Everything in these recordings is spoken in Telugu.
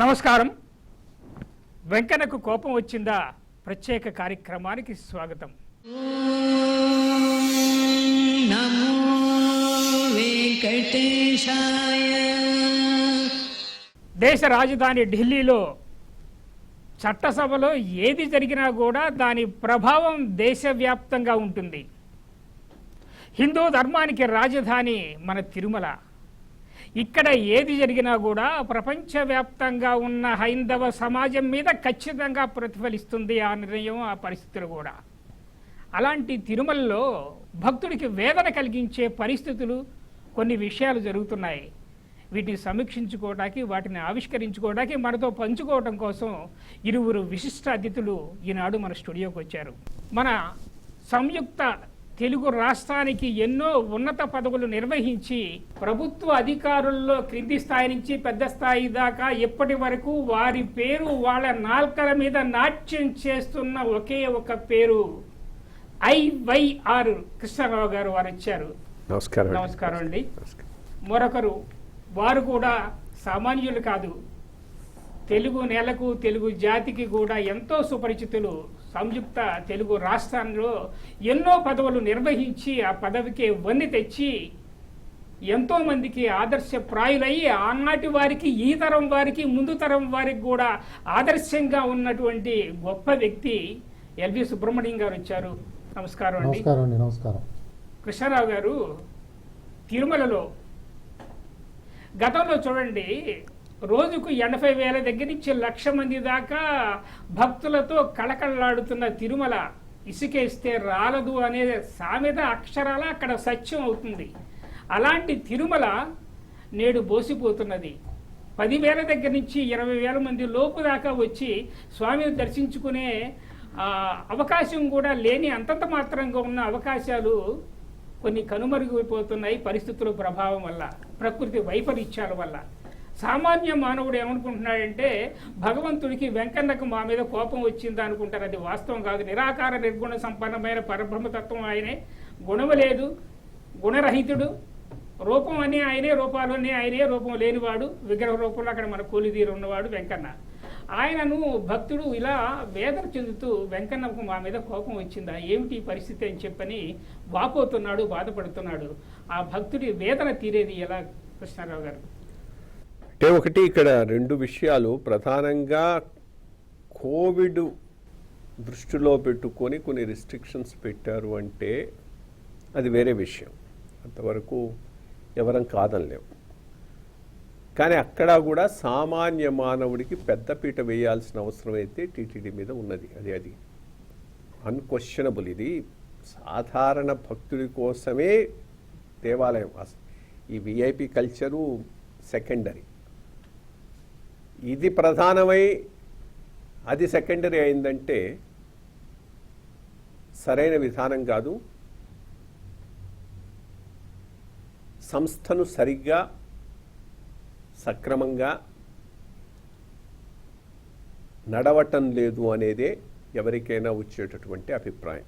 నమస్కారం. వెంకన్నకు కోపం వచ్చిందా ప్రత్యేక కార్యక్రమానికి స్వాగతం. నమో వెంకటేశాయ. దేశ రాజధాని ఢిల్లీలో చట్టసభలో ఏది జరిగినా కూడా దాని ప్రభావం దేశవ్యాప్తంగా ఉంటుంది. హిందూ ధర్మానికి రాజధాని మన తిరుమల. ఇక్కడ ఏది జరిగినా కూడా ప్రపంచవ్యాప్తంగా ఉన్న హైందవ సమాజం మీద ఖచ్చితంగా ప్రతిఫలిస్తుంది ఆ నిర్ణయం, ఆ పరిస్థితులు కూడా. అలాంటి తిరుమలలో భక్తుడికి వేదన కలిగించే పరిస్థితులు, కొన్ని విషయాలు జరుగుతున్నాయి. వీటిని సమీక్షించుకోవడానికి, వాటిని ఆవిష్కరించుకోవడానికి, మనతో పంచుకోవడం కోసం ఇరువురు విశిష్ట అతిథులు ఈనాడు మన స్టూడియోకి వచ్చారు. మన సంయుక్త తెలుగు రాష్ట్రానికి ఎన్నో ఉన్నత పదవులు నిర్వహించి ప్రభుత్వ అధికారుల్లో క్రింది స్థాయి నుంచి పెద్ద స్థాయి దాకా ఎప్పటి వరకు వారి పేరు వాళ్ళ నాల్కల మీద నాట్యం చేస్తున్న ఒకే ఒక పేరు IYR కృష్ణారావు గారు. వారు వచ్చారు. నమస్కారం. నమస్కారం అండి. మరొకరు, వారు కూడా సామాన్యులు కాదు, తెలుగు నేలకు తెలుగు జాతికి కూడా ఎంతో సుపరిచితులు. సంయుక్త తెలుగు రాష్ట్రంలో ఎన్నో పదవులు నిర్వహించి ఆ పదవికి వన్నె తెచ్చి ఎంతో మందికి ఆదర్శప్రాయులయ్యి ఆనాటి వారికి, ఈ తరం వారికి, ముందు తరం వారికి కూడా ఆదర్శంగా ఉన్నటువంటి గొప్ప వ్యక్తి ఎల్వి సుబ్రహ్మణ్యం గారు వచ్చారు. నమస్కారం అండి. నమస్కారం. కృష్ణారావు గారు, తిరుమలలో గతంలో చూడండి, రోజుకు 80,000 దగ్గర నుంచి 1,00,000 మంది దాకా భక్తులతో కళకళలాడుతున్న తిరుమల ఇసుకేస్తే రాలదు అనే సామెత అక్షరాల అక్కడ సత్యం అవుతుంది. అలాంటి తిరుమల నేడు బోసిపోతున్నది. 10,000 దగ్గర నుంచి 20,000 మంది లోపు దాకా వచ్చి స్వామిని దర్శించుకునే అవకాశం కూడా లేని, అంతంత మాత్రంగా ఉన్న అవకాశాలు కొన్ని కనుమరుగైపోతున్నాయి పరిస్థితుల ప్రభావం వల్ల, ప్రకృతి వైపరీత్యాల వల్ల. సామాన్య మానవుడు ఏమనుకుంటున్నాడంటే, భగవంతుడికి వెంకన్నకు మా మీద కోపం వచ్చిందా అనుకుంటారు. అది వాస్తవం కాదు. నిరాకార నిర్గుణ సంపన్నమైన పరబ్రహ్మతత్వం ఆయనే. గుణము లేదు, గుణరహితుడు. రూపం అని ఆయనే, రూపాలు అని ఆయనే, రూపం లేనివాడు, విగ్రహ రూపంలో అక్కడ మన కూలిదీరు ఉన్నవాడు వెంకన్న. ఆయనను భక్తుడు ఇలా వేదన చెందుతూ, వెంకన్నకు మా మీద కోపం వచ్చిందా, ఏమిటి పరిస్థితి అని చెప్పని వాపోతున్నాడు, బాధపడుతున్నాడు. ఆ భక్తుడి వేదన తీరేది ఎలా కృష్ణారావు గారు? అంటే ఒకటి, ఇక్కడ రెండు విషయాలు ప్రధానంగా. కోవిడ్ దృష్టిలో పెట్టుకొని కొన్ని రిస్ట్రిక్షన్స్ పెట్టారు అంటే అది వేరే విషయం, అంతవరకు ఎవరం కాదనలేము. కానీ అక్కడ కూడా సామాన్య మానవుడికి పెద్దపీట వేయాల్సిన అవసరం అయితే టీటీడీ మీద ఉన్నది. అది అన్క్వశ్చనబుల్. ఇది సాధారణ భక్తుడి కోసమే దేవాలయం. ఈ విఐపి కల్చరు సెకండరీ, ఇది ప్రధానమై అది సెకండరీ అయిందంటే సరైన విధానం కాదు. సంస్థను సరిగ్గా సక్రమంగా నడవటం లేదు అనేదే ఎవరికైనా వచ్చేటటువంటి అభిప్రాయం.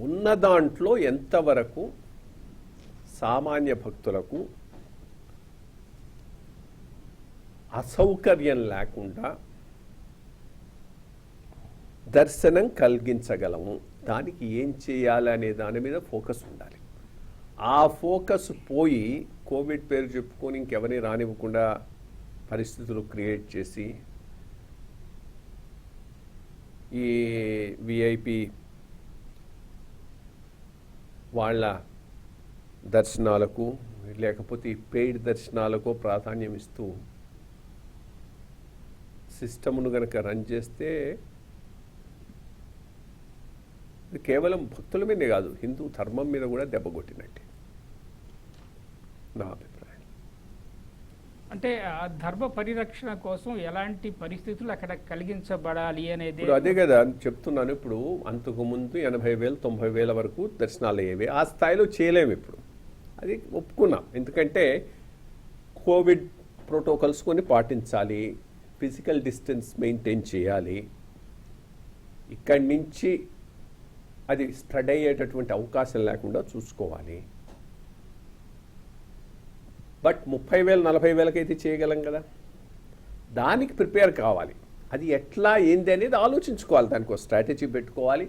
ఉన్న దాంట్లో ఎంతవరకు సామాన్య భక్తులకు అసౌకర్యం లేకుండా దర్శనం కలిగించగలము, దానికి ఏం చేయాలి అనే దాని మీద ఫోకస్ ఉండాలి. ఆ ఫోకస్ పోయి కోవిడ్ పేరు చెప్పుకొని ఇంకెవరిని రానివ్వకుండా పరిస్థితులు క్రియేట్ చేసి ఈ విఐపి వాళ్ళ దర్శనాలకు లేకపోతే ఈ పెయిడ్ దర్శనాలకు ప్రాధాన్యం ఇస్తూ సిస్టమ్ను కనుక రన్ చేస్తే ఇది కేవలం భక్తుల మీదే కాదు, హిందూ ధర్మం మీద కూడా దెబ్బకొట్టినట్టే నా అభిప్రాయం. అంటే ఆ ధర్మ పరిరక్షణ కోసం ఎలాంటి పరిస్థితులు అక్కడ కలిగించబడాలి అనేది ఇప్పుడు అదే కదా చెప్తున్నాను. ఇప్పుడు అంతకుముందు 80,000 90,000 వరకు దర్శనాలు అయ్యేవి. ఆ స్థాయిలో చేయలేము ఇప్పుడు, అది ఒప్పుకున్నాం. ఎందుకంటే కోవిడ్ ప్రోటోకాల్స్ కొన్ని పాటించాలి, ఫిజికల్ డిస్టెన్స్ మెయింటైన్ చేయాలి. ఇక్కడి నుంచి అది స్ప్రెడ్ అయ్యేటటువంటి అవకాశం లేకుండా చూసుకోవాలి. బట్ 30,000 40,000 అయితే చేయగలం కదా. దానికి ప్రిపేర్ కావాలి. అది ఎట్లా ఏంది అనేది ఆలోచించుకోవాలి, దానికి ఒక స్ట్రాటజీ పెట్టుకోవాలి.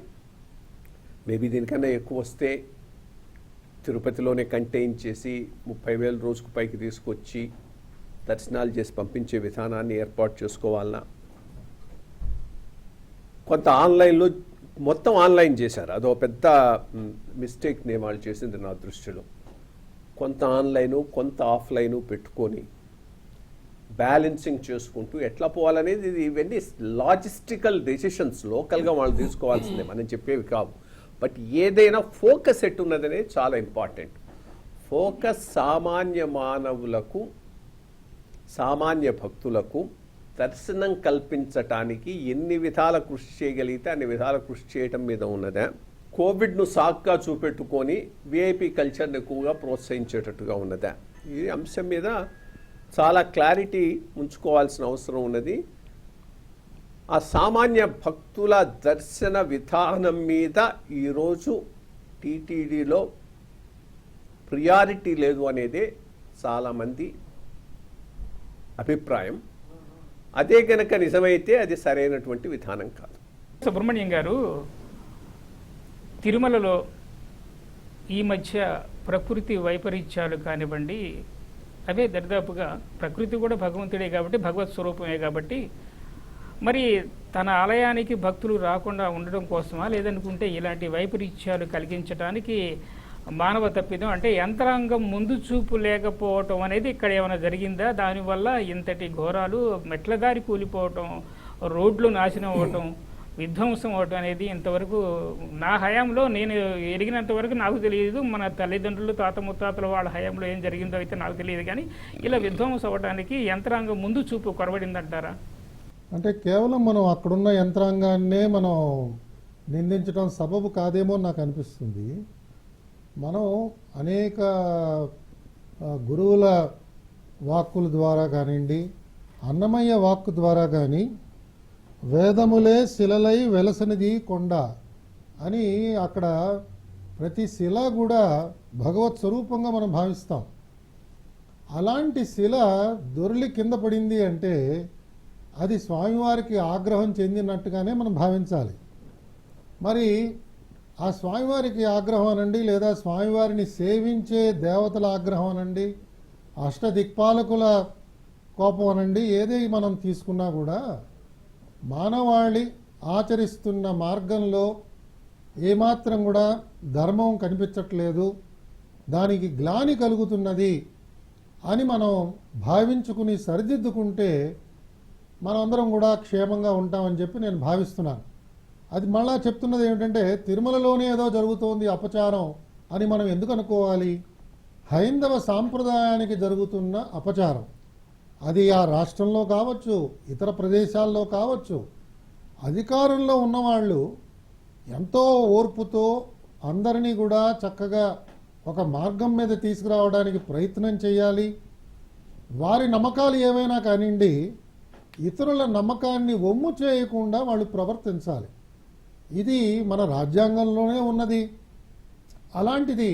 మేబీ దీనికన్నా ఎక్కువ వస్తే తిరుపతిలోనే కంటైన్ చేసి 30,000 రోజుకు పైకి తీసుకొచ్చి దర్శనాలు చేసి పంపించే విధానాన్ని ఏర్పాటు చేసుకోవాలన్నా, కొంత ఆన్లైన్లో మొత్తం ఆన్లైన్ చేశారు, అదో పెద్ద మిస్టేక్ నేను వాళ్ళు చేసింది నా దృష్టిలో. కొంత ఆన్లైను కొంత ఆఫ్లైను పెట్టుకొని బ్యాలెన్సింగ్ చేసుకుంటూ ఎట్లా పోవాలనేది ఇవన్నీ లాజిస్టికల్ డెసిషన్స్ లోకల్గా వాళ్ళు తీసుకోవాల్సిందే, మనం చెప్పేవి కావు. బట్ ఏదైనా ఫోకస్ ఎట్టున్నదనేది చాలా ఇంపార్టెంట్. ఫోకస్ సామాన్య మానవులకు, సామాన్య భక్తులకు దర్శనం కల్పించటానికి ఎన్ని విధాల కృషి చేయగలిగితే అన్ని విధాల కృషి చేయటం మీద ఉన్నదే. కోవిడ్ను సాక్గా చూపెట్టుకొని విఐపి కల్చర్ని ఎక్కువగా ప్రోత్సహించేటట్టుగా ఉన్నదా, ఈ అంశం మీద చాలా క్లారిటీ ఉంచుకోవాల్సిన అవసరం ఉన్నది. ఆ సామాన్య భక్తుల దర్శన విధానం మీద ఈరోజు టీటీడీలో ప్రియారిటీ లేదు అనేదే చాలామంది అభిప్రాయం. అదే గనక నిజమైతే అది సరైనటువంటి విధానం కాదు. సుబ్రహ్మణ్యం గారు, తిరుమలలో ఈ మధ్య ప్రకృతి వైపరీత్యాలు కానివ్వండి, అవే దరిదాపుగా ప్రకృతి కూడా భగవంతుడే కాబట్టి, భగవత్ స్వరూపమే కాబట్టి, మరి తన ఆలయానికి భక్తులు రాకుండా ఉండడం కోసమా, లేదనుకుంటే ఇలాంటి వైపరీత్యాలు కలిగించడానికి మానవ తప్పిదం, అంటే యంత్రాంగం ముందు చూపు లేకపోవటం అనేది ఇక్కడ ఏమైనా జరిగిందా? దానివల్ల ఇంతటి ఘోరాలు, మెట్ల దారి కూలిపోవటం, రోడ్లు నాశనం అవ్వటం, విధ్వంసం అవటం అనేది ఇంతవరకు నా హయాంలో నేను ఎరిగినంత వరకు నాకు తెలియదు. మన తల్లిదండ్రులు, తాత ముత్తాతల వాళ్ళ హయాంలో ఏం జరిగిందో అయితే నాకు తెలియదు. కానీ ఇలా విధ్వంసం అవ్వడానికి యంత్రాంగం ముందు చూపు కొరబడిందంటారా? అంటే కేవలం మనం అక్కడున్న యంత్రాంగాన్నే మనం నిందించడం సబబు కాదేమో నాకు అనిపిస్తుంది. మనం అనేక గురువుల వాక్కుల ద్వారా కానివ్వండి, అన్నమయ్య వాక్కు ద్వారా కానీ, వేదములే శిలలై వెలసనిది కొండ అని అక్కడ ప్రతి శిల కూడా భగవత్ స్వరూపంగా మనం భావిస్తాం. అలాంటి శిల దొర్లి కింద పడింది అంటే అది స్వామివారికి ఆగ్రహం చెందినట్టుగానే మనం భావించాలి. మరి ఆ స్వామివారికి ఆగ్రహం అనండి, లేదా స్వామివారిని సేవించే దేవతల ఆగ్రహం అనండి, అష్టదిక్పాలకుల కోపం అనండి, ఏది మనం తీసుకున్నా కూడా మానవాళి ఆచరిస్తున్న మార్గంలో ఏమాత్రం కూడా ధర్మం కనిపించట్లేదు, దానికి గ్లాని కలుగుతున్నది అని మనం భావించుకుని సరిదిద్దుకుంటే మనందరం కూడా క్షేమంగా ఉంటామని చెప్పి నేను భావిస్తున్నాను. అది మళ్ళా చెప్తున్నది ఏమిటంటే, తిరుమలలోనే ఏదో జరుగుతోంది అపచారం అని మనం ఎందుకు అనుకోవాలి? హైందవ సాంప్రదాయానికి జరుగుతున్న అపచారం, అది ఆ రాష్ట్రంలో కావచ్చు, ఇతర ప్రదేశాల్లో కావచ్చు, అధికారంలో ఉన్నవాళ్ళు ఎంతో ఓర్పుతో అందరినీ కూడా చక్కగా ఒక మార్గం మీద తీసుకురావడానికి ప్రయత్నం చేయాలి. వారి నమ్మకాలు ఏవైనా కానివ్వండి, ఇతరుల నమ్మకాన్ని ఒమ్ము చేయకుండా వాళ్ళు ప్రవర్తించాలి. ఇది మన రాజ్యాంగంలోనే ఉన్నది. అలాంటిది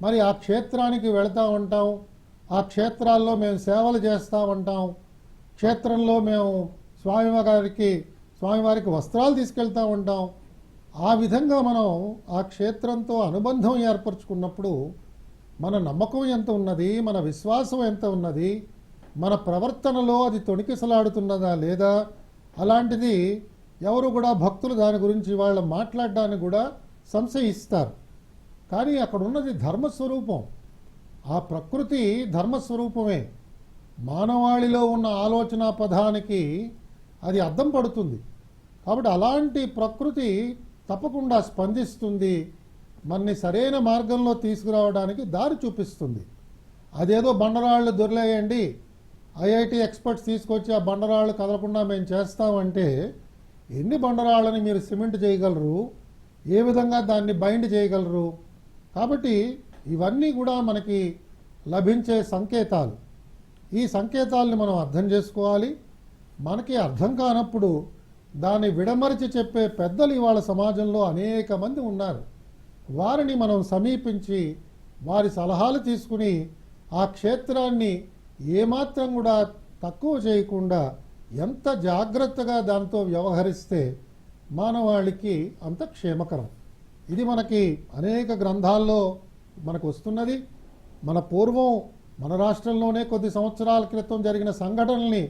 మరి ఆ క్షేత్రానికి వెళతా ఉంటాం, ఆ క్షేత్రాల్లో మేము సేవలు చేస్తూ ఉంటాం, క్షేత్రంలో మేము స్వామివారికి వస్త్రాలు తీసుకెళ్తూ ఉంటాం. ఆ విధంగా మనం ఆ క్షేత్రంతో అనుబంధం ఏర్పరచుకున్నప్పుడు మన నమ్మకం ఎంత ఉన్నది, మన విశ్వాసం ఎంత ఉన్నది, మన ప్రవర్తనలో అది తొణికిసలాడుతున్నదా లేదా, అలాంటిది ఎవరు కూడా భక్తులు దాని గురించి వాళ్ళు మాట్లాడడానికి కూడా సంశయిస్తారు. కానీ అక్కడ ఉన్నది ధర్మస్వరూపం, ఆ ప్రకృతి ధర్మస్వరూపమే. మానవాళిలో ఉన్న ఆలోచన పదానికి అది అద్దం పడుతుంది. కాబట్టి అలాంటి ప్రకృతి తప్పకుండా స్పందిస్తుంది, మనని సరైన మార్గంలో తీసుకురావడానికి దారి చూపిస్తుంది. అదేదో బండరాళ్ళు దొరిలేయండి, ఐఐటి ఎక్స్పర్ట్స్ తీసుకొచ్చి ఆ బండరాళ్ళు కదలకుండా మేము చేస్తామంటే ఎన్ని బండరాళ్ళని మీరు సిమెంట్ చేయగలరు, ఏ విధంగా దాన్ని బైండ్ చేయగలరు? కాబట్టి ఇవన్నీ కూడా మనకి లభించే సంకేతాలు. ఈ సంకేతాలని మనం అర్థం చేసుకోవాలి. మనకి అర్థం కానప్పుడు దాన్ని విడమరిచి చెప్పే పెద్దలు ఇవాళ సమాజంలో అనేక మంది ఉన్నారు. వారిని మనం సమీపించి వారి సలహాలు తీసుకుని ఆ క్షేత్రాన్ని ఏమాత్రం కూడా తక్కువ చేయకుండా ఎంత జాగ్రత్తగా దాంతో వ్యవహరిస్తే మానవాళికి అంత క్షేమకరం. ఇది మనకి అనేక గ్రంథాల్లో మనకు వస్తున్నది. మన పూర్వం మన రాష్ట్రంలోనే కొద్ది సంవత్సరాల క్రితం జరిగిన సంఘటనల్ని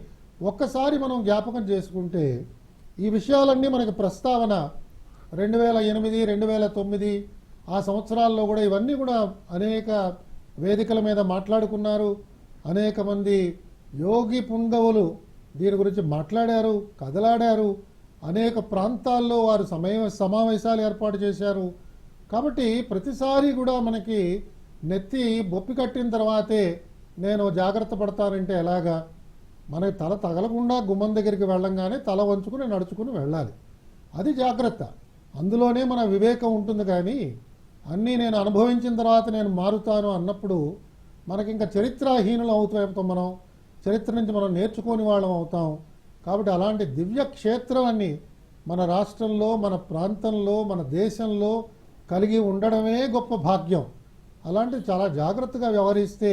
ఒక్కసారి మనం జ్ఞాపకం చేసుకుంటే ఈ విషయాలన్నీ మనకి ప్రస్తావన 2008, 2009 ఆ సంవత్సరాల్లో కూడా ఇవన్నీ కూడా అనేక వేదికల మీద మాట్లాడుకున్నారు. అనేక మంది యోగి పుంగవులు దీని గురించి మాట్లాడారు, కదలాడారు. అనేక ప్రాంతాల్లో వారు సమావేశాలు ఏర్పాటు చేశారు. కాబట్టి ప్రతిసారి కూడా మనకి నెత్తి బొప్పి కట్టిన తర్వాతే నేను జాగ్రత్త పడతానంటే ఎలాగా? మనకి తల తగలకుండా గుమ్మం దగ్గరికి వెళ్ళంగానే తల వంచుకుని నడుచుకుని వెళ్ళాలి. అది జాగ్రత్త. అందులోనే మన వివేకం ఉంటుంది. కానీ అన్నీ నేను అనుభవించిన తర్వాత నేను మారుతాను అన్నప్పుడు మనకి ఇంకా చరిత్రాహీనులు అవుతాం. మనం చరిత్ర నుంచి మనం నేర్చుకోని వాళ్ళం అవుతాం. కాబట్టి అలాంటి దివ్య క్షేత్రాన్ని మన రాష్ట్రంలో, మన ప్రాంతంలో, మన దేశంలో కలిగి ఉండడమే గొప్ప భాగ్యం. అలాంటివి చాలా జాగ్రత్తగా వ్యవహరిస్తే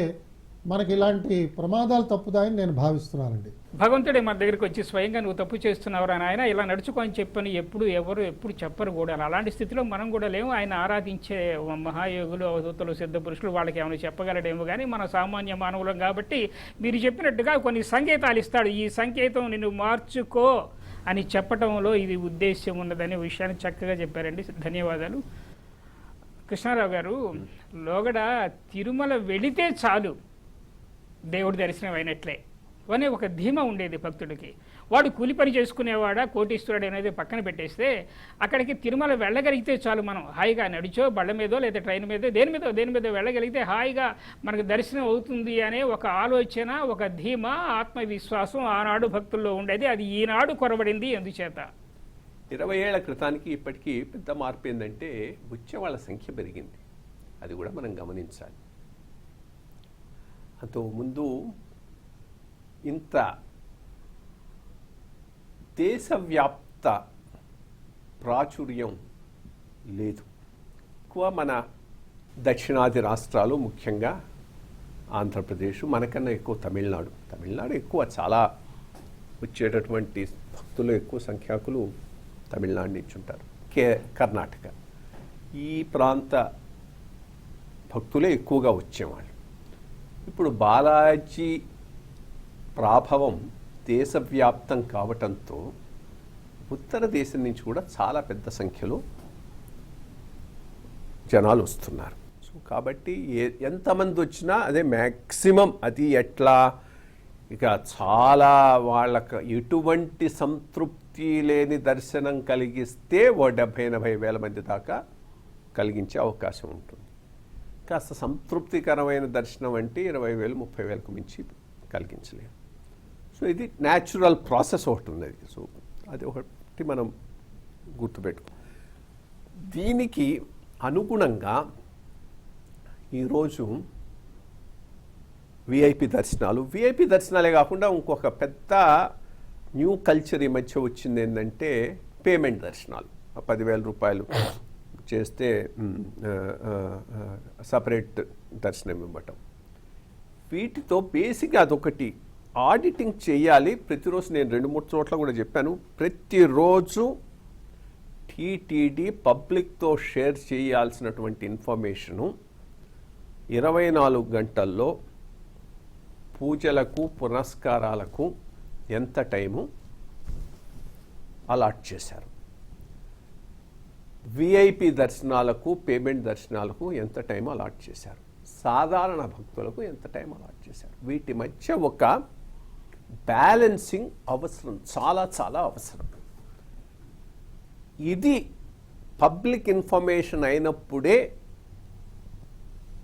మనకి ఇలాంటి ప్రమాదాలు తప్పుతాయని నేను భావిస్తున్నానండి. భగవంతుడే మన దగ్గరికి వచ్చి స్వయంగా నువ్వు తప్పు చేస్తున్నావు అని ఆయన ఇలా నడుచుకొని చెప్పని ఎప్పుడు చెప్పరు కూడా. అలాంటి స్థితిలో మనం కూడా లేము. ఆయన ఆరాధించే మహాయోగులు, అవధూతలు, సిద్ధ పురుషులు వాళ్ళకి ఏమైనా చెప్పగలడేమో. కానీ మన సామాన్య మానవులం కాబట్టి మీరు చెప్పినట్టుగా కొన్ని సంకేతాలు ఇస్తాడు. ఈ సంకేతం నిన్ను మార్చుకో అని చెప్పటంలో ఇది ఉద్దేశ్యం ఉన్నదనే విషయాన్ని చక్కగా చెప్పారండి. ధన్యవాదాలు. కృష్ణారావు గారు, లోగడ తిరుమల వెళితే చాలు దేవుడి దర్శనం అయినట్లే అనే ఒక ధీమా ఉండేది భక్తుడికి. వాడు కూలి పని చేసుకునేవాడా, కోటీశ్వరుడు అనేది పక్కన పెట్టేస్తే అక్కడికి తిరుమల వెళ్ళగలిగితే చాలు, మనం హాయిగా నడిచో, బళ్ళ మీదో లేదా ట్రైన్ మీదో దేని మీద వెళ్ళగలిగితే హాయిగా మనకు దర్శనం అవుతుంది అనే ఒక ఆలోచన, ఒక ధీమా, ఆత్మవిశ్వాసం ఆనాడు భక్తుల్లో ఉండేది. అది ఈనాడు కొరబడింది. ఎందుచేత 20 ఏళ్ల క్రితానికి ఇప్పటికీ పెద్ద మార్పు ఏంటంటే వచ్చే వాళ్ళ సంఖ్య పెరిగింది. అది కూడా మనం గమనించాలి. అంతకుముందు ఇంత దేశవ్యాప్త ప్రాచుర్యం లేదు. ఎక్కువ మన దక్షిణాది రాష్ట్రాలు, ముఖ్యంగా ఆంధ్రప్రదేశ్, మనకన్నా ఎక్కువ తమిళనాడు ఎక్కువ. చాలా వచ్చేటటువంటి భక్తులు ఎక్కువ సంఖ్యాకులు తమిళనాడు నుంచి ఉంటారు. కర్ణాటక ఈ ప్రాంత భక్తులే ఎక్కువగా వచ్చేవాళ్ళు. ఇప్పుడు బాలాజీ ప్రాభవం దేశవ్యాప్తం కావటంతో ఉత్తర దేశం నుంచి కూడా చాలా పెద్ద సంఖ్యలో జనాలు వస్తున్నారు. సో కాబట్టి ఎంతమంది వచ్చినా అదే మ్యాక్సిమం. అది ఎట్లా ఇక చాలా వాళ్ళకు ఎటువంటి సంతృప్తి లేని దర్శనం కలిగిస్తే 70-80 వేల మంది దాకా కలిగించే అవకాశం ఉంటుంది. కాస్త సంతృప్తికరమైన దర్శనం అంటే 20,000-30,000కు మించి కలిగించలేము. సో ఇది న్యాచురల్ ప్రాసెస్ ఒకటి ఉన్నది. సో అది ఒకటి మనం గుర్తుపెట్టుకో. దీనికి అనుగుణంగా ఈరోజు విఐపి దర్శనాలే కాకుండా ఇంకొక పెద్ద న్యూ కల్చర్ ఈ మధ్య వచ్చింది. ఏంటంటే పేమెంట్ దర్శనాలు. 10,000 రూపాయలు చేస్తే సపరేట్ దర్శనం ఇవ్వటం. వీటితో బేసిక్గా అదొకటి ఆడిటింగ్ చేయాలి. ప్రతిరోజు నేను 2-3 చోట్ల కూడా చెప్పాను. ప్రతిరోజు టీటీడీ పబ్లిక్తో షేర్ చేయాల్సినటువంటి ఇన్ఫర్మేషను 24 గంటల్లో పూజలకు, పునస్కారాలకు ఎంత టైము అలాట్ చేశారు. విఐపి దర్శనాలకు, పేమెంట్ దర్శనాలకు ఎంత టైం అలాట్ చేశారు. సాధారణ భక్తులకు ఎంత టైం అలాట్ చేశారు. వీటి మధ్య ఒక బ్యాలెన్సింగ్ అవసరం, చాలా చాలా అవసరం. ఇది పబ్లిక్ ఇన్ఫర్మేషన్ అయినప్పుడే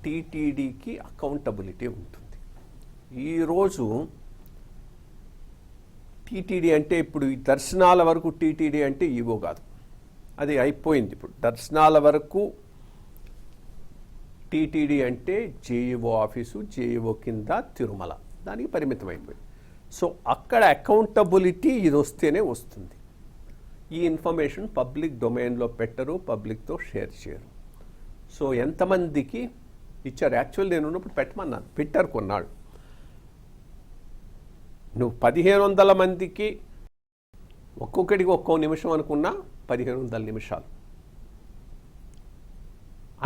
టీటీడీకి అకౌంటబిలిటీ ఉంటుంది. ఈరోజు టీటీడీ అంటే ఇప్పుడు ఈ దర్శనాల వరకు టీటీడీ అంటే ఈవో కాదు, అది అయిపోయింది. ఇప్పుడు దర్శనాల వరకు టీటీడీ అంటే జేఈఓ ఆఫీసు, జేఈఓ కింద తిరుమల, దానికి పరిమితం అయిపోయింది. సో అక్కడ అకౌంటబిలిటీ ఇది వస్తేనే వస్తుంది. ఈ ఇన్ఫర్మేషన్ పబ్లిక్ డొమైన్లో పెట్టరు, పబ్లిక్తో షేర్ చేయరు. సో ఎంతమందికి ఇచ్చారు? యాక్చువల్ నేను ఉన్నప్పుడు పెట్టమన్నాను, పెట్టారు కొన్నాళ్ళు. నువ్వు 1500 మందికి ఒక్కొక్కడికి ఒక్కో నిమిషం అనుకున్నా 1500 నిమిషాలు.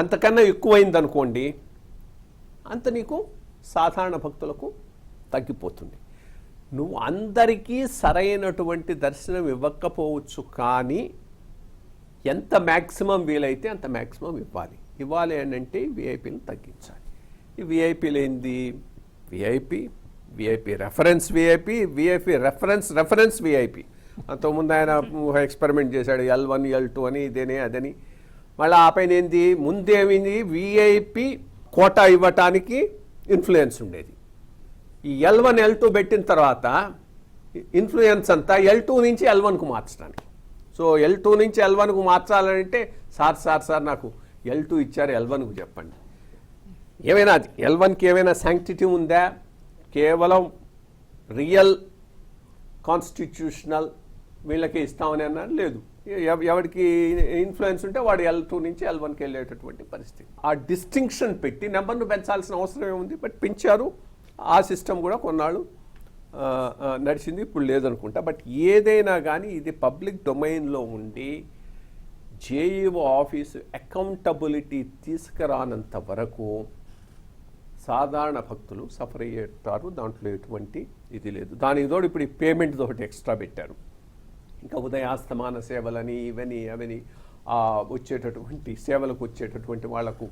అంతకన్నా ఎక్కువైంది అనుకోండి, అంత నీకు సాధారణ భక్తులకు తగ్గిపోతుంది. నువ్వు అందరికీ సరైనటువంటి దర్శనం ఇవ్వకపోవచ్చు, కానీ ఎంత మ్యాక్సిమం వీలైతే అంత మ్యాక్సిమం ఇవ్వాలి అని అంటే విఐపీని తగ్గించాలి. ఈ విఐపీలు ఏంది? VIP reference VIP reference VIP. అంతకుముందు ఆయన ఎక్స్పెరిమెంట్ చేశాడు L1 L2 అని, ఇదేనే అదని. మళ్ళీ ఆ పైన ఏంది, ముందేమింది, విఐపి కోటా ఇవ్వటానికి ఇన్ఫ్లుయెన్స్ ఉండేది. ఈ L1 L2 పెట్టిన తర్వాత ఇన్ఫ్లుయెన్స్ అంతా L2 నుంచి L1కు మార్చడానికి. సో L2 నుంచి L1కు మార్చాలంటే సార్ నాకు L2 ఇచ్చారు, L1కు చెప్పండి. ఏమైనా L1కి ఏమైనా శాంక్టిటీ ఉందా? కేవలం రియల్ కాన్స్టిట్యూషనల్ వీళ్ళకి ఇస్తామని అన్నారు, లేదు. ఎవరికి ఇన్ఫ్లుయెన్స్ ఉంటే వాడు L2 నుంచి L1కి వెళ్ళేటటువంటి పరిస్థితి. ఆ డిస్టింక్షన్ పెట్టి నెంబర్ను పెంచాల్సిన అవసరం ఏముంది? బట్ పెంచారు. ఆ సిస్టమ్ కూడా కొన్నాళ్ళు నడిచింది, ఇప్పుడు లేదనుకుంటా. బట్ ఏదైనా కానీ ఇది పబ్లిక్ డొమైన్లో ఉండి జేఈఓ ఆఫీసు అకౌంటబిలిటీ తీసుకురానంత వరకు సాధారణ భక్తులు సఫర్ అయ్యేటారు. దాంట్లో ఎటువంటి ఇది లేదు. దానికి తోడు ఇప్పుడు ఈ పేమెంట్ ఒకటి ఎక్స్ట్రా పెట్టారు. ఇంకా ఉదయాస్తమాన సేవలని ఇవని అవని వచ్చేటటువంటి సేవలకు వచ్చేటటువంటి వాళ్లకు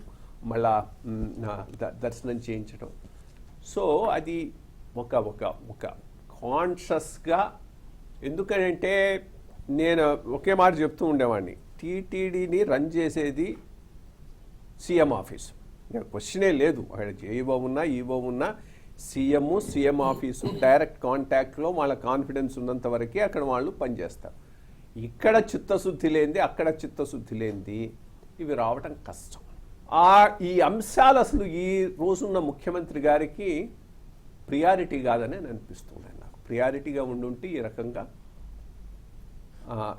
మళ్ళా దర్శనం చేయించడం. సో అది ఒక కాన్షియస్గా, ఎందుకంటే నేను ఒకే మాట చెప్తూ ఉండేవాడిని, టీటీడీని రన్ చేసేది సీఎం ఆఫీసు. క్వశ్చనే లేదు. అక్కడ జేఈఓ ఉన్నా ఈఓ ఉన్నా సీఎం ఆఫీసు డైరెక్ట్ కాంటాక్ట్లో వాళ్ళ కాన్ఫిడెన్స్ ఉన్నంత వరకే అక్కడ వాళ్ళు పనిచేస్తారు. ఇక్కడ చిత్తశుద్ధి లేనిది, అక్కడ చిత్తశుద్ధి లేనిది ఇవి రావటం కష్టం. ఈ అంశాలు అసలు ఈ రోజున్న ముఖ్యమంత్రి గారికి ప్రియారిటీ కాదని అనిపిస్తున్నాయి నాకు. ప్రియారిటీగా ఉండుంటే ఈ రకంగా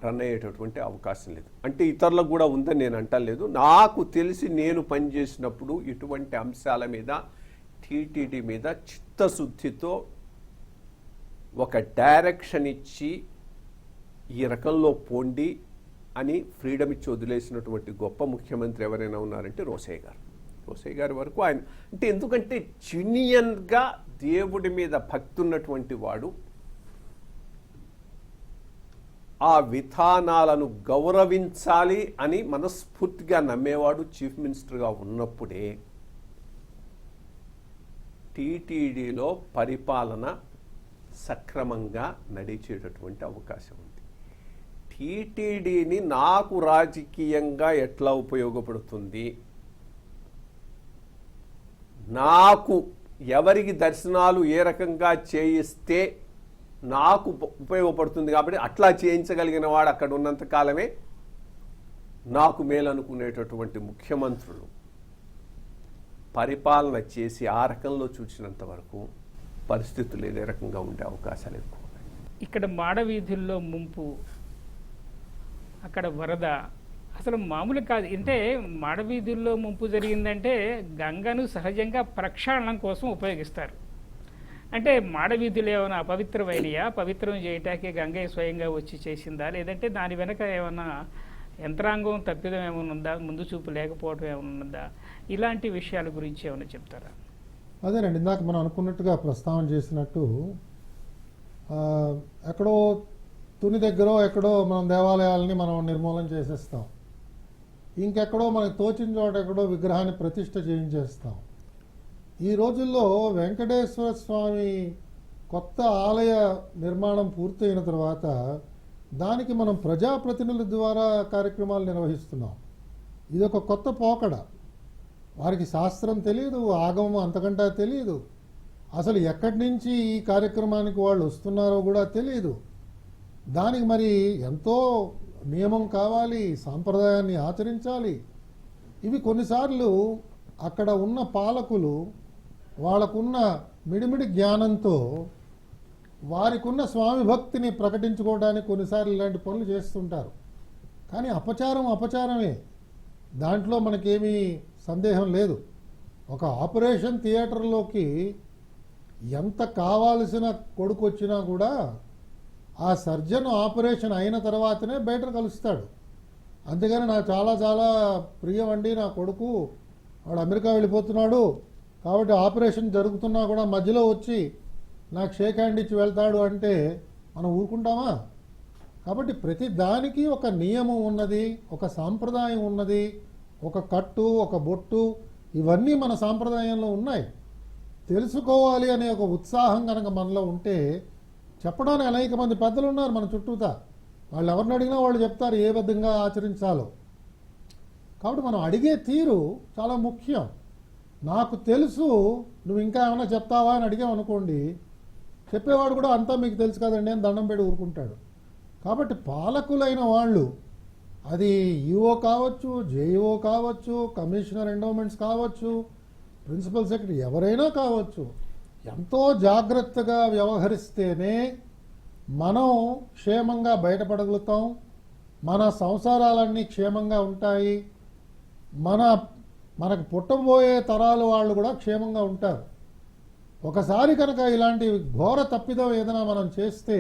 రన్ అయ్యేటటువంటి అవకాశం లేదు. అంటే ఇతరులకు కూడా ఉందని నేను అంటలేదు. నాకు తెలిసి నేను పనిచేసినప్పుడు ఇటువంటి అంశాల మీద, టీటీడీ మీద చిత్తశుద్ధితో ఒక డైరెక్షన్ ఇచ్చి ఈ రకంలో పోండి అని ఫ్రీడమ్ ఇచ్చి వదిలేసినటువంటి గొప్ప ముఖ్యమంత్రి ఎవరైనా ఉన్నారంటే రోసయ్య గారి వరకు ఆయన. అంటే ఎందుకంటే జెన్యూన్గా దేవుడి మీద భక్తి ఉన్నటువంటి వాడు ఆ విధానాలను గౌరవించాలి అని మనస్ఫూర్తిగా నమ్మేవాడు చీఫ్ మినిస్టర్గా ఉన్నప్పుడే టీటీడీలో పరిపాలన సక్రమంగా నడిచేటటువంటి అవకాశం ఉంది. టీటీడీని నాకు రాజకీయంగా ఎట్లా ఉపయోగపడుతుంది, నాకు ఎవరికి దర్శనాలు ఏ రకంగా చేయిస్తే నాకు ఉపయోగపడుతుంది, కాబట్టి అట్లా చేయించగలిగిన వాడు అక్కడ ఉన్నంత కాలమే నాకు మేలనుకునేటటువంటి ముఖ్యమంత్రులు పరిపాలన చేసి ఆ రకంలో చూసినంత వరకు పరిస్థితులు ఏ రకంగా ఉండే అవకాశాలు ఎక్కువ ఉన్నాయి. ఇక్కడ మాడవీధుల్లో ముంపు, అక్కడ వరద అసలు మామూలు కాదు. అంటే మాడవీధుల్లో ముంపు జరిగిందంటే గంగను సహజంగా ప్రక్షాళనం కోసం ఉపయోగిస్తారు. అంటే మాడవీధులు ఏమైనా అపవిత్రమైనయా? పవిత్రం చేయటానికి గంగయ్య స్వయంగా వచ్చి చేసిందా, లేదంటే దాని వెనక ఏమైనా యంత్రాంగం తప్పిదం ఏమైనా ఉందా, ముందు చూపు లేకపోవడం ఏమైనా ఉందా? ఇలాంటి విషయాల గురించి ఏమైనా చెప్తారా? అదేనండి, ఇందాక మనం అనుకున్నట్టుగా ప్రస్తావన చేసినట్టు ఎక్కడో తుని దగ్గర ఎక్కడో మనం దేవాలయాలని మనం నిర్మూలన చేసేస్తాం. ఇంకెక్కడో మనకు తోచిన చోట ఎక్కడో విగ్రహాన్ని ప్రతిష్ఠ చేయించేస్తాం. ఈ రోజుల్లో వెంకటేశ్వర స్వామి కొత్త ఆలయ నిర్మాణం పూర్తయిన తర్వాత దానికి మనం ప్రజాప్రతినిధుల ద్వారా కార్యక్రమాలు నిర్వహిస్తున్నాం. ఇదొక కొత్త పోకడ. వారికి శాస్త్రం తెలియదు, ఆగమం అంతకంటే తెలియదు, అసలు ఎక్కడి నుంచి ఈ కార్యక్రమానికి వాళ్ళు వస్తున్నారో కూడా తెలియదు. దానికి మరి ఎంతో నియమం కావాలి, సాంప్రదాయాన్ని ఆచరించాలి. ఇవి కొన్నిసార్లు అక్కడ ఉన్న పాలకులు వాళ్ళకున్న మిడిమిడి జ్ఞానంతో వారికున్న స్వామి భక్తిని ప్రకటించుకోవడానికి కొన్నిసార్లు ఇలాంటి పనులు చేస్తుంటారు. కానీ అపచారమే, దాంట్లో మనకేమీ సందేహం లేదు. ఒక ఆపరేషన్ థియేటర్లోకి ఎంత కావాల్సిన కొడుకు వచ్చినా కూడా ఆ సర్జన్ ఆపరేషన్ అయిన తర్వాతనే బయట కలుస్తాడు. అంతేగాని నాకు చాలా చాలా ప్రియం అండి నా కొడుకు, వాడు అమెరికా వెళ్ళిపోతున్నాడు కాబట్టి ఆపరేషన్ జరుగుతున్నా కూడా మధ్యలో వచ్చి నాకు షేక్ హ్యాండ్ ఇచ్చి వెళ్తాడు అంటే మనం ఊరుకుంటామా? కాబట్టి ప్రతి దానికి ఒక నియమం ఉన్నది, ఒక సాంప్రదాయం ఉన్నది, ఒక కట్టు, ఒక బొట్టు, ఇవన్నీ మన సాంప్రదాయంలో ఉన్నాయి. తెలుసుకోవాలి అనే ఒక ఉత్సాహం కనుక మనలో ఉంటే చెప్పడానికి అనేక మంది పెద్దలు ఉన్నారు మన చుట్టూతా. వాళ్ళు ఎవరిని అడిగినా వాళ్ళు చెప్తారు ఏ విధంగా ఆచరించాలో. కాబట్టి మనం అడిగే తీరు చాలా ముఖ్యం. నాకు తెలుసు, నువ్వు ఇంకా ఏమైనా చెప్తావా అని అడిగామనుకోండి, చెప్పేవాడు కూడా అంతా మీకు తెలుసు కదండి అని దండం పెట్టి ఊరుకుంటాడు. కాబట్టి పాలకులైన వాళ్ళు, అది ఈఓ కావచ్చు, జేఈఓ కావచ్చు, కమిషనర్ ఎండోమెంట్స్ కావచ్చు, ప్రిన్సిపల్ సెక్రటరీ ఎవరైనా కావచ్చు, ఎంతో జాగ్రత్తగా వ్యవహరిస్తేనే మనం క్షేమంగా బయటపడగలుగుతాం, మన సంసారాలన్నీ క్షేమంగా ఉంటాయి, మనకు పుట్టబోయే తరాలు వాళ్ళు కూడా క్షేమంగా ఉంటారు. ఒకసారి కనుక ఇలాంటి ఘోర తప్పిదం ఏదైనా మనం చేస్తే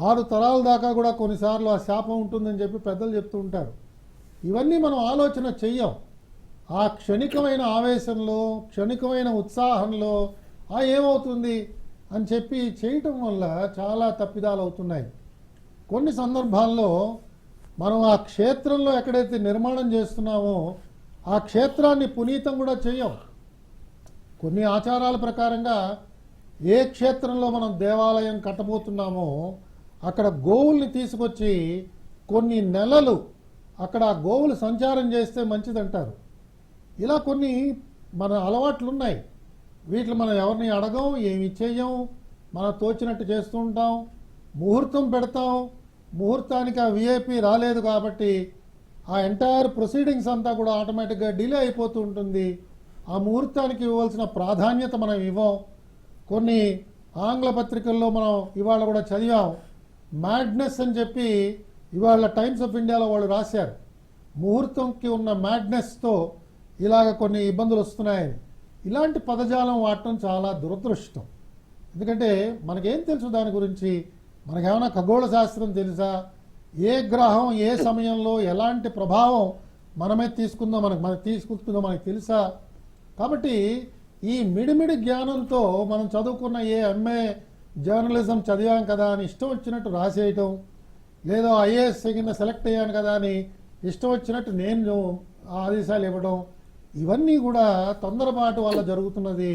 6 తరాల దాకా కూడా కొన్నిసార్లు ఆ శాపం ఉంటుందని చెప్పి పెద్దలు చెప్తూ ఉంటారు. ఇవన్నీ మనం ఆలోచన చెయ్యం. ఆ క్షణికమైన ఆవేశంలో, క్షణికమైన ఉత్సాహంలో ఏమవుతుంది అని చెప్పి చేయటం వల్ల చాలా తప్పిదాలు అవుతున్నాయి. కొన్ని సందర్భాల్లో మనం ఆ క్షేత్రంలో ఎక్కడైతే నిర్మాణం చేస్తున్నామో ఆ క్షేత్రాన్ని పునీతం కూడా చెయ్యం. కొన్ని ఆచారాల ప్రకారంగా ఏ క్షేత్రంలో మనం దేవాలయం కట్టబోతున్నామో అక్కడ గోవుల్ని తీసుకొచ్చి కొన్ని నెలలు అక్కడ ఆ గోవులు సంచారం చేస్తే మంచిదంటారు. ఇలా కొన్ని మన అలవాట్లు ఉన్నాయి. వీటిని మనం ఎవరిని అడగం, ఏమి చెయ్యం, మనం తోచినట్టు చేస్తూ ఉంటాం. ముహూర్తం పెడతాం, ముహూర్తానికి ఆ విఐపి రాలేదు కాబట్టి ఆ ఎంటైర్ ప్రొసీడింగ్స్ అంతా కూడా ఆటోమేటిక్గా డిలే అయిపోతూ ఉంటుంది. ఆ ముహూర్తానికి ఇవ్వాల్సిన ప్రాధాన్యత మనం ఇవ్వం. కొన్ని ఆంగ్ల పత్రికల్లో మనం ఇవాళ కూడా చదివాం, మ్యాడ్నెస్ అని చెప్పి ఇవాళ టైమ్స్ ఆఫ్ ఇండియాలో వాళ్ళు రాశారు. ముహూర్తంకి ఉన్న మ్యాడ్నెస్తో ఇలాగ కొన్ని ఇబ్బందులు వస్తున్నాయని. ఇలాంటి పదజాలం వాడటం చాలా దురదృష్టం. ఎందుకంటే మనకేం తెలుసు దాని గురించి? మనకేమైనా ఖగోళ శాస్త్రం తెలుసా? ఏ గ్రహం ఏ సమయంలో ఎలాంటి ప్రభావం మనమే తీసుకుందో మనకు తెలుసా? కాబట్టి ఈ మిడిమిడి జ్ఞానంతో మనం చదువుకున్న ఎంఏ జర్నలిజం చదివాం కదా అని ఇష్టం వచ్చినట్టు రాసేయటం, లేదో ఐఏఎస్ కింద సెలెక్ట్ అయ్యాను కదా అని ఇష్టం వచ్చినట్టు నేను ఆదేశాలు ఇవ్వడం, ఇవన్నీ కూడా తొందరపాటు వల్ల జరుగుతున్నది,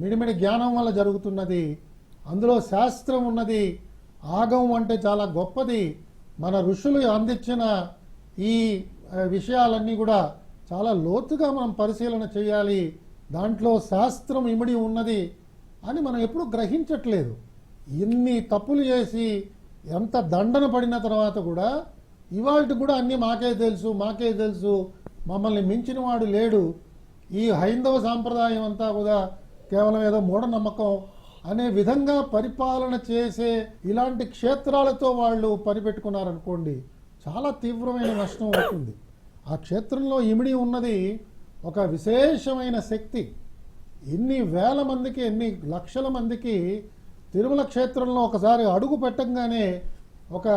మిడిమిడి జ్ఞానం వల్ల జరుగుతున్నది. అందులో శాస్త్రం ఉన్నది, ఆగమం అంటే చాలా గొప్పది. మన ఋషులు అందించిన ఈ విషయాలన్నీ కూడా చాలా లోతుగా మనం పరిశీలన చేయాలి. దాంట్లో శాస్త్రం ఇమిడి ఉన్నది అని మనం ఎప్పుడూ గ్రహించట్లేదు. ఇన్ని తప్పులు చేసి ఎంత దండన పడిన తర్వాత కూడా ఇవాళ కూడా అన్నీ మాకే తెలుసు, మమ్మల్ని మించిన వాడు లేడు, ఈ హైందవ సాంప్రదాయం అంతా కూడా కేవలం ఏదో మూఢనమ్మకం అనే విధంగా పరిపాలన చేసే ఇలాంటి క్షేత్రాలతో వాళ్ళు పనిపెట్టుకున్నారనుకోండి, చాలా తీవ్రమైన నష్టం అవుతుంది. ఆ క్షేత్రంలో ఇమిడి ఉన్నది ఒక విశేషమైన శక్తి. ఎన్ని వేల మందికి, ఎన్ని లక్షల మందికి తిరుమల క్షేత్రంలో ఒకసారి అడుగు పెట్టంగానే ఒక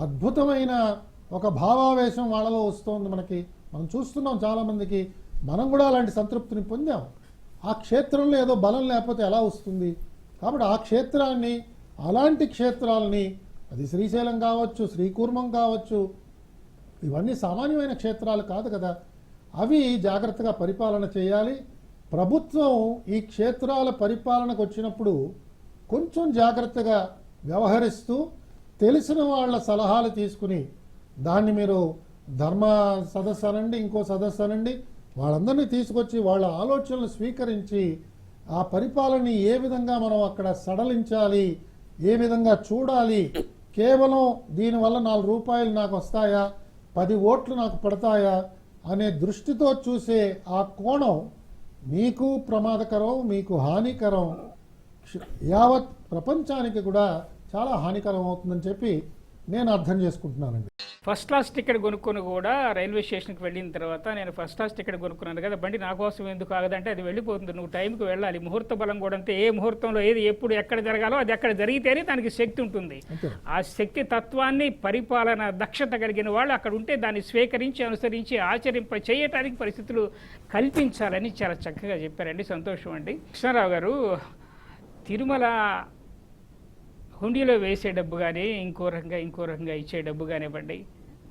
అద్భుతమైన ఒక భావావేశం వాళ్ళలో వస్తుంది. మనం చూస్తున్నాం చాలామందికి. మనం కూడా అలాంటి సంతృప్తిని పొందాం. ఆ క్షేత్రంలో ఏదో బలం లేకపోతే ఎలా వస్తుంది? కాబట్టి ఆ క్షేత్రాన్ని, అలాంటి క్షేత్రాలని, అది శ్రీశైలం కావచ్చు, శ్రీకూర్మం కావచ్చు, ఇవన్నీ సామాన్యమైన క్షేత్రాలు కాదు కదా. అవి జాగ్రత్తగా పరిపాలన చేయాలి. ప్రభుత్వం ఈ క్షేత్రాల పరిపాలనకు వచ్చినప్పుడు కొంచెం జాగ్రత్తగా వ్యవహరిస్తూ తెలిసిన వాళ్ళ సలహాలు తీసుకుని, దాన్ని మీరు ధర్మ సదస్సు అనండి, ఇంకో సదస్సు అనండి, వాళ్ళందరినీ తీసుకొచ్చి వాళ్ళ ఆలోచనలు స్వీకరించి ఆ పరిపాలనని ఏ విధంగా మనం అక్కడ సడలించాలి, ఏ విధంగా చూడాలి, కేవలం దీనివల్ల 4 రూపాయలు నాకు వస్తాయా, 10 ఓట్లు నాకు పడతాయా అనే దృష్టితో చూసే ఆ కోణం మీకు ప్రమాదకరం, మీకు హానికరం, యావత్ ప్రపంచానికి కూడా చాలా హానికరం అవుతుందని చెప్పి నేను అర్థం చేసుకుంటున్నానండి. ఫస్ట్ క్లాస్ టికెట్ కొనుక్కొని కూడా రైల్వే స్టేషన్కి వెళ్ళిన తర్వాత నేను ఫస్ట్ క్లాస్ టికెట్ కొనుక్కున్నాను కదా, బండి నా కోసం ఎందుకు ఆగదంటే అది వెళ్ళిపోతుంది, నువ్వు టైంకి వెళ్ళాలి. ముహూర్త బలం కూడా అంతే, ఏ ముహూర్తంలో ఏది ఎప్పుడు ఎక్కడ జరగాలో అది అక్కడ జరిగితేనే దానికి శక్తి ఉంటుంది. ఆ శక్తి తత్వాన్ని పరిపాలన దక్షత కలిగిన వాళ్ళు అక్కడ ఉంటే దాన్ని స్వీకరించి అనుసరించి ఆచరింప చేయటానికి పరిస్థితులు కల్పించాలని చాలా చక్కగా చెప్పారండి. సంతోషం అండి. కృష్ణారావు గారు, తిరుమల హుండీలో వేసే డబ్బు కానీ ఇంకో రకంగా ఇచ్చే డబ్బు కానివ్వండి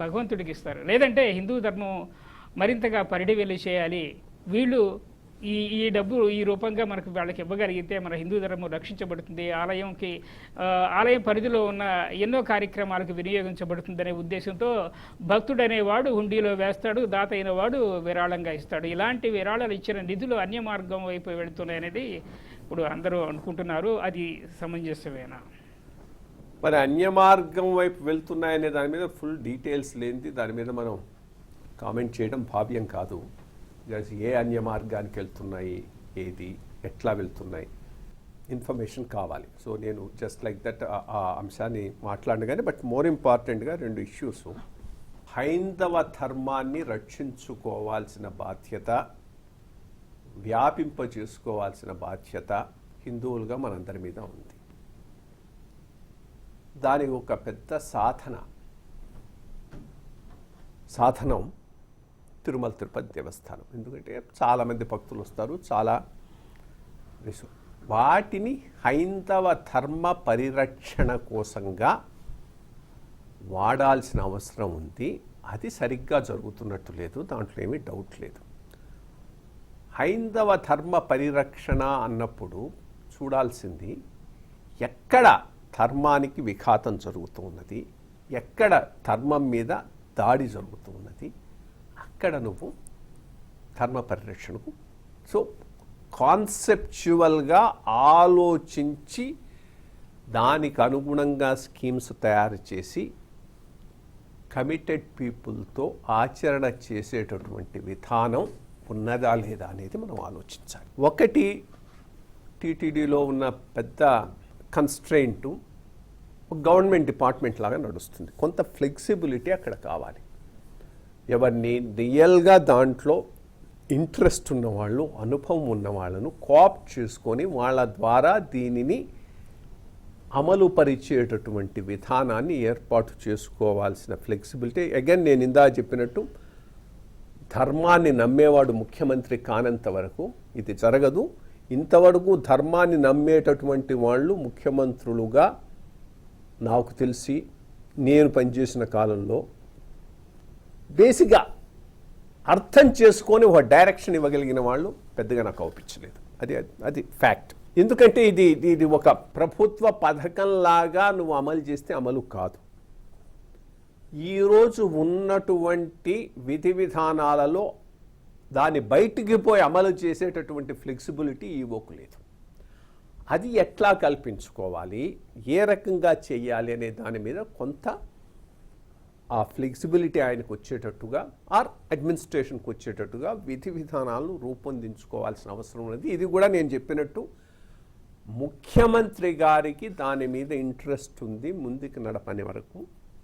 భగవంతుడికి ఇస్తారు, లేదంటే హిందూ ధర్మం మరింతగా పరిడివెల్లి చేయాలి, వీళ్ళు ఈ డబ్బు ఈ రూపంగా మనకు వాళ్ళకి ఇవ్వగలిగితే మన హిందూ ధర్మం రక్షించబడుతుంది, ఆలయం పరిధిలో ఉన్న ఎన్నో కార్యక్రమాలకు వినియోగించబడుతుందనే ఉద్దేశంతో భక్తుడు అనేవాడు హుండీలో వేస్తాడు, దాత అయిన వాడు విరాళంగా ఇస్తాడు. ఇలాంటి విరాళాలు ఇచ్చిన నిధులు అన్య మార్గం వైపు వెళుతున్నాయనేది ఇప్పుడు అందరూ అనుకుంటున్నారు. అది సమంజసమేనా? మరి అన్య మార్గం వైపు వెళ్తున్నాయనే దాని మీద ఫుల్ డీటెయిల్స్ లేనిది దాని మీద మనం కామెంట్ చేయడం భావ్యం కాదు. ఏ అన్య మార్గానికి వెళ్తున్నాయి, ఏది ఎట్లా వెళ్తున్నాయి, ఇన్ఫర్మేషన్ కావాలి. సో నేను జస్ట్ లైక్ దట్ ఆ అంశాన్ని మాట్లాడగానే, బట్ మోర్ ఇంపార్టెంట్గా 2 ఇష్యూస్. హైందవ ధర్మాన్ని రక్షించుకోవాల్సిన బాధ్యత, వ్యాపింప చేసుకోవాల్సిన బాధ్యత హిందువులుగా మనందరి మీద ఉంది. దాని ఒక పెద్ద సాధనం తిరుమల తిరుపతి దేవస్థానం. ఎందుకంటే చాలామంది భక్తులు వస్తారు, చాలా వాటిని హైందవ ధర్మ పరిరక్షణ కోసంగా వాడాల్సిన అవసరం ఉంది. అది సరిగ్గా జరుగుతున్నట్టు లేదు, దాంట్లో ఏమీ డౌట్ లేదు. హైందవ ధర్మ పరిరక్షణ అన్నప్పుడు చూడాల్సింది ఎక్కడ ధర్మానికి విఘాతం జరుగుతూ ఉన్నది, ఎక్కడ ధర్మం మీద దాడి జరుగుతూ ఉన్నది, అక్కడ నువ్వు ధర్మ పరిరక్షణకు సో కాన్సెప్చువల్గా ఆలోచించి దానికి అనుగుణంగా స్కీమ్స్ తయారు చేసి కమిటెడ్ పీపుల్తో ఆచరణ చేసేటటువంటి విధానం ఉన్నదా లేదా అనేది మనం ఆలోచించాలి. ఒకటి టీటీడీలో ఉన్న పెద్ద కన్స్ట్రెయింట్ గవర్నమెంట్ డిపార్ట్మెంట్ లాగా నడుస్తుంది. కొంత ఫ్లెక్సిబిలిటీ అక్కడ కావాలి. ఎవరిని రియల్గా దాంట్లో ఇంట్రెస్ట్ ఉన్నవాళ్ళు, అనుభవం ఉన్న వాళ్ళను కోఆప్ట్ చేసుకొని వాళ్ళ ద్వారా దీనిని అమలు పరిచేటటువంటి విధానాన్ని ఏర్పాటు చేసుకోవాల్సిన ఫ్లెక్సిబిలిటీ. అగైన్ నేను ఇందా చెప్పినట్టు ధర్మాన్ని నమ్మేవాడు ముఖ్యమంత్రి కానంత వరకు ఇది జరగదు. ఇంతవరకు ధర్మాన్ని నమ్మేటటువంటి వాళ్ళు ముఖ్యమంత్రులుగా నాకు తెలిసి నేను పనిచేసిన కాలంలో బేసిక్గా అర్థం చేసుకొని ఒక డైరెక్షన్ ఇవ్వగలిగిన వాళ్ళు పెద్దగా నాకు అవుపించలేదు. అది ఫ్యాక్ట్. ఎందుకంటే ఇది ఒక ప్రభుత్వ పథకంలాగా నువ్వు అమలు చేస్తే అమలు కాదు. ఈరోజు ఉన్నటువంటి విధి విధానాలలో దాన్ని బయటికి పోయి అమలు చేసేటటువంటి ఫ్లెక్సిబిలిటీ ఈవోకు లేదు. అది ఎట్లా కల్పించుకోవాలి, ఏ రకంగా చేయాలి అనే దాని మీద కొంత ఆ ఫ్లెక్సిబిలిటీ ఆయనకు వచ్చేటట్టుగా ఆర్ అడ్మినిస్ట్రేషన్కి వచ్చేటట్టుగా విధి విధానాలను రూపొందించుకోవాల్సిన అవసరం ఉన్నది. ఇది కూడా నేను చెప్పినట్టు ముఖ్యమంత్రి గారికి దాని మీద ఇంట్రెస్ట్ ఉంది. ముందుకు నడపని వరకు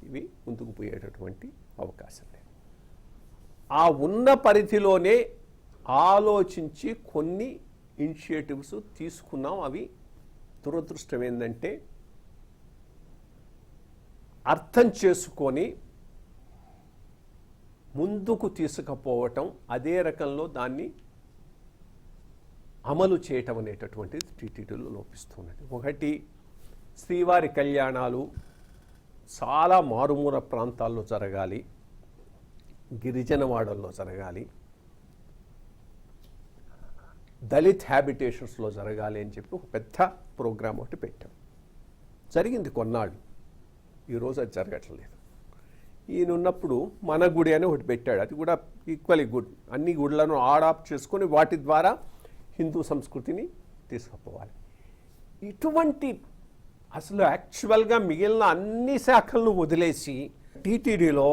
ఇవి ముందుకు పోయేటటువంటి అవకాశం లేదు. ఆ ఉన్న పరిధిలోనే ఆలోచించి కొన్ని ఇనిషియేటివ్స్ తీసుకున్నాం. అవి దురదృష్టం ఏంటంటే అర్థం చేసుకొని ముందుకు తీసుకుపోవటం, అదే రకంలో దాన్ని అమలు చేయటం అనేటటువంటిది టీటీడీలో లోపిస్తున్నది. ఒకటి, శ్రీవారి కళ్యాణాలు చాలా మారుమూల ప్రాంతాల్లో జరగాలి, గిరిజనవాడల్లో జరగాలి, దళిత్ హ్యాబిటేషన్స్లో జరగాలి అని చెప్పి ఒక పెద్ద ప్రోగ్రామ్ ఒకటి పెట్టాం. జరిగింది కొన్నాళ్ళు, ఈరోజు అది జరగట్లేదు. ఈయన ఉన్నప్పుడు మన గుడి అని ఒకటి పెట్టాడు. అది కూడా ఈక్వలీ గుడ్. అన్ని గుడులను ఆడాప్ట్ చేసుకొని వాటి ద్వారా హిందూ సంస్కృతిని తీసుకుపోవాలి. ఇటువంటి అసలు యాక్చువల్గా మిగిలిన అన్ని శాఖలను వదిలేసి టీటీడీలో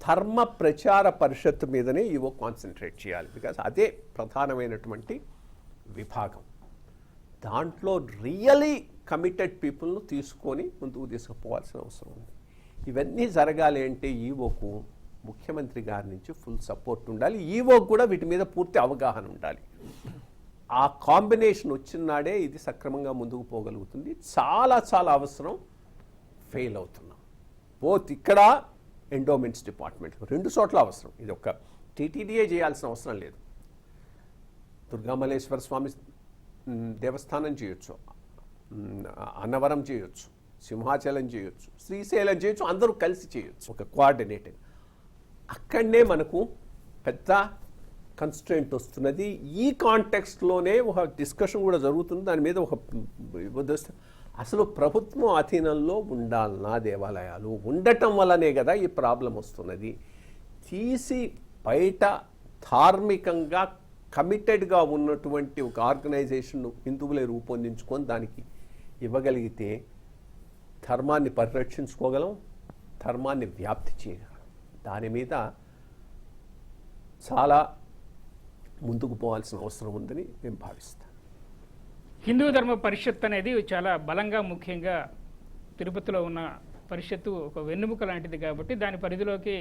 ధర్మ ప్రచార పరిషత్ మీదనే ఇవో కాన్సన్ట్రేట్ చేయాలి. బికాస్ అదే ప్రధానమైనటువంటి విభాగం. దాంట్లో రియలీ కమిటెడ్ పీపుల్ను తీసుకొని ముందుకు తీసుకుపోవాల్సిన అవసరం ఉంది. ఇవన్నీ జరగాలి అంటే ఈవోకు ముఖ్యమంత్రి గారి నుంచి ఫుల్ సపోర్ట్ ఉండాలి, ఈవోకు కూడా వీటి మీద పూర్తి అవగాహన ఉండాలి. ఆ కాంబినేషన్ వచ్చినాడే ఇది సక్రమంగా ముందుకు పోగలుగుతుంది. చాలా చాలా అవసరం, ఫెయిల్ అవుతున్నాం. బోత్ ఇక్కడ ఎండోమెంట్స్ డిపార్ట్మెంట్ 2 చోట్ల అవసరం. ఇది ఒక టీటీడీఏ చేయాల్సిన అవసరం లేదు. దుర్గామల్లేశ్వర స్వామి దేవస్థానం చేయొచ్చు, అన్నవరం చేయొచ్చు, సింహాచలం చేయొచ్చు, శ్రీశైలం చేయొచ్చు, అందరూ కలిసి చేయొచ్చు ఒక కోఆర్డినేటింగ్. అక్కడనే మనకు పెద్ద కన్స్ట్రెంట్ వస్తున్నది. ఈ కాంటెక్స్ట్లోనే ఒక డిస్కషన్ కూడా జరుగుతుంది. దాని మీద ఒక అసలు ప్రభుత్వం అధీనంలో ఉండాలన్నా దేవాలయాలు, ఉండటం వల్లనే కదా ఈ ప్రాబ్లం వస్తున్నది. తీసి బయట ధార్మికంగా కమిటెడ్గా ఉన్నటువంటి ఒక ఆర్గనైజేషన్ హిందువులే రూపొందించుకొని దానికి ఇవ్వగలిగితే ధర్మాన్ని పరిరక్షించుకోగలం, ధర్మాన్ని వ్యాప్తి చేయగలం. దాని మీద చాలా ముందుకు పోవాల్సిన అవసరం ఉందని నేను భావిస్తాను. హిందూ ధర్మ పరిషత్ అనేది చాలా బలంగా, ముఖ్యంగా తిరుపతిలో ఉన్న పరిషత్తు ఒక వెన్నెముక లాంటిది కాబట్టి దాని పరిధిలోకి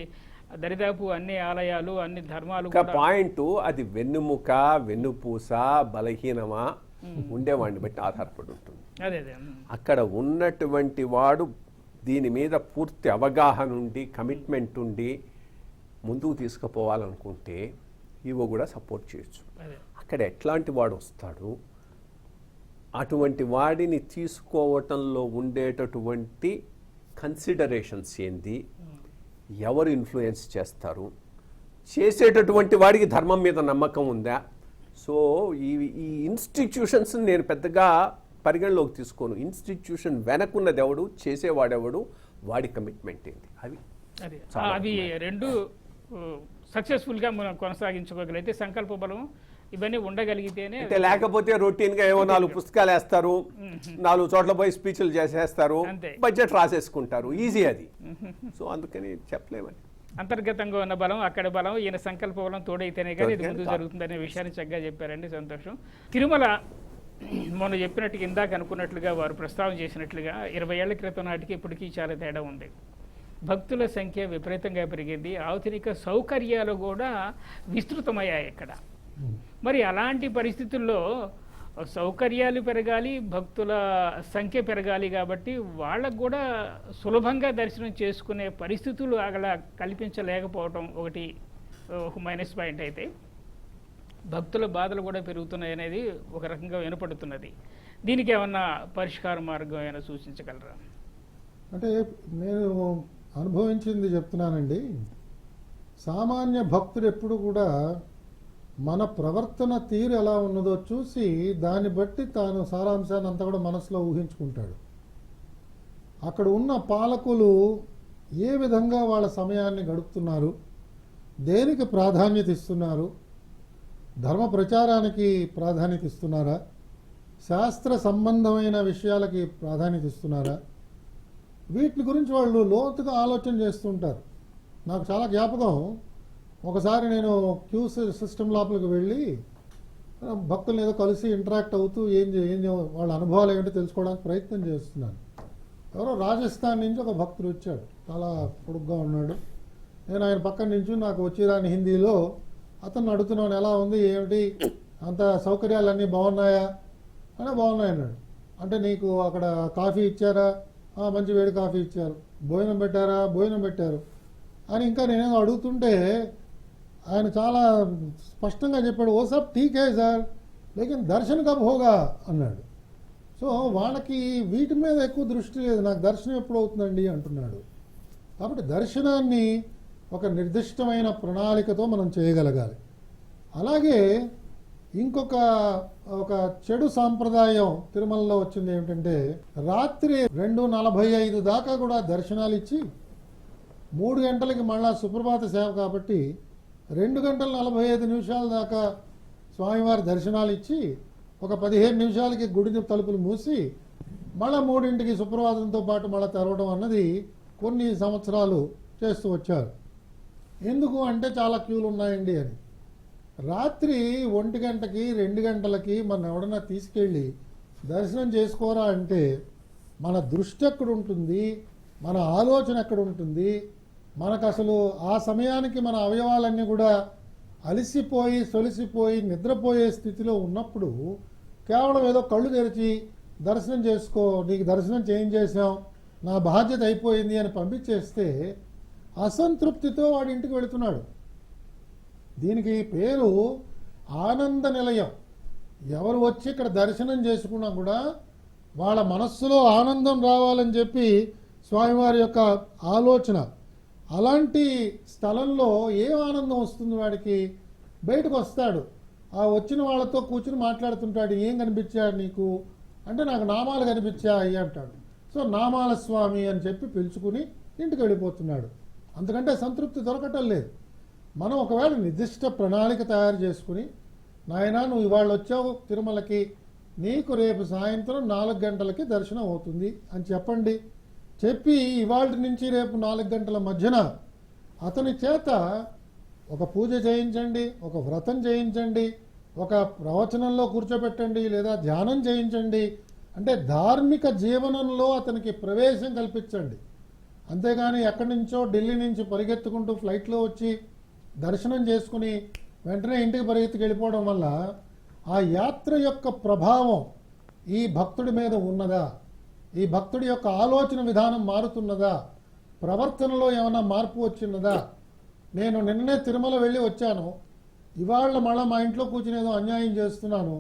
దరిదాపు అన్ని ఆలయాలు, అన్ని ధర్మాలు ఒక పాయింట్, అది వెన్నుముక, వెన్నుపూస, బలహీనమా ఉండేవాడిని బట్టి ఆధారపడి ఉంటుంది. అదే అదే అక్కడ ఉన్నటువంటి వాడు దీని మీద పూర్తి అవగాహన ఉండి, కమిట్మెంట్ ఉండి ముందుకు తీసుకుపోవాలనుకుంటే ఈవో కూడా సపోర్ట్ చేయొచ్చు. అదే అక్కడ ఎట్లాంటి వాడు వస్తాడు, అటువంటి వాడిని తీసుకోవటంలో ఉండేటటువంటి కన్సిడరేషన్స్ ఏంది, ఎవరు ఇన్ఫ్లుయెన్స్ చేస్తారు, చేసేటటువంటి వాడికి ధర్మం మీద నమ్మకం ఉందా. సో ఈ ఇన్స్టిట్యూషన్స్ నేను పెద్దగా పరిగణలోకి తీసుకోను. ఇన్స్టిట్యూషన్ వెనకున్నది ఎవడు, చేసేవాడెవడు, వాడి కమిట్మెంట్ ఏంటి, అవి రెండు సక్సెస్ఫుల్గా మనం కొనసాగించుకోగలిగితే సంకల్ప బలం ఇవన్నీ ఉండగలిగితేనే. అంటే లేకపోతే రొటీన్గా ఏవో 4 పుస్తకాలు వేస్తారు, 4 చోట్ల పోయి స్పీచ్లు చేసేస్తారు, బడ్జెట్ రాసేసుకుంటారు, ఈజీ అది. సో అందుకని చెప్పలేమని. అంతర్గతంగా ఉన్న బలం, అక్కడ బలం, ఈయన సంకల్ప బలం తోడైతేనే కానీ ఇది ముందు జరుగుతుందనే విషయాన్ని చక్కగా చెప్పారండి. సంతోషం. తిరుమల మొన్న చెప్పినట్టుగా, ఇందాక అనుకున్నట్లుగా, వారు ప్రస్తావన చేసినట్లుగా 20 ఏళ్ల క్రితం నాటికి ఇప్పటికీ చాలా తేడా ఉంది. భక్తుల సంఖ్య విపరీతంగా పెరిగింది, ఆధునిక సౌకర్యాలు కూడా విస్తృతమయ్యాయి ఇక్కడ. మరి అలాంటి పరిస్థితుల్లో సౌకర్యాలు పెరగాలి, భక్తుల సంఖ్య పెరగాలి కాబట్టి వాళ్ళకు కూడా సులభంగా దర్శనం చేసుకునే పరిస్థితులు అలా కల్పించలేకపోవటం ఒకటి ఒక మైనస్ పాయింట్. అయితే భక్తుల బాధలు కూడా పెరుగుతున్నాయి అనేది ఒక రకంగా వినపడుతున్నది. దీనికి ఏమన్నా పరిష్కార మార్గం ఏమైనా సూచించగలరా? అంటే నేను అనుభవించింది చెప్తున్నానండి. సామాన్య భక్తుడు ఎప్పుడు కూడా మన ప్రవర్తన తీరు ఎలా ఉన్నదో చూసి దాన్ని బట్టి తాను సారాంశాన్ని అంతా కూడా మనసులో ఊహించుకుంటాడు. అక్కడ ఉన్న పాలకులు ఏ విధంగా వాళ్ళ సమయాన్ని గడుపుతున్నారు, దేనికి ప్రాధాన్యత ఇస్తున్నారు, ధర్మ ప్రచారానికి ప్రాధాన్యత ఇస్తున్నారా, శాస్త్ర సంబంధమైన విషయాలకి ప్రాధాన్యత ఇస్తున్నారా, వీటి గురించి వాళ్ళు లోతుగా ఆలోచన చేస్తుంటారు. నాకు చాలా జ్ఞాపకం, ఒకసారి నేను క్యూ సిస్టమ్ లోపలికి వెళ్ళి భక్తులను ఏదో కలిసి ఇంటరాక్ట్ అవుతూ ఏం వాళ్ళ అనుభవాలు ఏమిటో తెలుసుకోవడానికి ప్రయత్నం చేస్తున్నాను. ఎవరో రాజస్థాన్ నుంచి ఒక భక్తుడు వచ్చాడు, చాలా పొడుగ్గా ఉన్నాడు. నేను ఆయన పక్కన నుంచి నాకు వచ్చిరాని హిందీలో అతను అడుగుతున్నాను, ఎలా ఉంది, ఏమిటి, అంత సౌకర్యాలన్నీ బాగున్నాయా అని. బాగున్నాయి అన్నాడు. అంటే నీకు అక్కడ కాఫీ ఇచ్చారా? మంచి వేడి కాఫీ ఇచ్చారు. భోజనం పెట్టారా? భోజనం పెట్టారు అని ఇంకా నేనేదో అడుగుతుంటే ఆయన చాలా స్పష్టంగా చెప్పాడు, ఓ సబ్ ఠీక్ హై సార్, లేకిన్ దర్శన్ కబ్ హోగా అన్నాడు. సో వాళ్ళకి వీటి మీద ఎక్కువ దృష్టి లేదు, నాకు దర్శనం ఎప్పుడు అవుతుందండి అంటున్నాడు. కాబట్టి దర్శనాన్ని ఒక నిర్దిష్టమైన ప్రణాళికతో మనం చేయగలగాలి. అలాగే ఇంకొక చెడు సాంప్రదాయం తిరుమలలో వచ్చింది ఏమిటంటే, రాత్రి 2:45 దాకా కూడా దర్శనాలు ఇచ్చి 3 గంటలకి మళ్ళా సుప్రభాత సేవ కాబట్టి 2:45 దాకా స్వామివారి దర్శనాలు ఇచ్చి ఒక 15 నిమిషాలకి గుడి తలుపులు మూసి మళ్ళా 3ంటికి సుప్రభాతంతో పాటు మళ్ళీ తెరవడం అన్నది కొన్ని సంవత్సరాలు చేస్తూ వచ్చారు. ఎందుకు అంటే చాలా క్యూలు ఉన్నాయండి అని. రాత్రి 1 గంటకి 2 గంటలకి మనం ఎవడన్నా తీసుకెళ్ళి దర్శనం చేసుకోరా అంటే మన దృష్టి ఎక్కడ ఉంటుంది, మన ఆలోచన ఎక్కడ ఉంటుంది, మనకు అసలు ఆ సమయానికి మన అవయవాలన్నీ కూడా అలసిపోయి సొలిసిపోయి నిద్రపోయే స్థితిలో ఉన్నప్పుడు కేవలం ఏదో కళ్ళు తెరిచి దర్శనం చేసుకో, నీకు దర్శనం చేయించేసాం, నా బాధ్యత అయిపోయింది అని పంపించేస్తే అసంతృప్తితో వాడి ఇంటికి వెళుతున్నాడు. దీనికి పేరు ఆనంద నిలయం. ఎవరు వచ్చి ఇక్కడ దర్శనం చేసుకున్నా కూడా వాళ్ళ మనస్సులో ఆనందం రావాలని చెప్పి స్వామివారి యొక్క ఆలోచన. అలాంటి స్థలంలో ఏం ఆనందం వస్తుంది వాడికి? బయటకు వస్తాడు, ఆ వచ్చిన వాళ్ళతో కూర్చుని మాట్లాడుతుంటాడు. ఏం కనిపించాడు నీకు అంటే, నాకు నామాలు కనిపించాయి అంటాడు. సో నామాల స్వామి అని చెప్పి పిలుచుకుని ఇంటికి వెళ్ళిపోతున్నాడు. అంతకంటే సంతృప్తి దొరకటం లేదు. మనం ఒకవేళ నిర్దిష్ట ప్రణాళిక తయారు చేసుకుని, నాయనా నువ్వు ఇవాళ వచ్చావు తిరుమలకి, నీకు రేపు సాయంత్రం 4 గంటలకి దర్శనం అవుతుంది అని చెప్పండి. చెప్పి ఇవాళ నుంచి రేపు 4 గంటల మధ్యన అతని చేత ఒక పూజ చేయించండి, ఒక వ్రతం చేయించండి, ఒక ప్రవచనంలో కూర్చోబెట్టండి, లేదా ధ్యానం చేయించండి. అంటే ధార్మిక జీవనంలో అతనికి ప్రవేశం కల్పించండి. అంతేగాని ఎక్కడి నుంచో ఢిల్లీ నుంచి పరిగెత్తుకుంటూ ఫ్లైట్లో వచ్చి దర్శనం చేసుకుని వెంటనే ఇంటికి పరిగెత్తుకు వెళ్ళిపోవడం వల్ల ఆ యాత్ర యొక్క ప్రభావం ఈ భక్తుడి మీద ఉన్నదా? ఈ భక్తుడి యొక్క ఆలోచన విధానం మారుతున్నదా? ప్రవర్తనలో ఏమైనా మార్పు వచ్చిన్నదా? నేను నిన్ననే తిరుమల వెళ్ళి వచ్చాను, ఇవాళ మళ్ళీ మా ఇంట్లో కూర్చుని ఏదో అన్యాయం చేస్తున్నాను,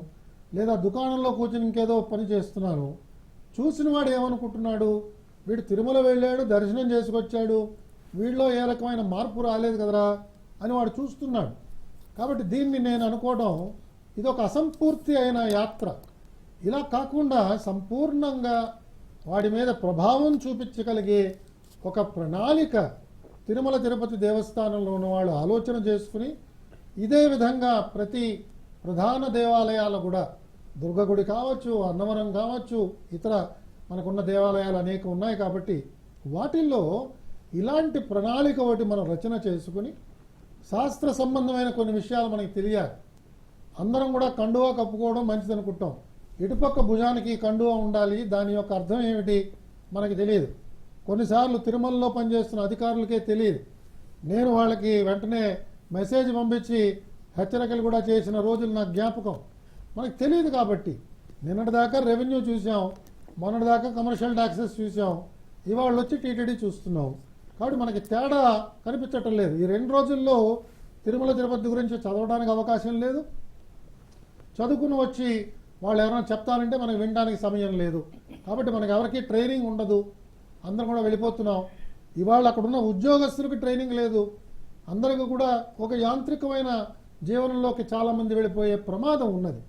లేదా దుకాణంలో కూర్చుని ఇంకేదో పని చేస్తున్నాను. చూసిన వాడు ఏమనుకుంటున్నాడు? వీడు తిరుమల వెళ్ళాడు, దర్శనం చేసుకొచ్చాడు, వీళ్ళలో ఏ రకమైన మార్పు రాలేదు కదరా అని వాడు చూస్తున్నాడు. కాబట్టి దీన్ని నేను అనుకోవడం ఇది ఒక అసంపూర్తి అయిన యాత్ర. ఇలా కాకుండా సంపూర్ణంగా వాడి మీద ప్రభావం చూపించగలిగే ఒక ప్రణాళిక తిరుమల తిరుపతి దేవస్థానంలో ఉన్న వాళ్ళు ఆలోచన చేసుకుని, ఇదే విధంగా ప్రతి ప్రధాన దేవాలయాలు కూడా, దుర్గ గుడి కావచ్చు, అన్నవరం కావచ్చు, ఇతర మనకున్న దేవాలయాలు అనేక ఉన్నాయి కాబట్టి వాటిల్లో ఇలాంటి ప్రణాళిక ఒకటి మనం రచన చేసుకుని, శాస్త్ర సంబంధమైన కొన్ని విషయాలు మనకి తెలియాలి. అందరం కూడా కండువా కప్పుకోవడం మంచిది అనుకుంటాం. ఇటుపక్క భుజానికి కండువా ఉండాలి, దాని యొక్క అర్థం ఏమిటి మనకి తెలియదు. కొన్నిసార్లు తిరుమలలో పనిచేస్తున్న అధికారులకే తెలియదు. నేను వాళ్ళకి వెంటనే మెసేజ్ పంపించి హెచ్చరికలు కూడా చేసిన రోజులు నాకు జ్ఞాపకం. మనకు తెలియదు కాబట్టి నిన్నటిదాకా రెవెన్యూ చూసాం, మొన్నటిదాకా కమర్షియల్ ట్యాక్సెస్ చూసాం, ఇవాళ వచ్చి టీటీడీ చూస్తున్నాం. కాబట్టి మనకి తేడా కనిపించటం లేదు. ఈ 2 రోజుల్లో తిరుమల తిరుపతి గురించి చదవడానికి అవకాశం లేదు, చదువుకుని వచ్చి వాళ్ళు ఎవరైనా చెప్తానంటే మనకు వినడానికి సమయం లేదు. కాబట్టి మనకు ఎవరికి ట్రైనింగ్ ఉండదు, అందరం కూడా వెళ్ళిపోతున్నాం. ఇవాళ అక్కడున్న ఉద్యోగస్తులకు ట్రైనింగ్ లేదు, అందరికీ కూడా ఒక యాంత్రికమైన జీవనంలోకి చాలామంది వెళ్ళిపోయే ప్రమాదం ఉన్నది.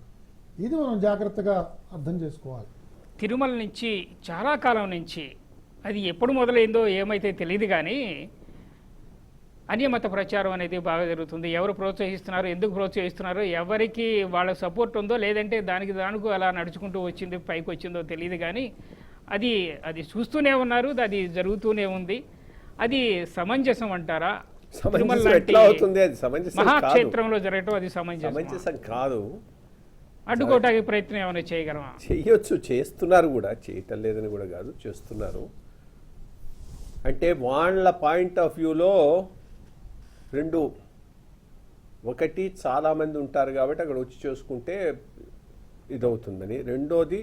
ఇది మనం జాగ్రత్తగా అర్థం చేసుకోవాలి. తిరుమల నుంచి చాలా కాలం నుంచి, అది ఎప్పుడు మొదలైందో ఏమైతే తెలియదు కానీ, అన్యమత ప్రచారం అనేది బాగా జరుగుతుంది. ఎవరు ప్రోత్సహిస్తున్నారు, ఎందుకు ప్రోత్సహిస్తున్నారు, ఎవరికి వాళ్ళ సపోర్ట్ ఉందో లేదంటే దానికి అలా నడుచుకుంటూ వచ్చింది పైకి వచ్చిందో తెలియదు కానీ అది చూస్తూనే ఉన్నారు, అది జరుగుతూనే ఉంది. అది సమంజసం అంటారా? మహాక్షేత్రంలో జరగటం అది సమంజసం కాదు. అడ్డుకోవటానికి ప్రయత్నం ఏమైనా చేయగలమా? చెయ్యొచ్చు, చేస్తున్నారు కూడా, చేయటం లేదని కూడా కాదు, చేస్తున్నారు. అంటే వాళ్ళ పాయింట్ ఆఫ్ వ్యూలో 2, ఒకటి చాలామంది ఉంటారు కాబట్టి అక్కడ వచ్చి చేసుకుంటే ఇదవుతుందని, రెండోది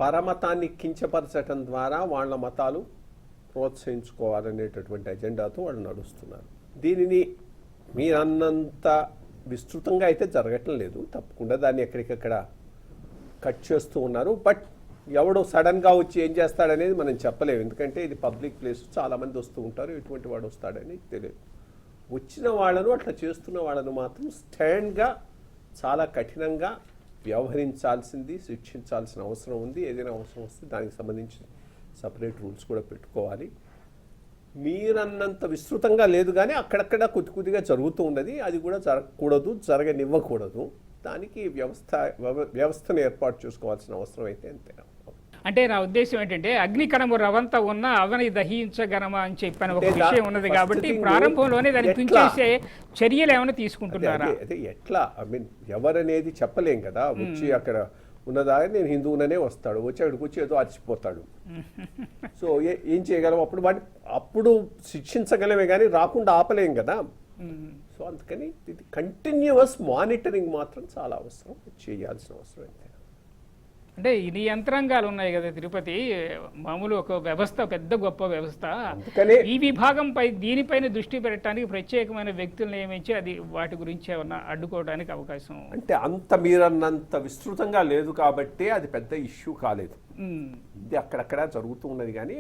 పరమతాన్ని కించపరచటం ద్వారా వాళ్ళ మతాలు ప్రోత్సహించుకోవాలనేటటువంటి అజెండాతో వాళ్ళు నడుస్తున్నారు. దీనిని మీరన్నంత విస్తృతంగా అయితే జరగటం లేదు, తప్పకుండా దాన్ని ఎక్కడికక్కడ కట్ చేస్తూ ఉన్నారు. బట్ ఎవడో సడన్గా వచ్చి ఏం చేస్తాడనేది మనం చెప్పలేము, ఎందుకంటే ఇది పబ్లిక్ ప్లేస్, చాలామంది వస్తూ ఉంటారు, ఎటువంటి వాడు వస్తాడని తెలియదు. వచ్చిన వాళ్ళను, అట్లా చేస్తున్న వాళ్ళను మాత్రం స్టాండ్గా చాలా కఠినంగా వ్యవహరించాల్సింది, శిక్షించాల్సిన అవసరం ఉంది. ఏదైనా అవసరం వస్తే దానికి సంబంధించి సపరేట్ రూల్స్ కూడా పెట్టుకోవాలి. మీరన్నంత విస్తృతంగా లేదు కానీ అక్కడక్కడ కొద్దిగా జరుగుతూ ఉన్నది. అది కూడా జరగకూడదు, జరగనివ్వకూడదు. దానికి వ్యవస్థను ఏర్పాటు చేసుకోవాల్సిన అవసరం అయితే అంతే. అంటే నా ఉద్దేశం ఏంటంటే, అగ్నికణము రవంత ఉన్న అవని దహించగనమా అని చెప్పిన ఒక విషయం ఉన్నది కాబట్టి ప్రారంభంలోనే దాన్ని తుంచేసే చర్యలు ఏమైనా తీసుకుంటున్నారా? అదే ఎట్లా, ఐ మీన్ ఎవరనేది చెప్పలేం కదా. వచ్చి అక్కడ ఉన్నదా నేను హిందువుననే వస్తాడు, వచ్చి అక్కడికి వచ్చి ఏదో అరిచిపోతాడు. సో ఏం చేయగలం అప్పుడు? వాటి అప్పుడు శిక్షించగలమే కానీ రాకుండా ఆపలేం కదా. సో అందుకని ఇది కంటిన్యూస్ మానిటరింగ్ మాత్రం చాలా అవసరం, చేయాల్సిన అవసరం అయితే. అంటే ఇన్ని యంత్రాంగాలు ఉన్నాయి కదా తిరుపతి, మామూలు ఒక వ్యవస్థ, పెద్ద గొప్ప వ్యవస్థ. అందుకనే ఈ విభాగంపై దీనిపైన దృష్టి పెట్టడానికి ప్రత్యేకమైన వ్యక్తులు నియమించి అది వాటి గురించి ఏమన్నా అడ్డుకోవడానికి అవకాశం? అంటే అంత మీరన్నంత విస్తృతంగా లేదు కాబట్టి అది పెద్ద ఇష్యూ కాలేదు. ఇది అక్కడక్కడ జరుగుతూ ఉన్నది కానీ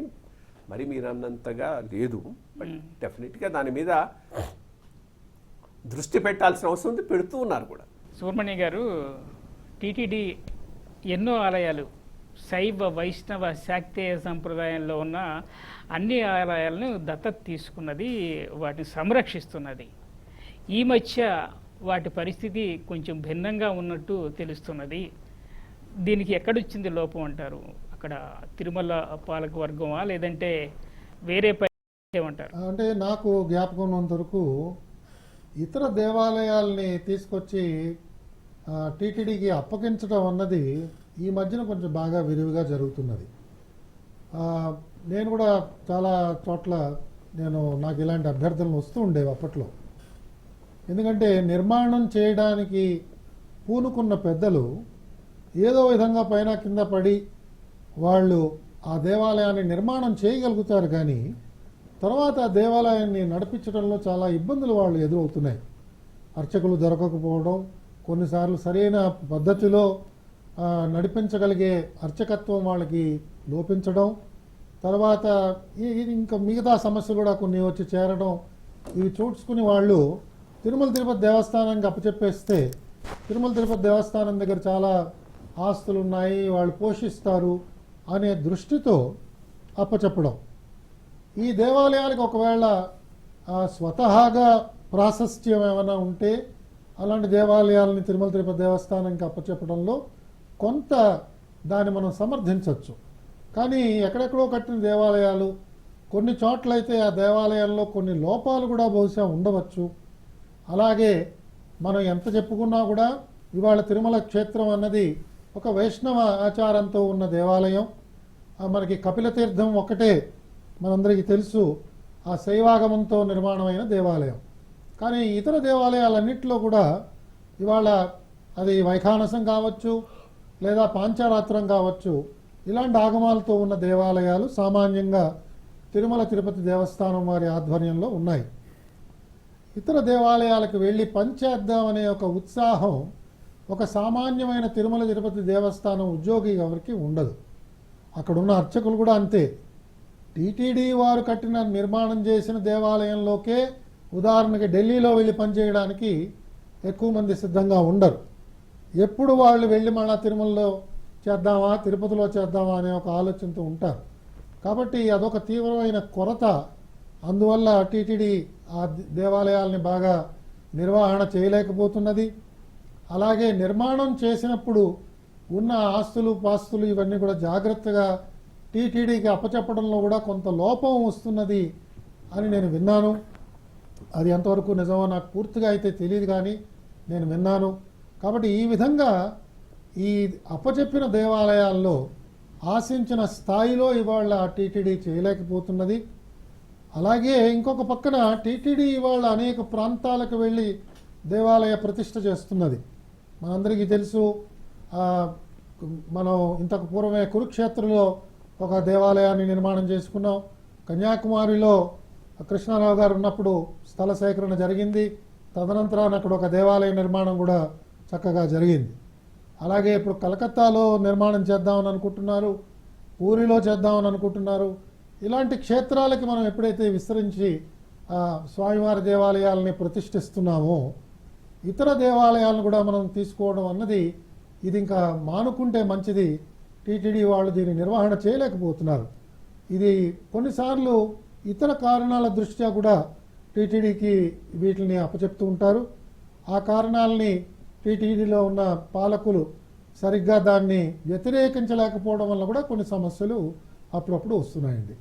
మరి మీరన్నంతగా లేదు. బట్ డెఫినెట్గా దాని మీద దృష్టి పెట్టాల్సిన అవసరం ఉంది, పెడుతూ ఉన్నారు కూడా. సుబ్రహ్మణ్య గారు, టీటీడీ ఎన్నో ఆలయాలు శైవ వైష్ణవ శాక్తేయ సంప్రదాయంలో ఉన్న అన్ని ఆలయాలను దత్తత తీసుకున్నది, వాటిని సంరక్షిస్తున్నది. ఈ మధ్య వాటి పరిస్థితి కొంచెం భిన్నంగా ఉన్నట్టు తెలుస్తున్నది. దీనికి ఎక్కడొచ్చింది లోపం అంటారు? అక్కడ తిరుమల పాలక వర్గమా, లేదంటే వేరే ఏమంటారు? అంటే నాకు జ్ఞాపకం ఉన్నంత వరకు ఇతర దేవాలయాల్ని తీసుకొచ్చి టీటీడీకి అప్పగించడం అన్నది ఈ మధ్యన కొంచెం బాగా విరివిగా జరుగుతున్నది. నేను కూడా చాలా చోట్ల నాకు ఇలాంటి అభ్యర్థనలు వస్తూ ఉండేవి అప్పట్లో. ఎందుకంటే నిర్మాణం చేయడానికి పూనుకున్న పెద్దలు ఏదో విధంగా పైన కింద పడి వాళ్ళు ఆ దేవాలయాన్ని నిర్మాణం చేయగలుగుతారు, కానీ తర్వాత ఆ దేవాలయాన్ని నడిపించడంలో చాలా ఇబ్బందులు వాళ్ళు ఎదురవుతున్నాయి. అర్చకులు దొరకకపోవడం, కొన్నిసార్లు సరైన పద్ధతిలో నడిపించగలిగే అర్చకత్వం వాళ్ళకి లోపించడం, తర్వాత ఇంకా మిగతా సమస్యలు కూడా కొన్ని వచ్చి చేరడం, ఇవి చూడ్చుకుని వాళ్ళు తిరుమల తిరుపతి దేవస్థానానికి అప్పచెప్పేస్తే తిరుమల తిరుపతి దేవస్థానం దగ్గర చాలా ఆస్తులు ఉన్నాయి, వాళ్ళు పోషిస్తారు అనే దృష్టితో అప్పచెప్పడం. ఈ దేవాలయాలకు ఒకవేళ స్వతహాగా ప్రాశస్త్యం ఏమైనా ఉంటే అలాంటి దేవాలయాలని తిరుమల తిరుపతి దేవస్థానానికి అప్పచెప్పడంలో కొంత దాన్ని మనం సమర్థించవచ్చు. కానీ ఎక్కడెక్కడో కట్టిన దేవాలయాలు, కొన్ని చోట్లయితే ఆ దేవాలయంలో కొన్ని లోపాలు కూడా బహుశా ఉండవచ్చు. అలాగే మనం ఎంత చెప్పుకున్నా కూడా ఇవాళ తిరుమల క్షేత్రం అన్నది ఒక వైష్ణవ ఆచారంతో ఉన్న దేవాలయం. మనకి కపిల తీర్థం ఒకటే మనందరికీ తెలుసు, ఆ శైవాగమంతో నిర్మాణమైన దేవాలయం. కానీ ఇతర దేవాలయాలన్నింటిలో కూడా ఇవాళ అది వైఖానసం కావచ్చు, లేదా పాంచారాత్రం కావచ్చు, ఇలాంటి ఆగమాలతో ఉన్న దేవాలయాలు సామాన్యంగా తిరుమల తిరుపతి దేవస్థానం వారి ఆధ్వర్యంలో ఉన్నాయి. ఇతర దేవాలయాలకు వెళ్ళి పనిచేద్దాం అనే ఒక ఉత్సాహం ఒక సామాన్యమైన తిరుమల తిరుపతి దేవస్థానం ఉద్యోగి ఎవరికి ఉండదు. అక్కడున్న అర్చకులు కూడా అంతే. టీటీడీ వారు కట్టిన నిర్మాణం చేసిన దేవాలయంలోకే ఉదాహరణకి ఢిల్లీలో వెళ్ళి పనిచేయడానికి ఎక్కువ మంది సిద్ధంగా ఉండరు. ఎప్పుడు వాళ్ళు వెళ్ళి మళ్ళా తిరుమలలో చేద్దామా, తిరుపతిలో చేద్దామా అనే ఒక ఆలోచనతో ఉంటారు. కాబట్టి అదొక తీవ్రమైన కొరత. అందువల్ల టీటీడీ ఆ దేవాలయాల్ని బాగా నిర్వహణ చేయలేకపోతున్నది. అలాగే నిర్మాణం చేసినప్పుడు ఉన్న ఆస్తులు పాస్తులు ఇవన్నీ కూడా జాగ్రత్తగా టీటీడీకి అప్పచెప్పడంలో కూడా కొంత లోపం వస్తున్నది అని నేను విన్నాను. అది ఎంతవరకు నిజమో నాకు పూర్తిగా అయితే తెలియదు, కానీ నేను విన్నాను. కాబట్టి ఈ విధంగా ఈ అప్పచెప్పిన దేవాలయాల్లో ఆశించిన స్థాయిలో ఇవాళ టీటీడీ చేయలేకపోతున్నది. అలాగే ఇంకొక పక్కన టీటీడీ ఇవాళ అనేక ప్రాంతాలకు వెళ్ళి దేవాలయ ప్రతిష్ఠ చేస్తున్నది. మనందరికీ తెలుసు, మనం ఇంతకు పూర్వమే కురుక్షేత్రంలో ఒక దేవాలయాన్ని నిర్మాణం చేసుకున్నాం. కన్యాకుమారిలో కృష్ణారావు గారు ఉన్నప్పుడు స్థల సేకరణ జరిగింది. తదనంతరాన్ని అక్కడ ఒక దేవాలయ నిర్మాణం కూడా చక్కగా జరిగింది. అలాగే ఇప్పుడు కలకత్తాలో నిర్మాణం చేద్దామని అనుకుంటున్నారు, పూరిలో చేద్దామని అనుకుంటున్నారు. ఇలాంటి క్షేత్రాలకి మనం ఎప్పుడైతే విస్తరించి స్వామివారి దేవాలయాలని ప్రతిష్ఠిస్తున్నామో ఇతర దేవాలయాలను కూడా మనం తీసుకోవడం అన్నది ఇది ఇంకా మానుకుంటే మంచిది. టీటీడీ వాళ్ళు దీన్ని నిర్వహణ చేయలేకపోతున్నారు. ఇది కొన్నిసార్లు ఇతర కారణాల దృష్ట్యా కూడా టీటీడీకి వీటిని అప్పచెప్తూ ఉంటారు. ఆ కారణాలని టీటీడీలో ఉన్న పాలకులు సరిగ్గా దాన్ని వ్యతిరేకించలేకపోవడం వల్ల కూడా కొన్ని సమస్యలు అప్పుడప్పుడు వస్తున్నాయండి.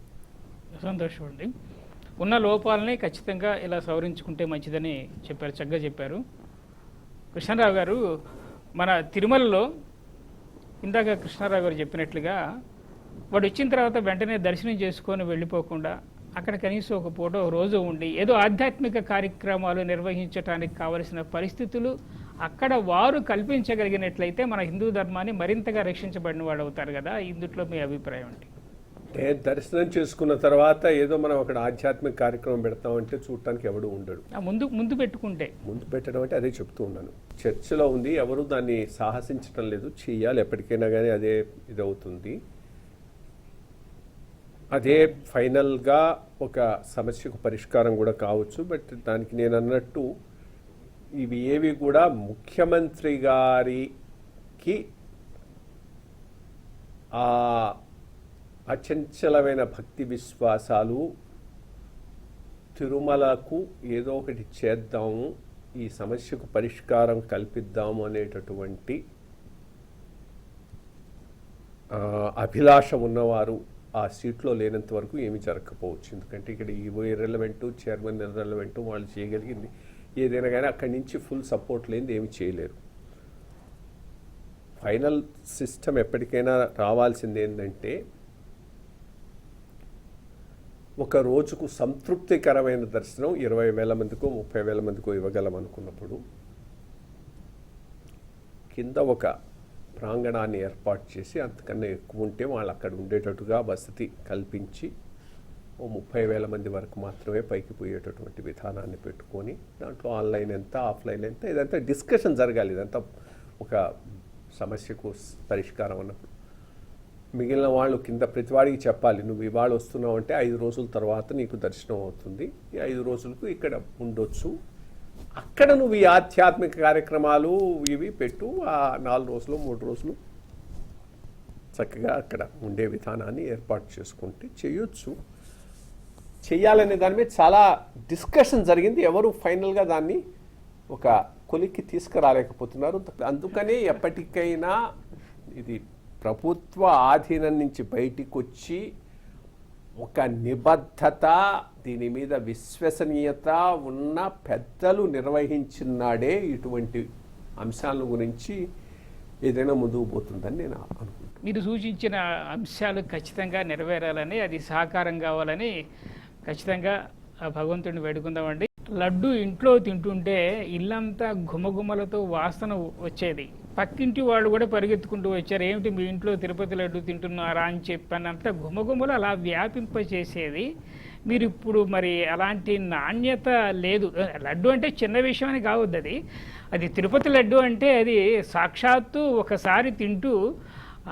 సంతోషం అండి. ఉన్న లోపాలని ఖచ్చితంగా ఇలా సవరించుకుంటే మంచిదని చెప్పారు, చక్కగా చెప్పారు. కృష్ణారావు గారు, మన తిరుమలలో ఇందాక కృష్ణారావు గారు చెప్పినట్లుగా వాడు వచ్చిన తర్వాత వెంటనే దర్శనం చేసుకొని వెళ్ళిపోకుండా అక్కడ కనీసం ఒక పూట ఒక రోజు ఉండి ఏదో ఆధ్యాత్మిక కార్యక్రమాలు నిర్వహించడానికి కావలసిన పరిస్థితులు అక్కడ వారు కల్పించగలిగినట్లయితే మన హిందూ ధర్మాన్ని మరింతగా రక్షించబడిన వాడు అవుతారు కదా. ఇందుట్లో మీ అభిప్రాయం ఏంటి? అంటే దర్శనం చేసుకున్న తర్వాత ఏదో మనం అక్కడ ఆధ్యాత్మిక కార్యక్రమం పెడతామంటే చూడటానికి ఎవడు ఉండడు. ముందు పెట్టుకుంటే ముందు పెట్టడం అంటే అదే చెప్తూ ఉన్నాను. చర్చలో ఉంది, ఎవరు దాన్ని సాహసించడం లేదు. చెయ్యాలి ఎప్పటికైనా కానీ, అదే ఇదవుతుంది. అదే ఫైనల్గా ఒక సమస్యకు పరిష్కారం కూడా కావచ్చు. బట్ దానికి నేను అన్నట్టు ఇవి ఏవి కూడా ముఖ్యమంత్రి గారికి ఆ అచంచలమైన భక్తి విశ్వాసాలు, తిరుమలకు ఏదో ఒకటి చేద్దాము, ఈ సమస్యకు పరిష్కారం కల్పిద్దాము అనేటటువంటి అభిలాష ఉన్నవారు ఆ సీట్లో లేనంత వరకు ఏమీ జరగకపోవచ్చు. ఎందుకంటే ఇక్కడ ఈవో ఇర్రెలవెంట్, చైర్మన్ ఇర్రెలవెంట్, వాళ్ళు చేయగలిగింది ఏదైనా కానీ అక్కడి నుంచి ఫుల్ సపోర్ట్ లేనిది ఏమి చేయలేరు. ఫైనల్ సిస్టమ్ ఎప్పటికైనా రావాల్సింది ఏంటంటే ఒక రోజుకు సంతృప్తికరమైన దర్శనం 20,000 మందికో 30,000 మందికో ఇవ్వగలం అనుకున్నప్పుడు కింద ఒక ప్రాంగణాన్ని ఏర్పాటు చేసి అంతకన్నా ఎక్కువ ఉంటే వాళ్ళు అక్కడ ఉండేటట్టుగా వసతి కల్పించి 30,000 మంది వరకు మాత్రమే పైకి పోయేటటువంటి విధానాన్ని పెట్టుకొని దాంట్లో ఆన్లైన్ ఎంత, ఆఫ్లైన్ ఎంత, ఇదంతా డిస్కషన్ జరగాలి. ఇదంతా ఒక సమస్యకు పరిష్కారం అన్నప్పుడు మిగిలిన వాళ్ళు కింద ప్రతివాడికి చెప్పాలి, నువ్వు ఇవాళ వస్తున్నావు అంటే 5 రోజుల తర్వాత నీకు దర్శనం అవుతుంది, ఈ 5 రోజులకు ఇక్కడ ఉండొచ్చు, అక్కడ నువ్వు ఈ ఆధ్యాత్మిక కార్యక్రమాలు ఇవి పెట్టు, ఆ 4 రోజులు 3 రోజులు చక్కగా అక్కడ ఉండే విధానాన్ని ఏర్పాటు చేసుకుంటే చేయొచ్చు. చెయ్యాలనే దాని మీద చాలా డిస్కషన్ జరిగింది. ఎవరు ఫైనల్గా దాన్ని ఒక కొలిక్కి తీసుకురాలేకపోతున్నారు. అందుకనే ఎప్పటికైనా ఇది ప్రభుత్వ ఆధీనం నుంచి బయటికి వచ్చి ఒక నిబద్ధత, దీని మీద విశ్వసనీయత ఉన్న పెద్దలు నిర్వహించినాడే ఇటువంటి అంశాల గురించి ఏదైనా ముందుకు పోతుందని నేను అనుకుంటున్నాను. మీరు సూచించిన అంశాలు ఖచ్చితంగా నెరవేరాలని, అది సహకారం కావాలని ఖచ్చితంగా ఆ భగవంతుడిని వేడుకుందామండి. లడ్డు ఇంట్లో తింటుంటే ఇల్లంతా గుమగుమలతో వాసన వచ్చేది. పక్కింటి వాళ్ళు కూడా పరిగెత్తుకుంటూ వచ్చారు, ఏమిటి మీ ఇంట్లో తిరుపతి లడ్డు తింటున్నారా అని చెప్పానంత గుమగుమలు అలా వ్యాపింపచేసేది. మీరు ఇప్పుడు మరి అలాంటి నాణ్యత లేదు. లడ్డు అంటే చిన్న విషయం అని కావద్దు, అది తిరుపతి లడ్డు అంటే అది సాక్షాత్తు ఒకసారి తింటూ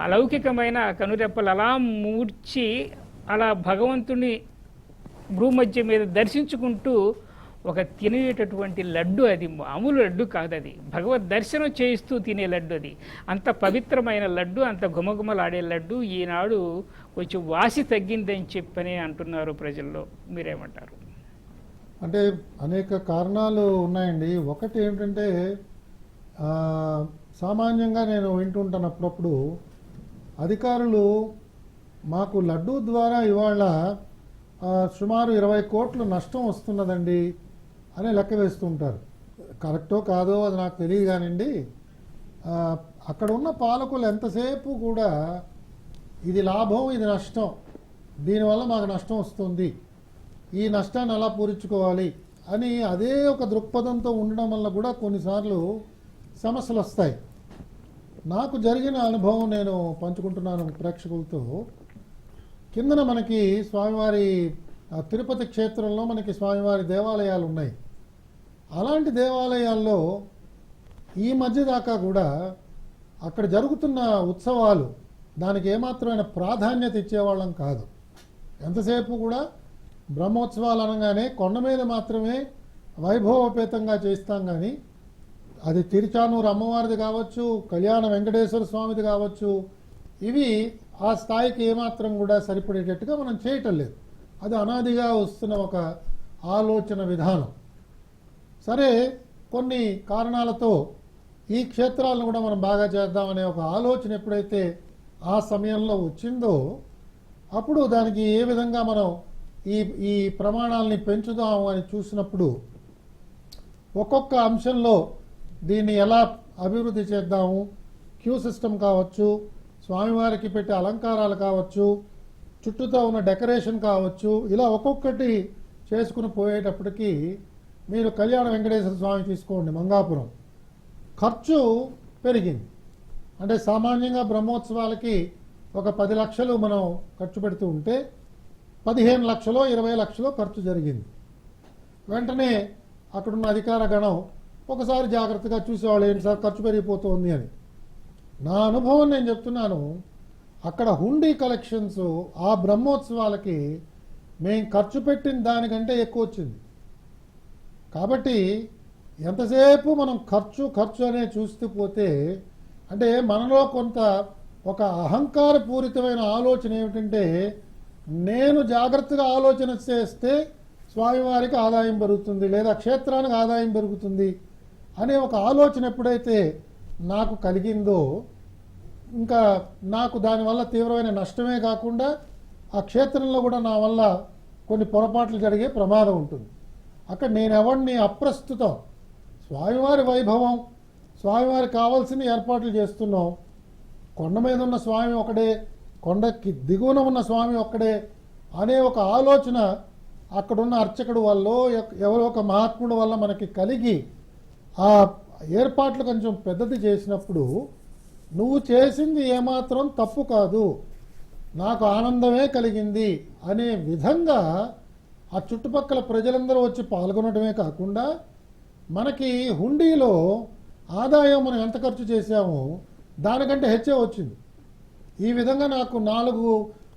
అలౌకికమైన కనురెప్పలు అలా మూర్చి అలా భగవంతుని భూమధ్య మీద దర్శించుకుంటూ ఒక తినేటటువంటి లడ్డు, అది మామూలు లడ్డు కాదు, అది భగవద్ దర్శనం చేయిస్తూ తినే లడ్డు. అది అంత పవిత్రమైన లడ్డు, అంత గుమగుమలాడే లడ్డు ఈనాడు కొంచెం వాసి తగ్గిందని చెప్పని అంటున్నారు ప్రజల్లో. మీరేమంటారు? అంటే అనేక కారణాలు ఉన్నాయండి. ఒకటి ఏమిటంటే సామాన్యంగా నేను వింటుంటాను అప్పుడప్పుడు, అధికారులు మాకు లడ్డూ ద్వారా ఇవాళ సుమారు 20 కోట్లు నష్టం వస్తున్నదండి అని లెక్క వేస్తుంటారు. కరెక్టో కాదో అది నాకు తెలియదు కానివ్వండి, అక్కడ ఉన్న పాలకులు ఎంతసేపు కూడా ఇది లాభం, ఇది నష్టం, దీనివల్ల మాకు నష్టం వస్తుంది, ఈ నష్టాన్ని ఎలా పూరించుకోవాలి అని అదే ఒక దృక్పథంతో ఉండడం వల్ల కూడా కొన్నిసార్లు సమస్యలు వస్తాయి. నాకు జరిగిన అనుభవం నేను పంచుకుంటున్నాను ప్రేక్షకులతో. కిందన మనకి స్వామివారి తిరుపతి క్షేత్రంలో మనకి స్వామివారి దేవాలయాలు ఉన్నాయి. అలాంటి దేవాలయాల్లో ఈ మధ్య దాకా కూడా అక్కడ జరుగుతున్న ఉత్సవాలు దానికి ఏమాత్రమైన ప్రాధాన్యత ఇచ్చేవాళ్ళం కాదు. ఎంతసేపు కూడా బ్రహ్మోత్సవాలు అనగానే కొండ మీద మాత్రమే వైభవోపేతంగా చేస్తాం, కానీ అది తిరుచానూరు అమ్మవారిది కావచ్చు, కళ్యాణ వెంకటేశ్వర స్వామిది కావచ్చు, ఇవి ఆ స్థాయికి ఏమాత్రం కూడా సరిపడేటట్టుగా మనం చేయటం లేదు. అది అనాదిగా వస్తున్న ఒక ఆలోచన విధానం. సరే, కొన్ని కారణాలతో ఈ క్షేత్రాలను కూడా మనం బాగా చేద్దామనే ఒక ఆలోచన ఎప్పుడైతే ఆ సమయంలో వచ్చిందో అప్పుడు దానికి ఏ విధంగా మనం ఈ ప్రమాణాలని పెంచుదాము అని చూసినప్పుడు ఒక్కొక్క అంశంలో దీన్ని ఎలా అభివృద్ధి చేద్దాము, క్యూ సిస్టమ్ కావచ్చు, స్వామివారికి పెట్టే అలంకారాలు కావచ్చు, చుట్టూతో ఉన్న డెకరేషన్ కావచ్చు, ఇలా ఒక్కొక్కటి చేసుకుని పోయేటప్పటికి మీరు కళ్యాణ వెంకటేశ్వర స్వామి తీసుకోండి, మంగాపురం ఖర్చు పెరిగింది. అంటే సామాన్యంగా బ్రహ్మోత్సవాలకి ఒక 10 లక్షలు మనం ఖర్చు పెడుతూ ఉంటే 15 లక్షలో 20 లక్షలో ఖర్చు జరిగింది. వెంటనే అక్కడున్న అధికార గణం ఒకసారి జాగ్రత్తగా చూసేవాళ్ళు, ఏంటి సార్ ఖర్చు పెరిగిపోతుంది అని. నా అనుభవం నేను చెప్తున్నాను, అక్కడ హుండీ కలెక్షన్స్ ఆ బ్రహ్మోత్సవాలకి మేము ఖర్చు పెట్టిన దానికంటే ఎక్కువ వచ్చింది. కాబట్టి ఎంతసేపు మనం ఖర్చు అనే చూస్తూ పోతే, అంటే మనలో కొంత ఒక అహంకారపూరితమైన ఆలోచన ఏమిటంటే, నేను జాగ్రత్తగా ఆలోచన చేస్తే స్వామివారికి ఆదాయం పెరుగుతుంది లేదా క్షేత్రానికి ఆదాయం పెరుగుతుంది అనే ఒక ఆలోచన ఎప్పుడైతే నాకు కలిగిందో, ఇంకా నాకు దానివల్ల తీవ్రమైన నష్టమే కాకుండా ఆ క్షేత్రంలో కూడా నా వల్ల కొన్ని పొరపాట్లు జరిగే ప్రమాదం ఉంటుంది. అక్కడ నేనెవరిని అప్రస్తుతం, స్వామివారి వైభవం, స్వామివారికి కావాల్సిన ఏర్పాట్లు చేస్తున్నాం. కొండ మీద ఉన్న స్వామి ఒకడే, కొండకి దిగువన ఉన్న స్వామి ఒక్కడే అనే ఒక ఆలోచన అక్కడున్న అర్చకుడు వల్ల, ఎవరో ఒక మహాత్ముడు వల్ల మనకి కలిగి ఆ ఏర్పాట్లు కొంచెం పెద్దది చేసినప్పుడు, నువ్వు చేసింది ఏమాత్రం తప్పు కాదు, నాకు ఆనందమే కలిగింది అనే విధంగా ఆ చుట్టుపక్కల ప్రజలందరూ వచ్చి పాల్గొనడమే కాకుండా, మనకి హుండీలో ఆదాయం మనం ఎంత ఖర్చు చేశామో దానికంటే హెచ్చే వచ్చింది. ఈ విధంగా నాకు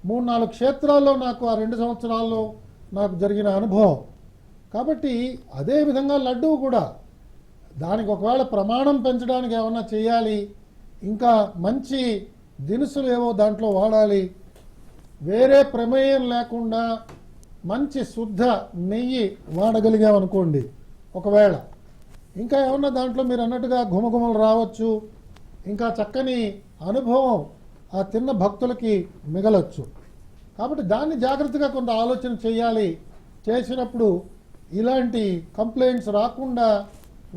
3-4 క్షేత్రాల్లో నాకు ఆ 2 సంవత్సరాల్లో నాకు జరిగిన అనుభవం. కాబట్టి అదే విధంగా లడ్డూ కూడా, దానికి ఒకవేళ ప్రమాణం పెంచడానికి ఏమన్నా చేయాలి, ఇంకా మంచి దినుసులు ఏవో దాంట్లో వాడాలి, వేరే ప్రమేయం లేకుండా మంచి శుద్ధ నెయ్యి వాడగలిగామనుకోండి, ఒకవేళ ఇంకా ఏమన్నా దాంట్లో మీరు అన్నట్టుగా ఘుమఘుమలు రావచ్చు, ఇంకా చక్కని అనుభవం ఆ తిన్న భక్తులకి మిగలొచ్చు. కాబట్టి దాన్ని జాగ్రత్తగా కొంత ఆలోచన చేయాలి. చేసినప్పుడు ఇలాంటి కంప్లైంట్స్ రాకుండా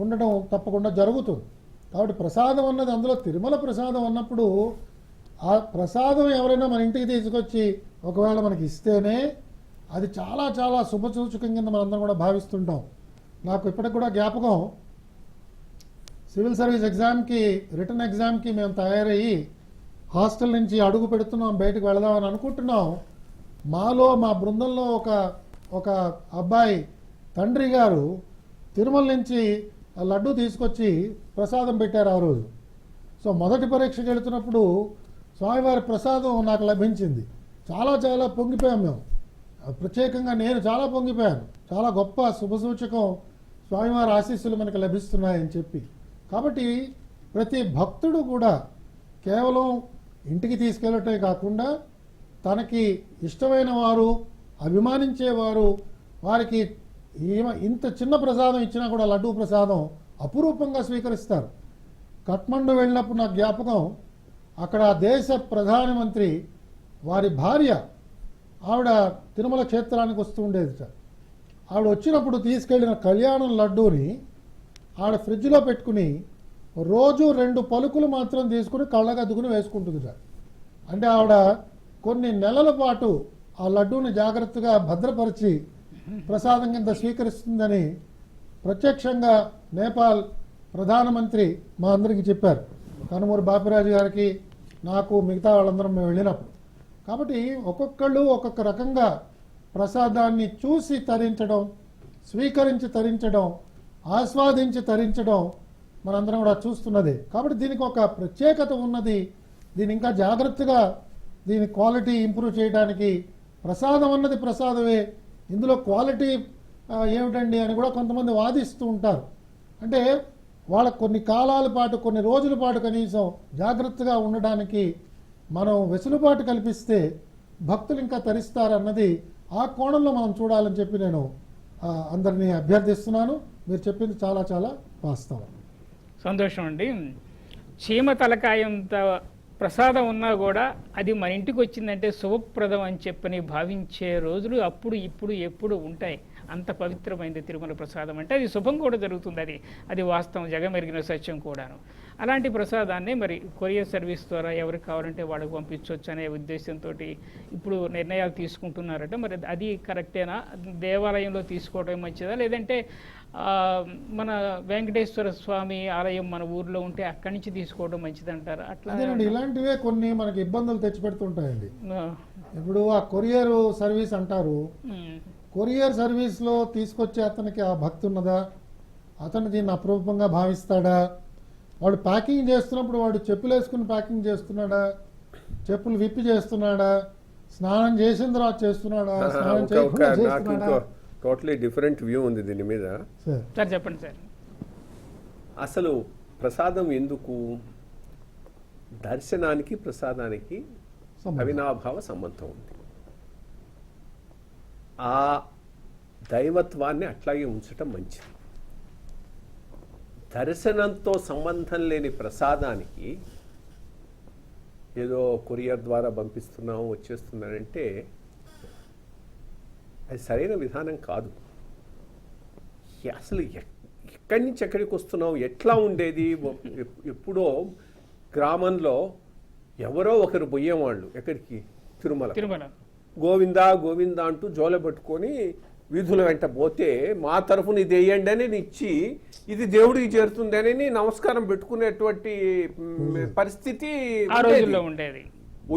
ఉండడం తప్పకుండా జరుగుతుంది. కాబట్టి ప్రసాదం అన్నది, అందులో తిరుమల ప్రసాదం అన్నప్పుడు ఆ ప్రసాదం ఎవరైనా మన ఇంటికి తీసుకొచ్చి ఒకవేళ మనకి ఇస్తేనే అది చాలా చాలా శుభసూచకం కింద మనందరం కూడా భావిస్తుంటాం. నాకు ఇప్పటికి కూడా జ్ఞాపకం, సివిల్ సర్వీస్ ఎగ్జామ్కి, రిటర్న్ ఎగ్జామ్కి మేము తయారయ్యి హాస్టల్ నుంచి అడుగు పెడుతున్నాం, బయటకు వెళదామని అనుకుంటున్నాం. మా బృందంలో ఒక అబ్బాయి తండ్రి గారు తిరుమల నుంచి లడ్డు తీసుకొచ్చి ప్రసాదం పెట్టారు ఆ రోజు. సో మొదటి పరీక్షకి వెళుతున్నప్పుడు స్వామివారి ప్రసాదం నాకు లభించింది. చాలా చాలా పొంగిపోయాం మేము, ప్రత్యేకంగా నేను చాలా పొంగిపోయాను. చాలా గొప్ప శుభసూచకం, స్వామివారి ఆశీస్సులు మనకు లభిస్తున్నాయని చెప్పి. కాబట్టి ప్రతి భక్తుడు కూడా కేవలం ఇంటికి తీసుకెళ్ళటమే కాకుండా, తనకి ఇష్టమైన వారు, అభిమానించేవారు, వారికి ఇంత చిన్న ప్రసాదం ఇచ్చినా కూడా లడ్డూ ప్రసాదం అపురూపంగా స్వీకరిస్తారు. కఠ్మండు వెళ్ళినప్పుడు నాకు జ్ఞాపకం, అక్కడ దేశ ప్రధానమంత్రి వారి భార్య, ఆవిడ తిరుమల క్షేత్రానికి వస్తూ ఉండేది సార్. ఆవిడ వచ్చినప్పుడు తీసుకెళ్లిన కళ్యాణం లడ్డూని ఆవిడ ఫ్రిడ్జ్లో పెట్టుకుని రోజు 2 పలుకులు మాత్రం తీసుకుని కళ్ళగద్దుకుని వేసుకుంటుంది సార్. అంటే ఆవిడ కొన్ని నెలల పాటు ఆ లడ్డూని జాగ్రత్తగా భద్రపరిచి ప్రసాదం కింద స్వీకరిస్తుందని ప్రత్యక్షంగా నేపాల్ ప్రధానమంత్రి మా అందరికీ చెప్పారు, కనుమూరి బాపిరాజు గారికి, నాకు, మిగతా వాళ్ళందరం మేము వెళ్ళినప్పుడు. కాబట్టి ఒక్కొక్కళ్ళు ఒక్కొక్క రకంగా ప్రసాదాన్ని చూసి తరించడం, స్వీకరించి తరించడం, ఆస్వాదించి తరించడం మనందరం కూడా చూస్తున్నదే. కాబట్టి దీనికి ఒక ప్రత్యేకత ఉన్నది. దీని ఇంకా జాగ్రత్తగా దీని క్వాలిటీ ఇంప్రూవ్ చేయడానికి, ప్రసాదం అన్నది ప్రసాదమే, ఇందులో క్వాలిటీ ఏమిటండి అని కూడా కొంతమంది వాదిస్తూ ఉంటారు. అంటే వాళ్ళకు కొన్ని కాలాల పాటు, కొన్ని రోజుల పాటు కనీసం జాగ్రత్తగా ఉండడానికి మనం వెసులుబాటు కల్పిస్తే భక్తులు ఇంకా తరిస్తారన్నది ఆ కోణంలో మనం చూడాలని చెప్పి నేను అందరినీ అభ్యర్థిస్తున్నాను. మీరు చెప్పింది చాలా చాలా వాస్తవం. సంతోషం అండి. చీమ తలకాయంత ప్రసాదం ఉన్నా కూడా అది మన ఇంటికి వచ్చిందంటే శుభప్రదం అని చెప్పని భావించే రోజులు అప్పుడు ఇప్పుడు ఎప్పుడు ఉంటాయి. అంత పవిత్రమైంది తిరుమల ప్రసాదం అంటే. అది శుభం కూడా జరుగుతుంది, అది వాస్తవం, జగమెరిగిన సత్యం కూడాను. అలాంటి ప్రసాదాన్ని మరి కొరియర్ సర్వీస్ ద్వారా ఎవరికి కావాలంటే వాళ్ళకి పంపించవచ్చు అనే ఉద్దేశంతో ఇప్పుడు నిర్ణయాలు తీసుకుంటున్నారట. మరి అది కరెక్టేనా? దేవాలయంలో తీసుకోవడం మంచిదా, లేదంటే మన వెంకటేశ్వర స్వామి ఆలయం మన ఊర్లో ఉంటే అక్కడి నుంచి తీసుకోవడం మంచిదంటారా? అట్లా అదేనండి, ఇలాంటివే కొన్ని మనకి ఇబ్బందులు తెచ్చిపెడుతుంటాయండి. ఆ, ఇప్పుడు ఆ కొరియర్ సర్వీస్ అంటారు, ఉమ్, కొరియర్ సర్వీస్లో తీసుకొచ్చే అతనికి ఆ భక్తి ఉన్నదా, అతను దీన్ని అప్రూపంగా భావిస్తాడా, వాడు ప్యాకింగ్ చేస్తున్నప్పుడు వాడు చెప్పులు వేసుకుని ప్యాకింగ్ చేస్తున్నాడా, చెప్పులు విప్పి చేస్తున్నాడా, స్నానం చేసిన తర్వాత చేస్తున్నాడా, స్నానం చేయకుండా నాకు చేస్తున్నాడా? ఇంకో టోటలీ డిఫరెంట్ వ్యూ ఉంది దీని మీద. సార్ సార్ చెప్పండి సార్. అసలు ప్రసాదం ఎందుకు? దర్శనానికి ప్రసాదానికి సంబంధం. అవినాభావ సంబంధం ఉంది. ఆ దైవత్వాన్ని అట్లాగే ఉంచటం మంచిది. దర్శనంతో సంబంధం లేని ప్రసాదానికి ఏదో కొరియర్ ద్వారా పంపిస్తున్నాం వచ్చేస్తున్నాడంటే అది సరైన విధానం కాదు. అసలు ఎక్కడి నుంచి ఎక్కడికి వస్తున్నాం, ఎట్లా ఉండేది? ఎప్పుడో గ్రామంలో ఎవరో ఒకరు పోయేవాళ్ళు ఎక్కడికి, తిరుమల. తిరుమల గోవిందా గోవిందా అంటూ జోల పెట్టుకొని వీధుల వెంట పోతే మా తరఫున ఇది వేయండి అని ఇచ్చి ఇది దేవుడికి చేరుతుందని నమస్కారం పెట్టుకునేటువంటి పరిస్థితి ఆ రోజుల్లో ఉండేది.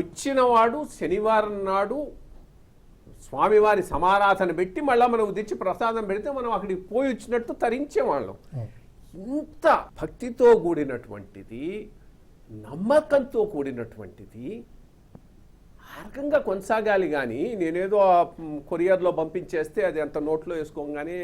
వచ్చిన వాడు శనివారం నాడు స్వామివారి సమారాధన పెట్టి మళ్ళీ మనం తెచ్చి ప్రసాదం పెడితే మనం అక్కడికి పోయి వచ్చినట్టు తరించేవాళ్ళం. ఇంత భక్తితో కూడినటువంటిది, నమ్మకంతో కూడినటువంటిది ఆ రకంగా కొనసాగాలి. కానీ నేనేదో కొరియర్లో పంపించేస్తే అది అంత నోట్లో వేసుకోగానే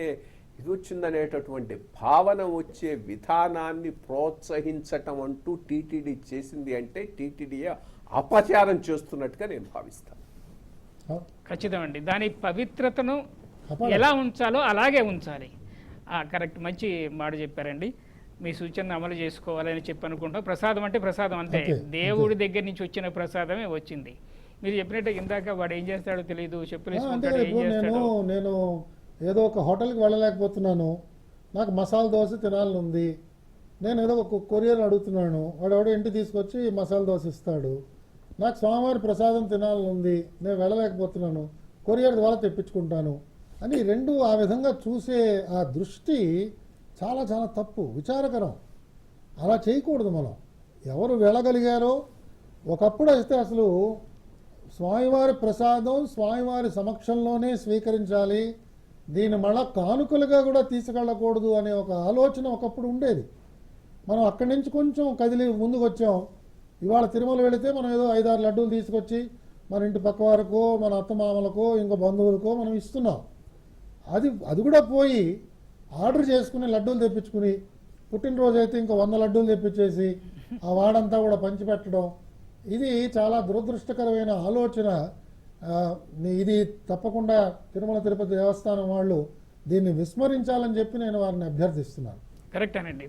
ఇది వచ్చిందనేటటువంటి భావన వచ్చే విధానాన్ని ప్రోత్సహించటం అంటూ టీటీడీ చేసింది అంటే టీటీడీయే అపచారం చేస్తున్నట్టుగా నేను భావిస్తాను. ఖచ్చితం అండి. దాని పవిత్రతను కాపాడాలి. ఎలా ఉంచాలో అలాగే ఉంచాలి. కరెక్ట్, మంచి మాట చెప్పారండి. మీ సూచనను అమలు చేసుకోవాలని చెప్పి అనుకుంటాం. ప్రసాదం అంటే ప్రసాదం అంతే, అంతే, దేవుడి దగ్గర నుంచి వచ్చిన ప్రసాదమే వచ్చింది. మీరు చెప్పినట్టు ఇందాక వాడు ఏం చేస్తాడో తెలియదు, చెప్పులు అంటే వేసుకుంటాడు, ఏం ఇప్పుడు చేస్తాడో. నేను ఏదో ఒక హోటల్కి వెళ్ళలేకపోతున్నాను, నాకు మసాలా దోశ తినాలని ఉంది, నేను ఏదో ఒక కొరియర్ అడుగుతున్నాను, వాడు ఎవడో ఇంటికి తీసుకొచ్చి మసాలా దోశ ఇస్తాడు, నాకు స్వామివారి ప్రసాదం తినాలని ఉంది, నేను వెళ్ళలేకపోతున్నాను, కొరియర్ ద్వారా తెప్పించుకుంటాను అని రెండు ఆ విధంగా చూసే ఆ దృష్టి చాలా చాలా తప్పు, విచారకరం. అలా చేయకూడదు. మనం ఎవరు వెళ్ళగలిగారో ఒకప్పుడు అయితే అసలు స్వామివారి ప్రసాదం స్వామివారి సమక్షంలోనే స్వీకరించాలి, దీన్ని మళ్ళా కానుకలుగా కూడా తీసుకెళ్ళకూడదు అనే ఒక ఆలోచన ఒకప్పుడు ఉండేది. మనం అక్కడి నుంచి కొంచెం కదిలి ముందుకు వచ్చాం. ఇవాళ తిరుమల వెళితే మనం ఏదో 5-6 లడ్డూలు తీసుకొచ్చి మన ఇంటి పక్క వారికో మన అత్తమామలకో ఇంకో బంధువులకో మనం ఇస్తున్నాం. అది కూడా పోయి ఆర్డర్ చేసుకుని లడ్డూలు తెప్పించుకుని పుట్టినరోజు అయితే ఇంకో 100 లడ్డూలు తెప్పించేసి ఆ వాడంతా కూడా పంచిపెట్టడం, ఇది చాలా దురదృష్టకరమైన ఆలోచన. ఇది తప్పకుండా తిరుమల తిరుపతి దేవస్థానం వాళ్ళు దీన్ని విస్మరించాలని చెప్పి నేను వారిని అభ్యర్థిస్తున్నాను. కరెక్టేనండి.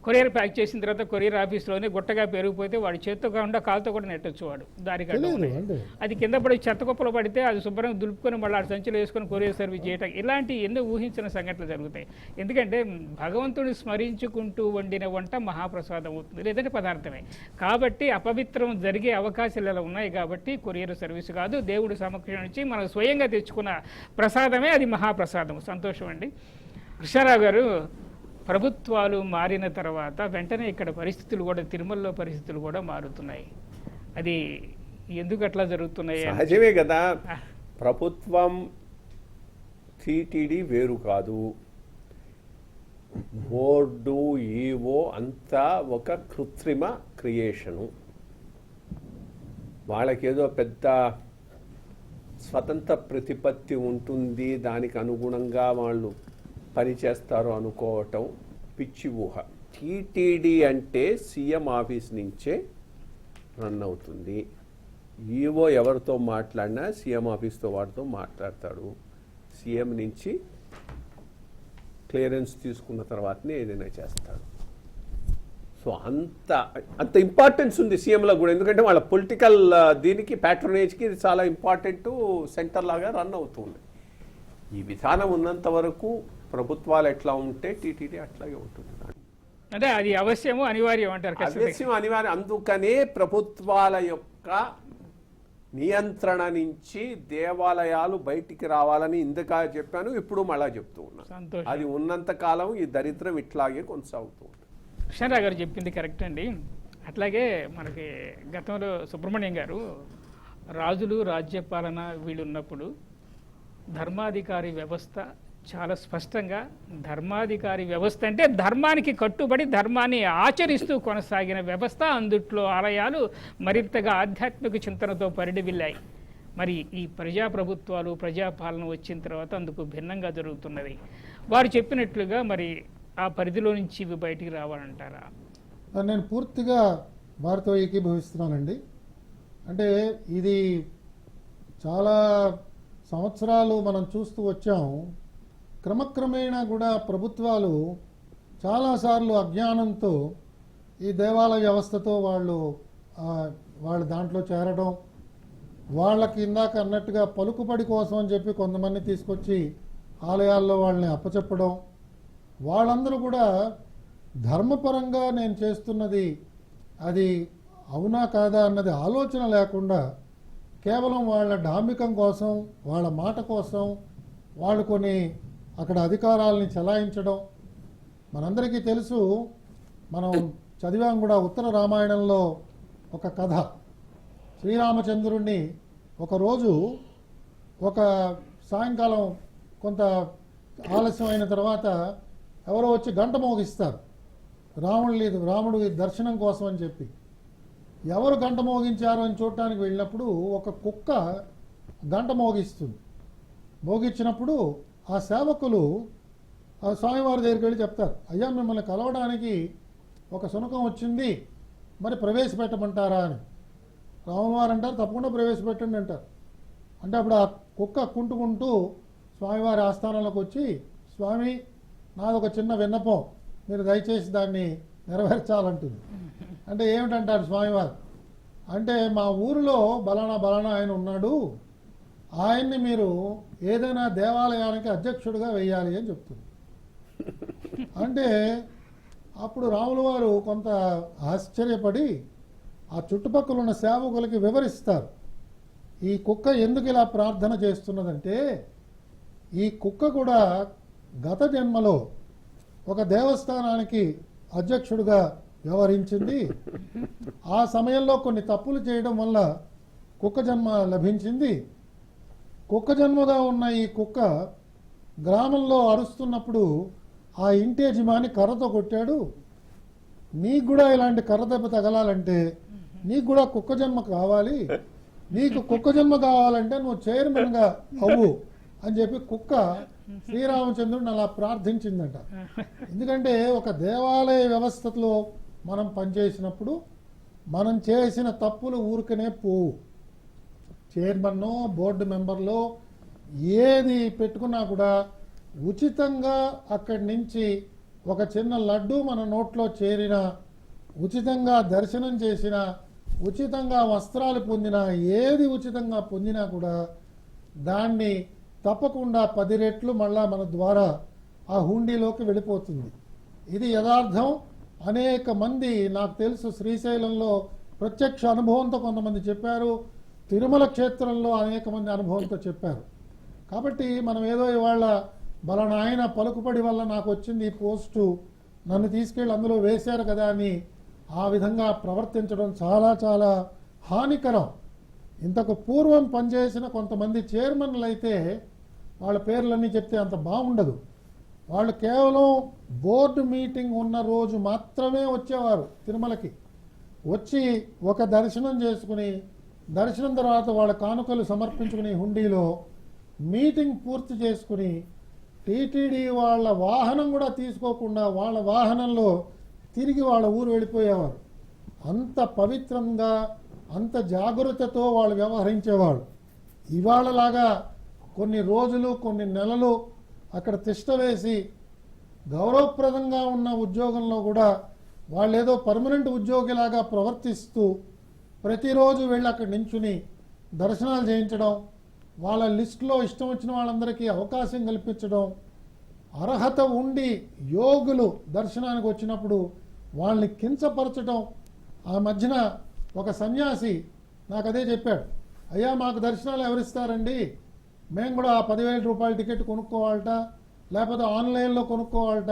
కొరియర్ ప్యాక్ చేసిన తర్వాత కొరియర్ ఆఫీస్లోనే గుట్టగా పెరిగిపోతే వాడి చేత్తో కాకుండా కాలుతో కూడా నెట్టొచ్చు, వాడు దారికి అడ్డం తెలియదు ఉన్నాయి. అంటే అది కింద పడి చెత్త కుప్పలు పడితే అది శుభ్రంగా దులుపుకొని మళ్ళీ ఆ సంచులు వేసుకొని కొరియర్ సర్వీస్ చేయటం, ఇలాంటి ఎన్నో ఊహించిన సంఘటనలు జరుగుతాయి. ఎందుకంటే భగవంతుని స్మరించుకుంటూ వండిన వంట మహాప్రసాదం అవుతుంది, లేదంటే పదార్థమే. కాబట్టి అపవిత్రం జరిగే అవకాశాలు ఇలా ఉన్నాయి. కాబట్టి కొరియర్ సర్వీస్ కాదు, దేవుడి సమక్షం నుంచి మనం స్వయంగా తెచ్చుకున్న ప్రసాదమే అది మహాప్రసాదం. సంతోషం అండి. కృష్ణారావు గారు, ప్రభుత్వాలు మారిన తర్వాత వెంటనే ఇక్కడ పరిస్థితులు కూడా, తిరుమలలో పరిస్థితులు కూడా మారుతున్నాయి. అది ఎందుకు అట్లా జరుగుతున్నాయి? సహజమే కదా. ప్రభుత్వం టీటీడీ వేరు కాదు, బోర్డు ఈవో అంతా ఒక కృత్రిమ క్రియేషను. వాళ్ళకేదో పెద్ద స్వతంత్ర ప్రతిపత్తి ఉంటుంది, దానికి అనుగుణంగా వాళ్ళు పనిచేస్తారు అనుకోవటం పిచ్చి ఊహ. టీటీడీ అంటే సీఎం ఆఫీస్ నుంచే రన్ అవుతుంది. ఈవో ఎవరితో మాట్లాడినా సీఎం ఆఫీస్తో వాడితో మాట్లాడతాడు. సీఎం నుంచి క్లియరెన్స్ తీసుకున్న తర్వాతనే ఏదైనా చేస్తాడు. సో అంత ఇంపార్టెన్స్ ఉంది సీఎంలో కూడా. ఎందుకంటే వాళ్ళ పొలిటికల్ దీనికి ప్యాట్రనేజ్కి ఇది చాలా ఇంపార్టెంట్ సెంటర్ లాగా రన్ అవుతుంది. ఈ విధానం ఉన్నంత వరకు ప్రభుత్వాలు ఎట్లా ఉంటే టీటీడీ అట్లాగే ఉంటుంది. అంటే అది అవశ్యము అనివార్యం అంటారు ఖచ్చితంగా. అవశ్యం అనివార్యం. అందుకనే ప్రభుత్వాల యొక్క నియంత్రణ నుంచి దేవాలయాలు బయటికి రావాలని ఇందుక చెప్పాను, ఇప్పుడు మళ్ళా చెప్తూ ఉన్నాను. సంతోషం. అది ఉన్నంత కాలం ఈ దరిద్రం ఇట్లాగే కొనసాగుతూ ఉంటుంది. కృష్ణారావు గారు చెప్పింది కరెక్ట్ అండి. అట్లాగే మనకి గతంలో సుబ్రహ్మణ్యం గారు రాజులు రాజ్యపాలన వీళ్ళు ఉన్నప్పుడు ధర్మాధికారి వ్యవస్థ చాలా స్పష్టంగా, ధర్మాధికారి వ్యవస్థ అంటే ధర్మానికి కట్టుబడి ధర్మాన్ని ఆచరిస్తూ కొనసాగిన వ్యవస్థ. అందుట్లో ఆలయాలు మరింతగా ఆధ్యాత్మిక చింతనతో పరిడివిల్లాయి. మరి ఈ ప్రజాప్రభుత్వాలు ప్రజాపాలన వచ్చిన తర్వాత అందుకు భిన్నంగా జరుగుతున్నది. వారు చెప్పినట్లుగా మరి ఆ పరిధిలో నుంచి ఇవి బయటికి రావాలంటారా? నేను పూర్తిగా వారితో ఏకీభవిస్తున్నానండి. అంటే ఇది చాలా సంవత్సరాలు మనం చూస్తూ వచ్చాం. క్రమక్రమేణా కూడా ప్రభుత్వాలు చాలాసార్లు అజ్ఞానంతో ఈ దేవాలయ వ్యవస్థతో వాళ్ళు దాంట్లో చేరడం, వాళ్ళకి ఇందాక అన్నట్టుగా పలుకుబడి కోసం అని చెప్పి కొంతమంది తీసుకొచ్చి ఆలయాల్లో వాళ్ళని అప్పచెప్పడం, వాళ్ళందరూ కూడా ధర్మపరంగా నేను చేస్తున్నది అది అవునా కాదా అన్నది ఆలోచన లేకుండా కేవలం వాళ్ళ డాంబికం కోసం, వాళ్ళ మాట కోసం వాళ్ళు కొన్ని అక్కడ అధికారాలని చలాయించడం. మనందరికీ తెలుసు, మనం చదివాం కూడా ఉత్తర రామాయణంలో ఒక కథ. శ్రీరామచంద్రుణ్ణి ఒకరోజు ఒక సాయంకాలం కొంత ఆలస్యం అయిన తర్వాత ఎవరో వచ్చి గంట మోగిస్తారు రాముడి దర్శనం కోసం అని చెప్పి. ఎవరు గంట మోగించారు అని చూడటానికి వెళ్ళినప్పుడు ఒక కుక్క గంట మోగించినప్పుడు ఆ సేవకులు ఆ స్వామివారి దగ్గరికి వెళ్ళి చెప్తారు, అయ్యా మిమ్మల్ని కలవడానికి ఒక శునకం వచ్చింది, మరి ప్రవేశపెట్టమంటారా అని. రాములవారు అంటారు, తప్పకుండా ప్రవేశపెట్టండి అంటారు. అంటే అప్పుడు ఆ కుక్క కుంటుకుంటూ స్వామివారి ఆస్థానంలోకి వచ్చి, స్వామి నాదొక చిన్న విన్నపం, మీరు దయచేసి దాన్ని నెరవేర్చాలంటుంది. అంటే ఏమిటంటారు స్వామివారు అంటే, మా ఊరిలో బలానా ఆయన ఉన్నాడు, ఆయన్ని మీరు ఏదైనా దేవాలయానికి అధ్యక్షుడిగా వేయాలి అని చెప్తుంది. అంటే అప్పుడు రాముల వారు కొంత ఆశ్చర్యపడి ఆ చుట్టుపక్కల ఉన్న సేవకులకి వివరిస్తారు, ఈ కుక్క ఎందుకు ఇలా ప్రార్థన చేస్తున్నదంటే, ఈ కుక్క కూడా గత జన్మలో ఒక దేవస్థానానికి అధ్యక్షుడిగా వ్యవహరించింది. ఆ సమయంలో కొన్ని తప్పులు చేయడం వల్ల కుక్క జన్మ లభించింది. కుక్క జన్మగా ఉన్న ఈ కుక్క గ్రామంలో అరుస్తున్నప్పుడు ఆ ఇంటి యజమాని కర్రతో కొట్టాడు. నీకు కూడా ఇలాంటి కర్ర దెబ్బ తగలాలంటే నీకు కూడా కుక్క జన్మ కావాలి, నీకు కుక్క జన్మ కావాలంటే నువ్వు చైర్మన్గా అవ్వు అని చెప్పి కుక్క శ్రీరామచంద్రుడిని అలా ప్రార్థించిందట. ఎందుకంటే ఒక దేవాలయ వ్యవస్థలో మనం పనిచేసినప్పుడు మనం చేసిన తప్పులు ఊరికనే పోవు. చైర్మన్నో బోర్డు మెంబర్లో ఏది పెట్టుకున్నా కూడా ఉచితంగా అక్కడి నుంచి ఒక చిన్న లడ్డు మన నోట్లో చేరినా, ఉచితంగా దర్శనం చేసినా, ఉచితంగా వస్త్రాలు పొందినా, ఏది ఉచితంగా పొందినా కూడా దాన్ని తప్పకుండా 10 రెట్లు మళ్ళా మన ద్వారా ఆ హుండీలోకి వెళ్ళిపోతుంది. ఇది యథార్థం. అనేక మంది నాకు తెలుసు శ్రీశైలంలో ప్రత్యక్ష అనుభవంతో కొంతమంది చెప్పారు, తిరుమల క్షేత్రంలో అనేక మంది అనుభవంతో చెప్పారు. కాబట్టి మనం ఏదో ఇవాళ బలనాయన పలుకుబడి వల్ల నాకు వచ్చింది ఈ పోస్టు, నన్ను తీసుకెళ్ళి అందులో వేశారు కదా అని ఆ విధంగా ప్రవర్తించడం చాలా చాలా హానికరం. ఇంతకు పూర్వం పనిచేసిన కొంతమంది చైర్మన్లు అయితే వాళ్ళ పేర్లన్నీ చెప్తే అంత బాగుండదు. వాళ్ళు కేవలం బోర్డు మీటింగ్ ఉన్న రోజు మాత్రమే వచ్చేవారు తిరుమలకి. వచ్చి ఒక దర్శనం చేసుకుని, దర్శనం తర్వాత వాళ్ళ కానుకలు సమర్పించుకుని హుండీలో మీటింగ్ పూర్తి చేసుకుని టీటీడీ వాళ్ళ వాహనం కూడా తీసుకోకుండా వాళ్ళ వాహనంలో తిరిగి వాళ్ళ ఊరు వెళ్ళిపోయేవారు. అంత పవిత్రంగా అంత జాగ్రత్తతో వాళ్ళు వ్యవహరించేవాళ్ళు. ఇవాళలాగా కొన్ని రోజులు కొన్ని నెలలు అక్కడ తిష్ట వేసి గౌరవప్రదంగా ఉన్న ఉద్యోగంలో కూడా వాళ్ళు ఏదో పర్మనెంట్ ఉద్యోగిలాగా ప్రవర్తిస్తూ ప్రతిరోజు వెళ్ళి అక్కడ నించుని దర్శనాలు చేయించడం, వాళ్ళ లిస్టులో ఇష్టం వచ్చిన వాళ్ళందరికీ అవకాశం కల్పించడం, అర్హత ఉండి యోగులు దర్శనానికి వచ్చినప్పుడు వాళ్ళని కించపరచడం. ఆ మధ్యన ఒక సన్యాసి నాకు అదే చెప్పాడు, అయ్యా మాకు దర్శనాలు ఎవరిస్తారండి, మేము కూడా ఆ 10,000 రూపాయల టికెట్ కొనుక్కోవాలట, లేకపోతే ఆన్లైన్లో కొనుక్కోవాలట,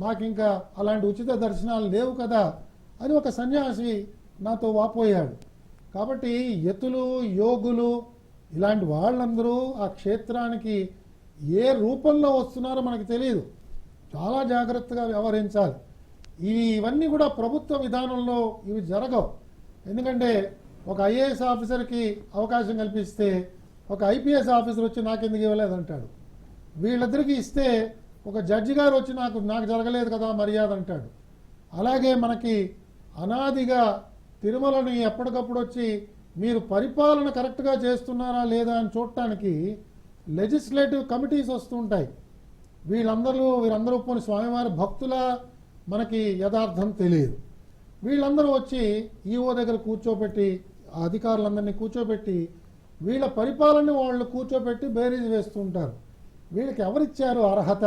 మాకు ఇంకా అలాంటి ఉచిత దర్శనాలు లేవు కదా అని ఒక సన్యాసి నాతో వాపోయాడు. కాబట్టి యతులు, యోగులు ఇలాంటి వాళ్ళందరూ ఆ క్షేత్రానికి ఏ రూపంలో వస్తున్నారో మనకు తెలియదు. చాలా జాగ్రత్తగా వ్యవహరించాలి. ఇవన్నీ కూడా ప్రభుత్వ విధానంలో ఇవి జరగవు. ఎందుకంటే ఒక ఐఏఎస్ ఆఫీసర్కి అవకాశం కల్పిస్తే ఒక ఐపీఎస్ ఆఫీసర్ వచ్చి నాకెందుకు ఇవ్వలేదంటాడు. వీళ్ళిద్దరికి ఇస్తే ఒక జడ్జి గారు వచ్చి నాకు జరగలేదు కదా మర్యాద అంటాడు. అలాగే మనకి అనాదిగా తిరుమలని ఎప్పటికప్పుడు వచ్చి మీరు పరిపాలన కరెక్ట్గా చేస్తున్నారా లేదా అని చూడటానికి లెజిస్లేటివ్ కమిటీస్ వస్తుంటాయి. వీరందరూ పోని స్వామివారి భక్తుల మనకి యథార్థం తెలియదు. వీళ్ళందరూ వచ్చి ఈఓ దగ్గర కూర్చోబెట్టి, ఆ అధికారులందరినీ కూర్చోబెట్టి వీళ్ళ పరిపాలన వాళ్ళు కూర్చోబెట్టి బేరీజ్ వేస్తుంటారు. వీళ్ళకి ఎవరిచ్చారు అర్హత?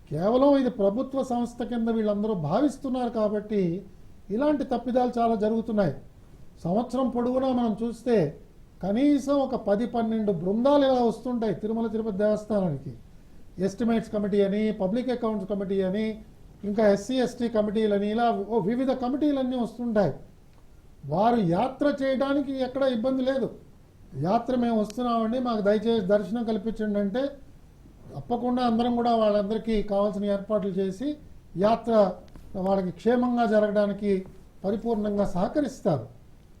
కేవలం ఇది ప్రభుత్వ సంస్థ కింద వీళ్ళందరూ భావిస్తున్నారు కాబట్టి ఇలాంటి తప్పిదాలు చాలా జరుగుతున్నాయి. సంవత్సరం పొడవునా మనం చూస్తే కనీసం ఒక 10-12 బృందాలు ఇలా వస్తుంటాయి తిరుమల తిరుపతి దేవస్థానానికి. ఎస్టిమేట్స్ కమిటీ అని, పబ్లిక్ అకౌంట్స్ కమిటీ అని, ఇంకా SC/ST కమిటీలని, ఇలా వివిధ కమిటీలన్నీ వస్తుంటాయి. వారు యాత్ర చేయడానికి ఎక్కడ ఇబ్బంది లేదు. యాత్ర మేము వస్తున్నామండి, మాకు దయచేసి దర్శనం కల్పించండి అంటే తప్పకుండా అందరం కూడా వాళ్ళందరికీ కావాల్సిన ఏర్పాట్లు చేసి యాత్ర వాళ్ళకి క్షేమంగా జరగడానికి పరిపూర్ణంగా సహకరిస్తారు.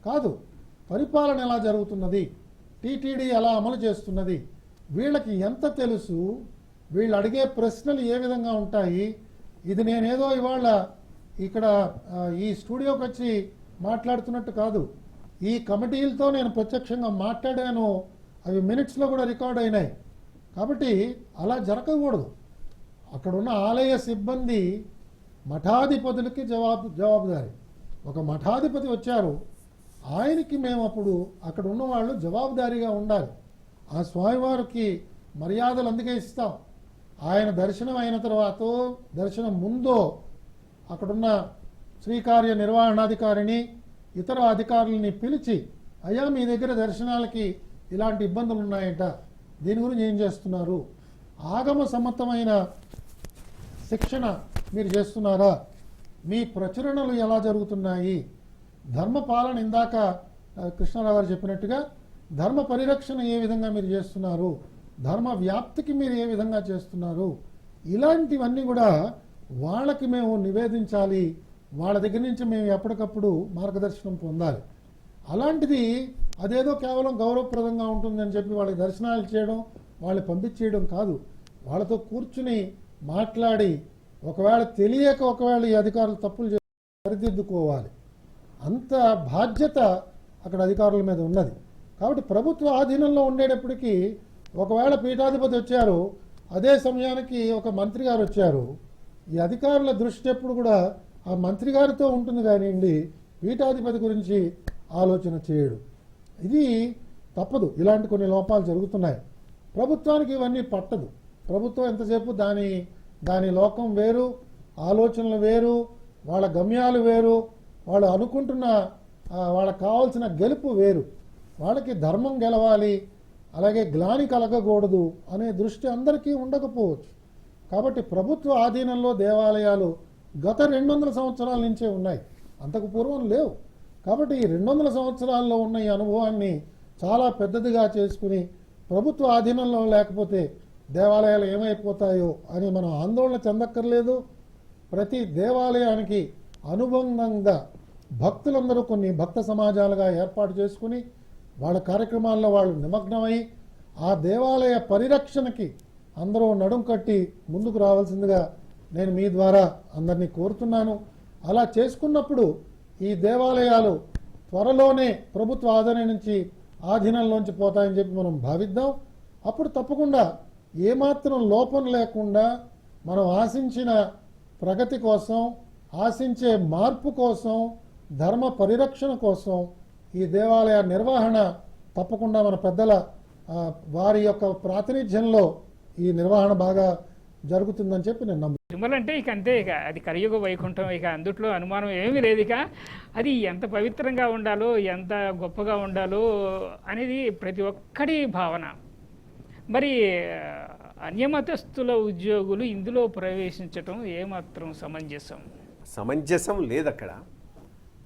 కాదు, పరిపాలన ఎలా జరుగుతున్నది, టీటీడీ ఎలా అమలు చేస్తున్నది, వీళ్ళకి ఎంత తెలుసు, వీళ్ళు అడిగే ప్రశ్నలు ఏ విధంగా ఉంటాయి. ఇది నేనేదో ఇవాళ ఇక్కడ ఈ స్టూడియోకి వచ్చి మాట్లాడుతున్నట్టు కాదు. ఈ కమిటీలతో నేను ప్రత్యక్షంగా మాట్లాడాను, అవి మినిట్స్లో కూడా రికార్డ్ అయినాయి. కాబట్టి అలా జరగకూడదు. అక్కడున్న ఆలయ సిబ్బంది మఠాధిపతులకి జవాబుదారి. ఒక మఠాధిపతి వచ్చారు, ఆయనకి మేము అప్పుడు అక్కడ ఉన్న వాళ్ళు జవాబుదారీగా ఉండాలి. ఆ స్వామివారికి మర్యాదలు అందుకే ఇస్తాం. ఆయన దర్శనం అయిన తర్వాత, దర్శనం ముందో అక్కడున్న శ్రీకార్య నిర్వహణాధికారిని, ఇతర అధికారులని పిలిచి, అయ్యా మీ దగ్గర దర్శనాలకి ఇలాంటి ఇబ్బందులు ఉన్నాయంట, దీని గురించి ఏం చేస్తున్నారు, ఆగమ సమ్మతమైన శిక్షణ మీరు చేస్తున్నారా, మీ ప్రచురణలు ఎలా జరుగుతున్నాయి, ధర్మపాలన ఇందాక కృష్ణారావు గారు చెప్పినట్టుగా ధర్మ పరిరక్షణ ఏ విధంగా మీరు చేస్తున్నారు, ధర్మ వ్యాప్తికి మీరు ఏ విధంగా చేస్తున్నారు, ఇలాంటివన్నీ కూడా వాళ్ళకి మేము నివేదించాలి. వాళ్ళ దగ్గర నుంచి మేము ఎప్పటికప్పుడు మార్గదర్శనం పొందాలి. అలాంటిది అదేదో కేవలం గౌరవప్రదంగా ఉంటుందని చెప్పి వాళ్ళకి దర్శనాలు చేయడం, వాళ్ళని పంపించేయడం కాదు. వాళ్ళతో కూర్చుని మాట్లాడి, ఒకవేళ తెలియక ఈ అధికారులు తప్పులు చేసి సరిదిద్దుకోవాలి. అంత బాధ్యత అక్కడ అధికారుల మీద ఉన్నది. కాబట్టి ప్రభుత్వ ఆధీనంలో ఉండేటప్పటికీ ఒకవేళ పీఠాధిపతి వచ్చారు, అదే సమయానికి ఒక మంత్రి గారు వచ్చారు, ఈ అధికారుల దృష్టి ఎప్పుడు కూడా ఆ మంత్రి గారితో ఉంటుంది కానివ్వండి, పీఠాధిపతి గురించి ఆలోచన చేయడు. ఇది తప్పదు. ఇలాంటి కొన్ని లోపాలు జరుగుతున్నాయి. ప్రభుత్వానికి ఇవన్నీ పట్టదు. ప్రభుత్వం ఎంతసేపు దాని లోకం వేరు, ఆలోచనలు వేరు, వాళ్ళ గమ్యాలు వేరు, వాళ్ళు అనుకుంటున్న వాళ్ళకి కావాల్సిన గెలుపు వేరు. వాళ్ళకి ధర్మం గెలవాలి, అలాగే గ్లాని కలగకూడదు అనే దృష్టి అందరికీ ఉండకపోవచ్చు. కాబట్టి ప్రభుత్వ ఆధీనంలో దేవాలయాలు గత 200 సంవత్సరాల నుంచే ఉన్నాయి, అంతకు పూర్వం లేవు. కాబట్టి ఈ 200 సంవత్సరాల్లో ఉన్న ఈ అనుభవాన్ని చాలా పెద్దదిగా చేసుకుని ప్రభుత్వ ఆధీనంలో లేకపోతే దేవాలయాలు ఏమైపోతాయో అని మనం ఆందోళన చెందక్కర్లేదు. ప్రతి దేవాలయానికి అనుబంధంగా భక్తులందరూ కొన్ని భక్త సమాజాలుగా ఏర్పాటు చేసుకుని వాళ్ళ కార్యక్రమాల్లో వాళ్ళు నిమగ్నమై ఆ దేవాలయ పరిరక్షణకి అందరూ నడుం కట్టి ముందుకు రావాల్సిందిగా నేను మీ ద్వారా అందరినీ కోరుతున్నాను. అలా చేసుకున్నప్పుడు ఈ దేవాలయాలు త్వరలోనే ప్రభుత్వ ఆధీనంలోంచి పోతాయని చెప్పి మనం భావిద్దాం. అప్పుడు తప్పకుండా ఏమాత్రం లోపం లేకుండా మనం ఆశించిన ప్రగతి కోసం, ఆశించే మార్పు కోసం, ధర్మ పరిరక్షణ కోసం ఈ దేవాలయ నిర్వహణ తప్పకుండా మన పెద్దల వారి యొక్క ప్రాతినిధ్యంలో ఈ నిర్వహణ బాగా జరుగుతుందని చెప్పి నేను నమ్ముతున్నాను. తిరుమల అంటే ఇక అంతే, ఇక అది కలియుగ వైకుంఠం, ఇక అందుట్లో అనుమానం ఏమీ లేదు. ఇక అది ఎంత పవిత్రంగా ఉండాలో, ఎంత గొప్పగా ఉండాలో అనేది ప్రతి ఒక్కడి భావన. మరి అన్యమతస్థుల ఉద్యోగులు ఇందులో ప్రవేశించటం ఏమాత్రం సమంజసం లేదు. అక్కడ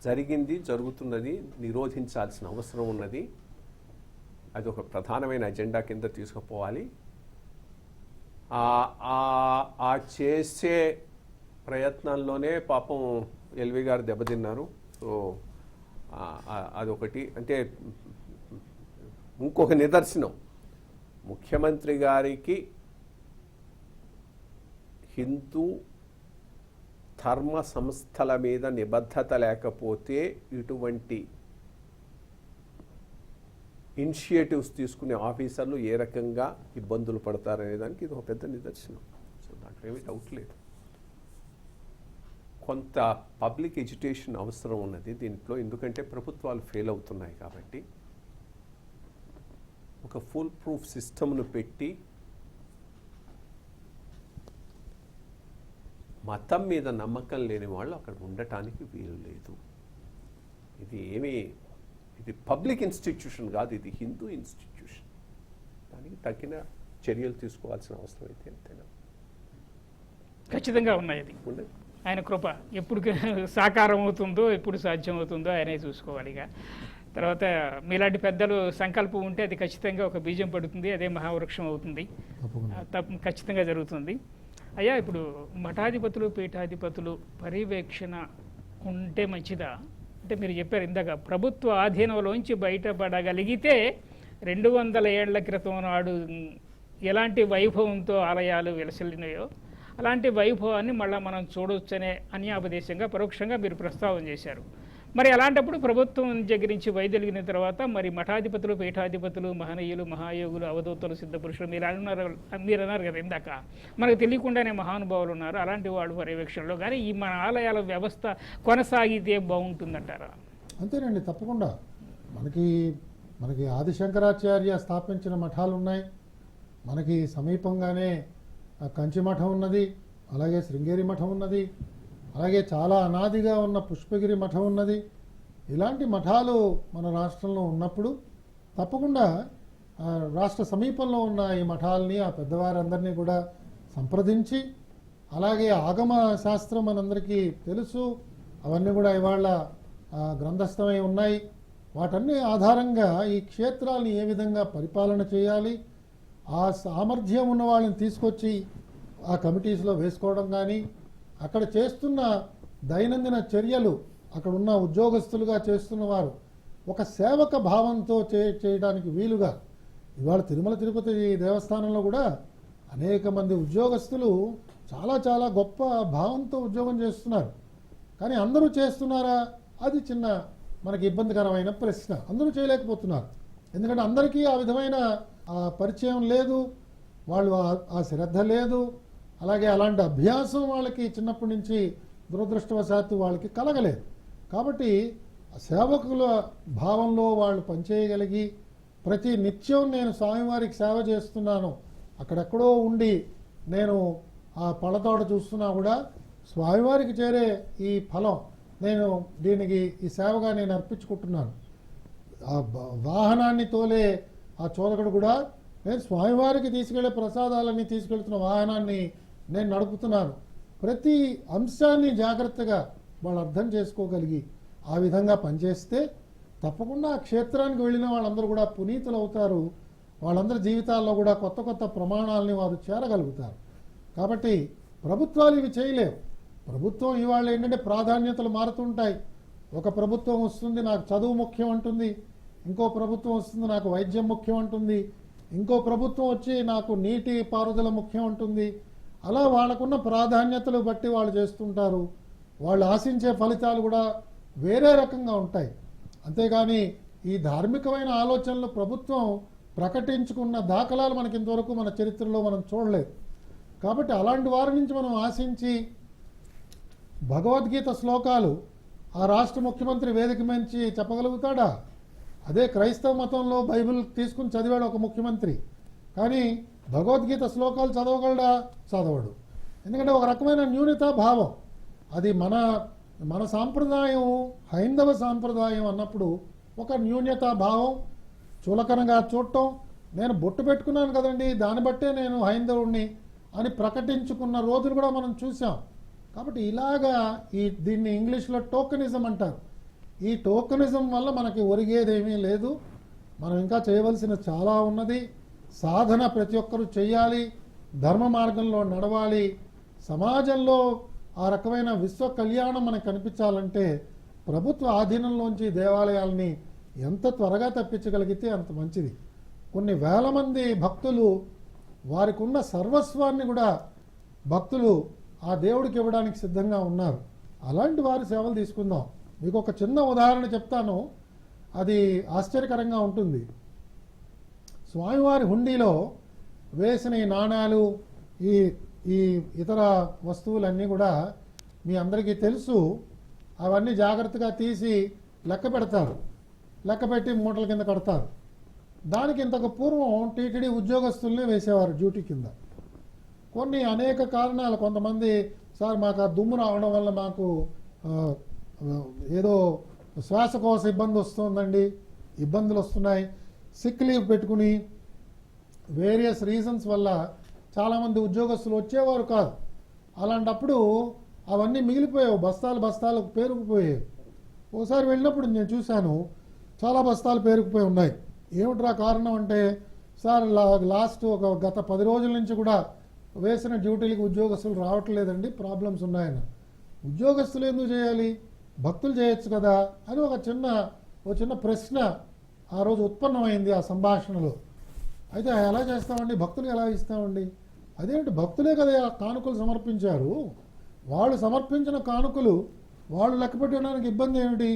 జరిగింది, జరుగుతున్నది, నిరోధించాల్సిన అవసరం ఉన్నది. అది ఒక ప్రధానమైన అజెండా కింద తీసుకుపోవాలి. ఆ చేసే ప్రయత్నంలోనే పాపం ఎల్వి గారు దెబ్బతిన్నారు. సో అదొకటి. అంటే ఇంకొక నిదర్శనం, ముఖ్యమంత్రి గారికి హిందూ ధర్మ సంస్థల మీద నిబద్ధత లేకపోతే ఇటువంటి ఇనిషియేటివ్స్ తీసుకునే ఆఫీసర్లు ఏ రకంగా ఇబ్బందులు పడతారనే దానికి ఇది ఒక పెద్ద నిదర్శనం. సో దాంట్లో ఏమీ డౌట్ లేదు. కొంత పబ్లిక్ ఎడ్యుకేషన్ అవసరం ఉన్నది దీంట్లో, ఎందుకంటే ప్రభుత్వాలు ఫెయిల్ అవుతున్నాయి కాబట్టి. ఒక ఫుల్ ప్రూఫ్ సిస్టమ్ను పెట్టి మతం మీద నమ్మకం లేని వాళ్ళు అక్కడ ఉండటానికి వీలు లేదు. ఇది పబ్లిక్ ఇన్స్టిట్యూషన్ కాదు, ఇది హిందూ ఇన్స్టిట్యూషన్. దానికి తగిన చర్యలు తీసుకోవాల్సిన అవసరం అయితే అంతేనా ఖచ్చితంగా ఉన్నాయి. అది ఆయన కృప ఎప్పుడు సాకారం అవుతుందో, ఎప్పుడు సాధ్యం అవుతుందో ఆయనే చూసుకోవాలి. ఇక తర్వాత మీలాంటి పెద్దలు సంకల్పం ఉంటే అది ఖచ్చితంగా ఒక బీజం పడుతుంది, అదే మహావృక్షం అవుతుంది, ఖచ్చితంగా జరుగుతుంది. అయ్యా, ఇప్పుడు మఠాధిపతులు, పీఠాధిపతులు పర్యవేక్షణ ఉంటే మంచిదా? అంటే మీరు చెప్పారు ఇందాక, ప్రభుత్వ ఆధీనంలోంచి బయటపడగలిగితే 200 ఏళ్ల క్రితం నాడు ఎలాంటి వైభవంతో ఆలయాలు విలసిల్లినాయో అలాంటి వైభవాన్ని మళ్ళీ మనం చూడవచ్చనే అన్యాపదేశంగా పరోక్షంగా మీరు ప్రస్తావన చేశారు. మరి అలాంటప్పుడు ప్రభుత్వం దగ్గరించి వైదొలిగిన తర్వాత మరి మఠాధిపతులు, పీఠాధిపతులు, మహనీయులు, మహాయోగులు, అవధూతలు, సిద్ధపురుషులు మీరు అన్నారు కదా ఇందాక, మనకు తెలియకుండానే మహానుభావులు ఉన్నారు. అలాంటి వాళ్ళు పర్యవేక్షణలో కానీ ఈ మన ఆలయాల వ్యవస్థ కొనసాగితే బాగుంటుందంటారా? అంతేనండి, తప్పకుండా. మనకి ఆదిశంకరాచార్య స్థాపించిన మఠాలు ఉన్నాయి. మనకి సమీపంగానే కంచి మఠం ఉన్నది, అలాగే శృంగేరి మఠం ఉన్నది, అలాగే చాలా అనాదిగా ఉన్న పుష్పగిరి మఠం ఉన్నది. ఇలాంటి మఠాలు మన రాష్ట్రంలో ఉన్నప్పుడు తప్పకుండా రాష్ట్ర సమీపంలో ఉన్న ఈ మఠాలని, ఆ పెద్దవారందరినీ కూడా సంప్రదించి, అలాగే ఆగమ శాస్త్రం మనందరికీ తెలుసు, అవన్నీ కూడా ఇవాళ గ్రంథస్థమై ఉన్నాయి. వాటన్ని ఆధారంగా ఈ క్షేత్రాలని ఏ విధంగా పరిపాలన చేయాలి, ఆ సామర్థ్యం ఉన్న వాళ్ళని తీసుకొచ్చి ఆ కమిటీస్లో వేసుకోవడం కానీ, అక్కడ చేస్తున్న దైనందిన చర్యలు, అక్కడ ఉన్న ఉద్యోగస్తులుగా చేస్తున్న వారు ఒక సేవక భావంతో చేయడానికి వీలుగా, ఇవాళ తిరుమల తిరుపతి దేవస్థానంలో కూడా అనేక మంది ఉద్యోగస్తులు చాలా చాలా గొప్ప భావంతో ఉద్యోగం చేస్తున్నారు. కానీ అందరూ చేస్తున్నారా? అది చిన్న మనకి ఇబ్బందికరమైన ప్రశ్న. అందరూ చేయలేకపోతున్నారు, ఎందుకంటే అందరికీ ఆ విధమైన పరిచయం లేదు, వాళ్ళు ఆ శ్రద్ధ లేదు, అలాగే అలాంటి అభ్యాసం వాళ్ళకి చిన్నప్పటి నుంచి దురదృష్టవశాత్తు వాళ్ళకి కలగలేదు. కాబట్టి సేవకుల భావంలో వాళ్ళు పనిచేయగలిగి, ప్రతి నిత్యం నేను స్వామివారికి సేవ చేస్తున్నాను, అక్కడెక్కడో ఉండి నేను ఆ పళ్ళతోట చూస్తున్నా కూడా స్వామివారికి చేరే ఈ ఫలం నేను దీనికి ఈ సేవగా నేను అర్పించుకుంటున్నాను. ఆ వాహనాన్ని తోలే ఆ చోదకుడు కూడా నేను స్వామివారికి తీసుకెళ్లే ప్రసాదాలన్నీ తీసుకెళ్తున్న వాహనాన్ని నేను నడుపుతున్నాను. ప్రతి అంశాన్ని జాగ్రత్తగా వాళ్ళు అర్థం చేసుకోగలిగి ఆ విధంగా పనిచేస్తే తప్పకుండా ఆ క్షేత్రానికి వెళ్ళిన వాళ్ళందరూ కూడా పునీతులు అవుతారు. వాళ్ళందరి జీవితాల్లో కూడా కొత్త కొత్త ప్రమాణాలని వారు చేరగలుగుతారు. కాబట్టి ప్రభుత్వాలు ఇవి చేయలేవు. ప్రభుత్వం ఇవాళ ఏంటంటే ప్రాధాన్యతలు మారుతుంటాయి. ఒక ప్రభుత్వం వస్తుంది, నాకు చదువు ముఖ్యం అంటుంది, ఇంకో ప్రభుత్వం వస్తుంది, నాకు వైద్యం ముఖ్యం అంటుంది, ఇంకో ప్రభుత్వం వచ్చి నాకు నీటి పారుదల ముఖ్యం అంటుంది. అలా వాళ్ళకున్న ప్రాధాన్యతలు బట్టి వాళ్ళు చేస్తుంటారు. వాళ్ళు ఆశించే ఫలితాలు కూడా వేరే రకంగా ఉంటాయి. అంతేగాని ఈ ధార్మికమైన ఆలోచనలు ప్రభుత్వం ప్రకటించుకున్న దాఖలాలు మనకి ఇంతవరకు మన చరిత్రలో మనం చూడలేదు. కాబట్టి అలాంటి వారి నుంచి మనం ఆశించి భగవద్గీత శ్లోకాలు ఆ రాష్ట్ర ముఖ్యమంత్రి వేదిక మంచి చెప్పగలుగుతాడా? అదే క్రైస్తవ మతంలో బైబిల్ తీసుకుని చదివాడు ఒక ముఖ్యమంత్రి, కానీ భగవద్గీత శ్లోకాలు చదవగలడా? చదవడు. ఎందుకంటే ఒక రకమైన న్యూనతా భావం. అది మన సాంప్రదాయం, హైందవ సాంప్రదాయం అన్నప్పుడు ఒక న్యూనతా భావం, చులకనగా చూడటం. నేను బొట్టు పెట్టుకున్నాను కదండి, దాన్ని బట్టే నేను హైందవుడిని అని ప్రకటించుకున్న రోజులు కూడా మనం చూసాం. కాబట్టి ఇలాగా దీన్ని ఇంగ్లీష్లో టోకెనిజం అంటారు. ఈ టోకెనిజం వల్ల మనకి ఒరిగేదేమీ లేదు. మనం ఇంకా చేయవలసిన చాలా ఉన్నది. సాధన ప్రతి ఒక్కరూ చేయాలి, ధర్మ మార్గంలో నడవాలి. సమాజంలో ఆ రకమైన విశ్వ కళ్యాణం మనకు కనిపించాలంటే ప్రభుత్వ ఆధీనంలోంచి దేవాలయాల్ని ఎంత త్వరగా తప్పించగలిగితే అంత మంచిది. కొన్ని వేల మంది భక్తులు వారికి ఉన్న సర్వస్వాన్ని కూడా భక్తులు ఆ దేవుడికి ఇవ్వడానికి సిద్ధంగా ఉన్నారు. అలాంటి వారి సేవలు తీసుకుందాం. మీకు ఒక చిన్న ఉదాహరణ చెప్తాను, అది ఆశ్చర్యకరంగా ఉంటుంది. స్వామివారి హుండీలో వేసిన ఈ నాణాలు, ఈ ఇతర వస్తువులన్నీ కూడా మీ అందరికీ తెలుసు. అవన్నీ జాగ్రత్తగా తీసి లెక్క పెడతారు, లెక్క పెట్టి మూటల కింద కడతారు. దానికి ఇంతకు పూర్వం టీటీడీ ఉద్యోగస్తుల్ని వేసేవారు డ్యూటీ కింద. కొన్ని అనేక కారణాలు, కొంతమంది సార్ మాకు ఆ దుమ్ము రావడం వల్ల మాకు ఏదో శ్వాసకోశ ఇబ్బంది వస్తుందండి, ఇబ్బందులు వస్తున్నాయి, సిక్ లీవ్ పెట్టుకుని వేరియస్ రీజన్స్ వల్ల చాలామంది ఉద్యోగస్తులు వచ్చేవారు కాదు. అలాంటప్పుడు అవన్నీ మిగిలిపోయావు, బస్తాలు పేరుకుపోయాయి. ఓసారి వెళ్ళినప్పుడు నేను చూశాను, చాలా బస్తాలు పేరుకుపోయి ఉన్నాయి. ఏమిట్రా కారణం అంటే, సార్ లాస్ట్ గత 10 రోజుల నుంచి కూడా వేసిన డ్యూటీలకు ఉద్యోగస్తులు రావట్లేదండి, ప్రాబ్లమ్స్ ఉన్నాయని. ఉద్యోగస్తులు ఎందుకు చేయాలి, భక్తులు చేయొచ్చు కదా అని ఒక చిన్న ప్రశ్న ఆ రోజు ఉత్పన్నమైంది ఆ సంభాషణలో. అయితే ఎలా చేస్తామండి, భక్తులు ఎలా ఇస్తామండి? అదేంటి, భక్తులే కదా కానుకలు సమర్పించారు, వాళ్ళు సమర్పించిన కానుకలు వాళ్ళు లెక్క పెట్టడానికి ఇబ్బంది ఏమిటి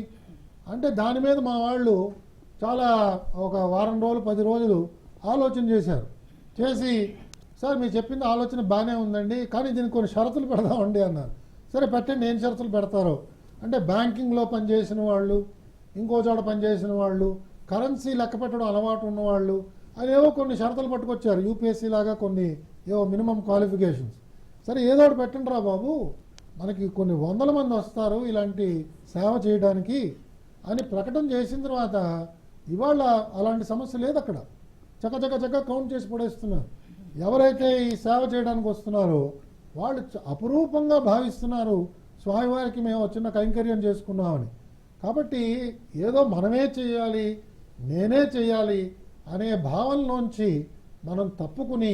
అంటే, దాని మీద మా వాళ్ళు చాలా ఒక వారం రోజులు 10 రోజులు ఆలోచన చేశారు. చేసి సార్ మీరు చెప్పింది ఆలోచన బాగానే ఉందండి, కానీ దీనికి కొన్ని షరతులు పెడదామండి అన్నారు. సరే పెట్టండి, ఏం షరతులు పెడతారో అంటే, బ్యాంకింగ్లో పనిచేసిన వాళ్ళు, ఇంకో చోట పనిచేసిన వాళ్ళు, కరెన్సీ లెక్క పెట్టడం అలవాటు ఉన్నవాళ్ళు అదేవో కొన్ని షరతులు పట్టుకొచ్చారు. యూపీఎస్సీ లాగా కొన్ని ఏవో మినిమం క్వాలిఫికేషన్స్. సరే ఏదో ఒకటి పెట్టండి రా బాబు, మనకి కొన్ని 100 మంది వస్తారు ఇలాంటి సేవ చేయడానికి అని ప్రకటన చేసిన తర్వాత ఇవాళ అలాంటి సమస్య లేదు. అక్కడ చక్క కౌంట్ చేసి పడేస్తున్నారు. ఎవరైతే ఈ సేవ చేయడానికి వస్తున్నారో వాళ్ళు అపురూపంగా భావిస్తున్నారు స్వామివారికి మేము చిన్న కైంకర్యం చేసుకున్నామని. కాబట్టి ఏదో మనమే చేయాలి, నేనే చేయాలి అనే భావనలోంచి మనం తప్పుకుని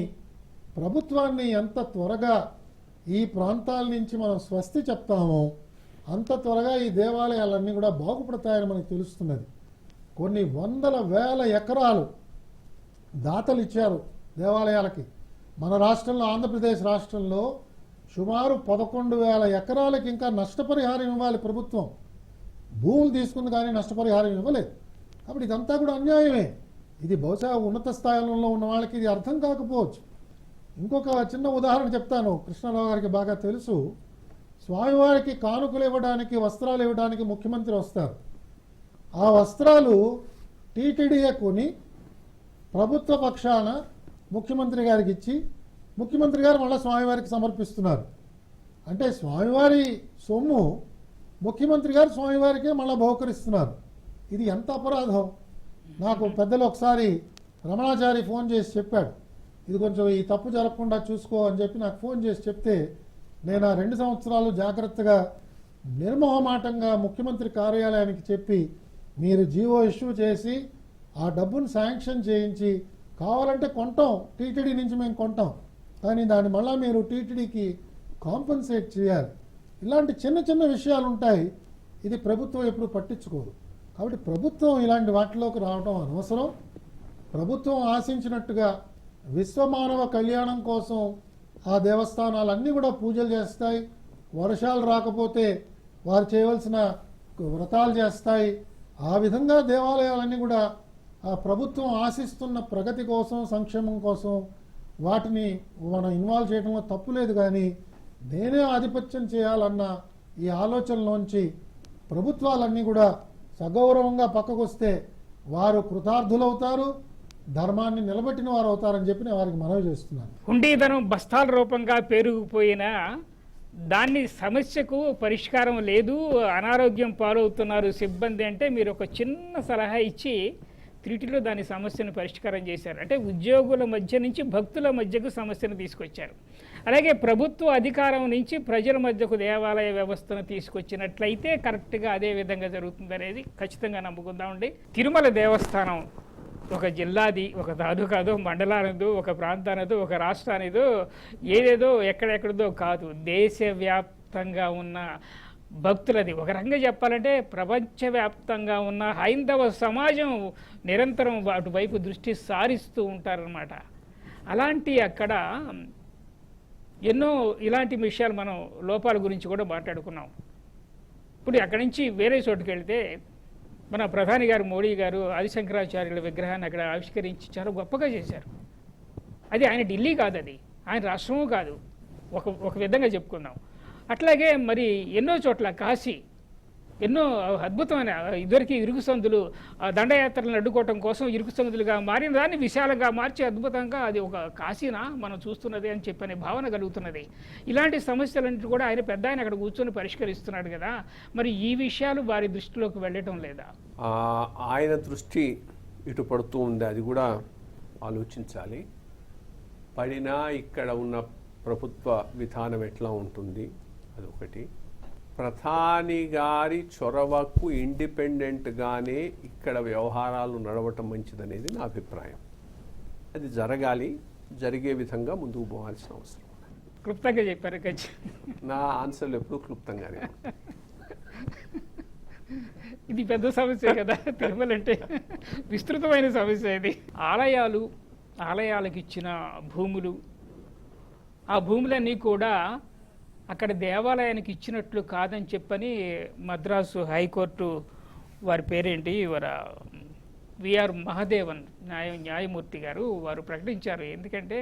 ప్రభుత్వాన్ని ఎంత త్వరగా ఈ ప్రాంతాల నుంచి మనం స్వస్తి చెప్తామో అంత త్వరగా ఈ దేవాలయాలన్నీ కూడా బాగుపడతాయని మనకు తెలుస్తున్నది. కొన్ని వందల వేల ఎకరాలు దాతలు ఇచ్చారు దేవాలయాలకి. మన రాష్ట్రంలో, ఆంధ్రప్రదేశ్ రాష్ట్రంలో సుమారు 11,000 ఎకరాలకి ఇంకా నష్టపరిహారం ఇవ్వాలి ప్రభుత్వం. భూములు తీసుకుంది కానీ నష్టపరిహారం ఇవ్వలేదు. కాబట్టి ఇదంతా కూడా అన్యాయమే. ఇది బహుశా ఉన్నత స్థాయిలో ఉన్న వాళ్ళకి ఇది అర్థం కాకపోవచ్చు. ఇంకొక చిన్న ఉదాహరణ చెప్తాను, కృష్ణారావు గారికి బాగా తెలుసు. స్వామివారికి కానుకలు ఇవ్వడానికి, వస్త్రాలు ఇవ్వడానికి ముఖ్యమంత్రి వస్తారు. ఆ వస్త్రాలు టీటీడీఏ కొని ప్రభుత్వ పక్షాన ముఖ్యమంత్రి గారికి ఇచ్చి, ముఖ్యమంత్రి గారు మళ్ళీ స్వామివారికి సమర్పిస్తున్నారు. అంటే స్వామివారి సొమ్ము ముఖ్యమంత్రి గారు స్వామివారికే మళ్ళీ బహుకరిస్తున్నారు. ఇది ఎంత అపరాధం. నాకు పెద్దలు ఒకసారి రమణాచారి ఫోన్ చేసి చెప్పాడు, ఇది కొంచెం ఈ తప్పు జరగకుండా చూసుకో అని చెప్పి నాకు ఫోన్ చేసి చెప్తే, నేను ఆ 2 సంవత్సరాలు జాగ్రత్తగా నిర్మోహమాటంగా ముఖ్యమంత్రి కార్యాలయానికి చెప్పి మీరు జీవో ఇష్యూ చేసి ఆ డబ్బును శాంక్షన్ చేయించి, కావాలంటే కొంటాం, టీటీడీ నుంచి మేము కొంటాం, కానీ దాన్ని మళ్ళీ మీరు టీటీడీకి కాంపన్సేట్ చేయాలి. ఇలాంటి చిన్న విషయాలు ఉంటాయి. ఇది ప్రభుత్వం ఎప్పుడు పట్టించుకోదు. కాబట్టి ప్రభుత్వం ఇలాంటి వాటిలోకి రావడం అనవసరం. ప్రభుత్వం ఆశించినట్టుగా విశ్వమానవ కళ్యాణం కోసం ఆ దేవస్థానాలన్నీ కూడా పూజలు చేస్తాయి. వర్షాలు రాకపోతే వారు చేయవలసిన వ్రతాలు చేస్తాయి. ఆ విధంగా దేవాలయాలన్నీ కూడా ఆ ప్రభుత్వం ఆశిస్తున్న ప్రగతి కోసం, సంక్షేమం కోసం వాటిని మనం ఇన్వాల్వ్ చేయడంలో తప్పు లేదు. కానీ నేనే ఆధిపత్యం చేయాలన్న ఈ ఆలోచనలోంచి ప్రభుత్వాలన్నీ కూడా సగౌరవంగా పక్కకొస్తే వారు కృతార్థులవుతారు. ధర్మాన్ని నిలబెట్టిన వారు అవుతారని చెప్పి నేను వారికి మనవి చేస్తున్నాను. హుండీధనం బస్తాల రూపంగా పెరిగిపోయినా దాన్ని సమస్యకు పరిష్కారం లేదు, అనారోగ్యం పాలవుతున్నారు సిబ్బంది అంటే మీరు ఒక చిన్న సలహా ఇచ్చి త్రిటిలో దాని సమస్యను పరిష్కారం చేశారు. అంటే ఉద్యోగుల మధ్య నుంచి భక్తుల మధ్యకు సమస్యను తీసుకొచ్చారు. అలాగే ప్రభుత్వ అధికారం నుంచి ప్రజల మధ్యకు దేవాలయ వ్యవస్థను తీసుకొచ్చినట్లయితే కరెక్ట్గా అదే విధంగా జరుగుతుందనేది ఖచ్చితంగా నమ్ముకుందామండి. తిరుమల దేవస్థానం ఒక జిల్లాది, ఒక తాలూకాదో, మండలానిదో, ఒక ప్రాంతానిదో, ఒక రాష్ట్రానిదో, ఏదేదో ఎక్కడెక్కడిదో కాదు, దేశవ్యాప్తంగా ఉన్న భక్తులది. ఒక రకంగా చెప్పాలంటే ప్రపంచవ్యాప్తంగా ఉన్న హైందవ సమాజం నిరంతరం అటువైపు దృష్టి సారిస్తూ ఉంటారన్నమాట. అలాంటి అక్కడ ఎన్నో ఇలాంటి విషయాలు మనం లోపాల గురించి కూడా మాట్లాడుకున్నాం. ఇప్పుడు అక్కడి నుంచి వేరే చోటుకి వెళ్తే మన ప్రధాని గారు మోడీ గారు ఆదిశంకరాచార్యుల విగ్రహాన్ని అక్కడ ఆవిష్కరించి చాలా గొప్పగా చేశారు. అది ఆయన ఢిల్లీ కాదు, అది ఆయన రాష్ట్రము కాదు, ఒక విధంగా చెప్పుకుందాం. అట్లాగే మరి ఎన్నో చోట్ల కాశీ ఎన్నో అద్భుతమైన ఇదివరకు ఇరుకు సందులు దండయాత్రలను అడ్డుకోవటం కోసం ఇరుకు సందులుగా మారిన దాన్ని విశాలంగా మార్చి అద్భుతంగా అది ఒక కాశీనా మనం చూస్తున్నది అని చెప్పనే భావన కలుగుతున్నది. ఇలాంటి సమస్యలన్నిటి కూడా ఆయన పెద్ద ఆయన అక్కడ కూర్చొని పరిష్కరిస్తున్నాడు కదా, మరి ఈ విషయాలు వారి దృష్టిలోకి వెళ్ళటం లేదా? ఆయన దృష్టి ఇటు పడుతూ ఉంది, అది కూడా ఆలోచించాలి. పడినా ఇక్కడ ఉన్న ప్రభుత్వ విధానం ఎట్లా ఉంటుంది అదొకటి. ప్రధాని గారి చొరవకు ఇండిపెండెంట్గానే ఇక్కడ వ్యవహారాలు నడవటం మంచిదనేది నా అభిప్రాయం. అది జరగాలి, జరిగే విధంగా ముందుకు పోవాల్సిన అవసరం. క్లుప్తంగా చెప్పారు. నా ఆన్సర్లు ఎప్పుడూ క్లుప్తంగానే. ఇది పెద్ద సమస్య కదా, తిరుమల అంటే విస్తృతమైన సమస్య ఇది. ఆలయాలకు ఇచ్చిన భూములు, ఆ భూములన్నీ కూడా అక్కడ దేవాలయానికి ఇచ్చినట్లు కాదని చెప్పని మద్రాసు హైకోర్టు వారి పేరేంటి విఆర్ మహదేవన్ న్యాయమూర్తి గారు వారు ప్రకటించారు. ఎందుకంటే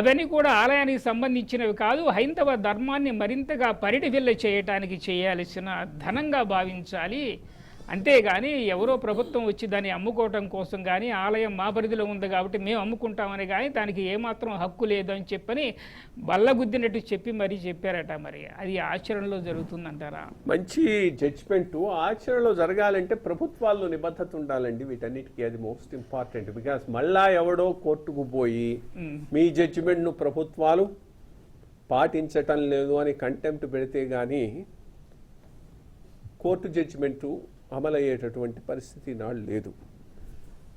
అవన్నీ కూడా ఆలయానికి సంబంధించినవి కాదు, హైందవ ధర్మాన్ని మరింతగా పరిడివిల్ల చేయటానికి చేయాల్సిన ధనంగా భావించాలి. అంతేగాని ఎవరో ప్రభుత్వం వచ్చి దాన్ని అమ్ముకోవటం కోసం కానీ ఆలయం మా పరిధిలో ఉంది కాబట్టి మేము అమ్ముకుంటామని కానీ దానికి ఏమాత్రం హక్కు లేదు అని చెప్పని బల్లగుద్దినట్టు చెప్పి మరీ చెప్పారట. మరి అది ఆచరణలో జరుగుతుందంటారా? మంచి జడ్జిమెంట్ ఆచరణలో జరగాలంటే ప్రభుత్వాల్లో నిబద్ధత ఉండాలండి వీటన్నిటికీ. అది మోస్ట్ ఇంపార్టెంట్. బికాస్ మళ్ళా ఎవడో కోర్టుకు పోయి మీ జడ్జిమెంట్ను ప్రభుత్వాలు పాటించటం లేదు అని కంటెంప్ట్ పెడితే కానీ కోర్టు జడ్జిమెంటు అమలయ్యేటటువంటి పరిస్థితి నాడు లేదు.